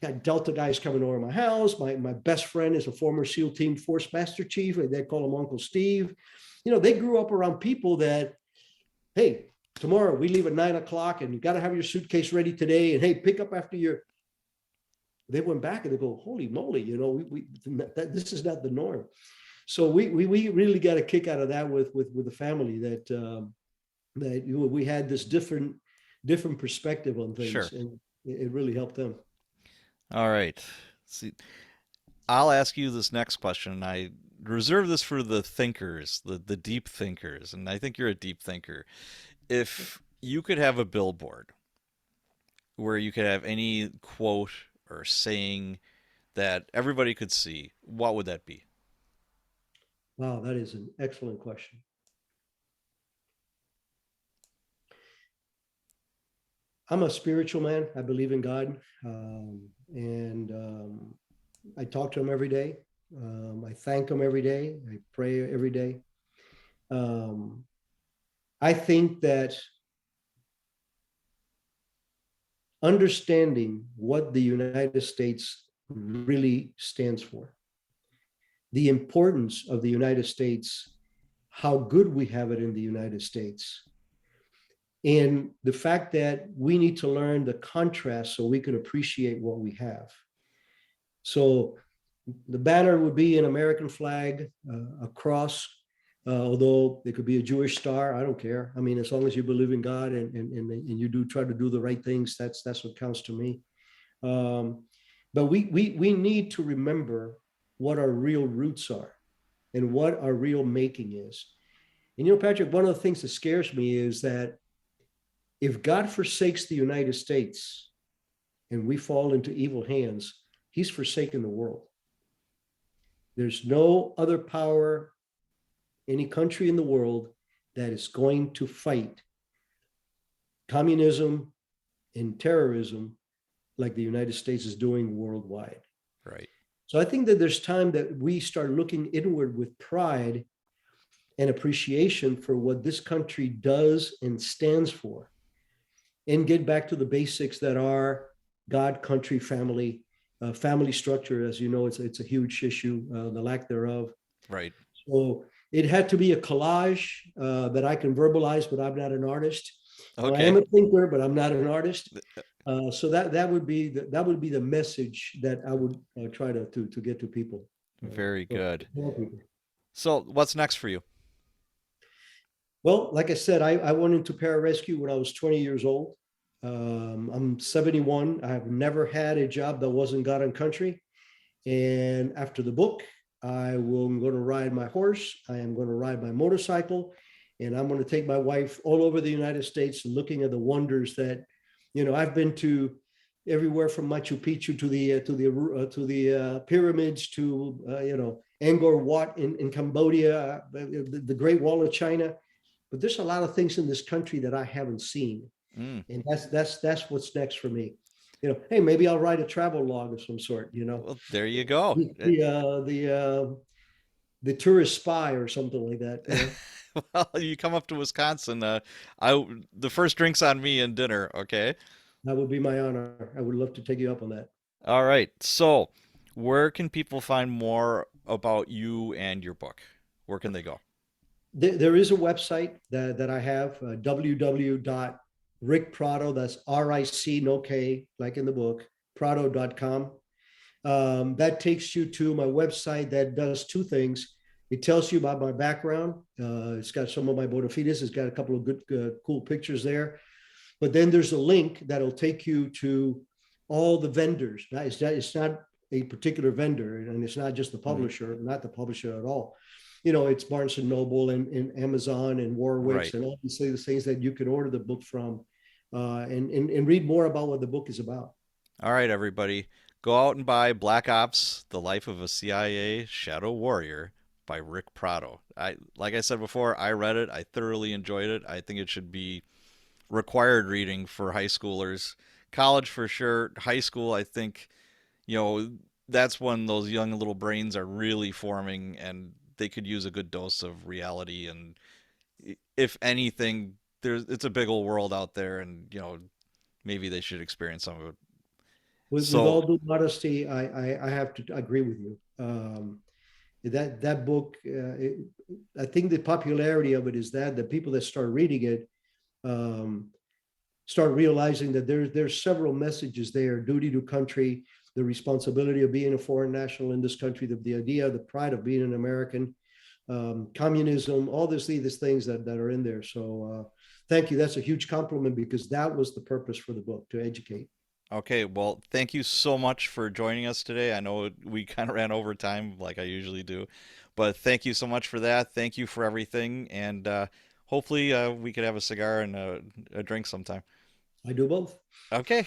got Delta guys coming over my house. My best friend is a former SEAL Team Force Master Chief. They call him Uncle Steve. They grew up around people that, hey, tomorrow we leave at 9 o'clock and you got to have your suitcase ready today. And hey, pick up after your. They went back and they go, holy moly, this is not the norm. So we really got a kick out of that with the family that we had this different perspective on things, Sure. and it really helped them. All right. See, I'll ask you this next question, and I reserve this for the thinkers, the deep thinkers, and I think you're a deep thinker. If you could have a billboard where you could have any quote or saying that everybody could see, what would that be? Wow, that is an excellent question. I'm a spiritual man. I believe in God, and I talk to Him every day. I thank Him every day. I pray every day. Um, I think that understanding what the United States really stands for, the importance of the United States, how good we have it in the United States, and the fact that we need to learn the contrast so we can appreciate what we have. So the banner would be an American flag, a cross, although it could be a Jewish star. I don't care. I mean, as long as you believe in God and you do try to do the right things, that's what counts to me. Um, but we need to remember what our real roots are and what our real making is. And you know, Patrick, one of the things that scares me is that if God forsakes the United States and we fall into evil hands, He's forsaken the world. There's no other power, any country in the world that is going to fight communism and terrorism like the United States is doing worldwide. Right. So I think that there's time that we start looking inward with pride and appreciation for what this country does and stands for, and get back to the basics that are God, country, family, family structure. As you know, it's a huge issue, the lack thereof. Right. So it had to be a collage that I can verbalize, but I'm not an artist. Now, I am Okay. a thinker, but I'm not an artist. So that would be the message that I would try to get to people. Very So, good. more people. So, what's next for you? Well, like I said, I went into pararescue when I was 20 years old. I'm 71. I have never had a job that wasn't God and country. And after the book, I'm going to ride my horse. I am going to ride my motorcycle, and I'm going to take my wife all over the United States, looking at the wonders that, I've been to everywhere from Machu Picchu to the pyramids to Angkor Wat in Cambodia, the Great Wall of China. But there's a lot of things in this country that I haven't seen, Mm. and that's what's next for me. Hey, maybe I'll write a travel log of some sort. Well, there you go. The tourist spy or something like that. Well, you come up to Wisconsin. The first drink's on me and dinner. Okay. That would be my honor. I would love to take you up on that. All right. So, where can people find more about you and your book? Where can they go? There is a website that I have, www.ricprado, that's RIC, no K, like in the book, prado.com. That takes you to my website that does two things. It tells you about my background. It's got some of my bona fides. It's got a couple of good, cool pictures there. But then there's a link that'll take you to all the vendors. It's not a particular vendor, and it's not just the Hmm. publisher, not the publisher at all. It's Barnes and Noble and Amazon and Warwick's Right. and all these things that you can order the book from, and read more about what the book is about. All right, everybody. Go out and buy Black Ops: The Life of a CIA Shadow Warrior by Ric Prado. Like I said before, I read it. I thoroughly enjoyed it. I think it should be required reading for high schoolers. College for sure. High school, I think, you know, that's when those young little brains are really forming and they could use a good dose of reality. And if anything, it's a big old world out there, and maybe they should experience some of it. With So all due modesty, I have to agree with you. That book, I think the popularity of it is that the people that start reading it um, start realizing that there's several messages there: duty to country, the responsibility of being a foreign national in this country, the idea, the pride of being an American, communism, all these things that are in there. So thank you. That's a huge compliment because that was the purpose for the book, to educate. okay, well, thank you so much for joining us today. I know we kind of ran over time like I usually do, but thank you so much for that. Thank you for everything, and hopefully we could have a cigar and a drink sometime. I do both. Okay.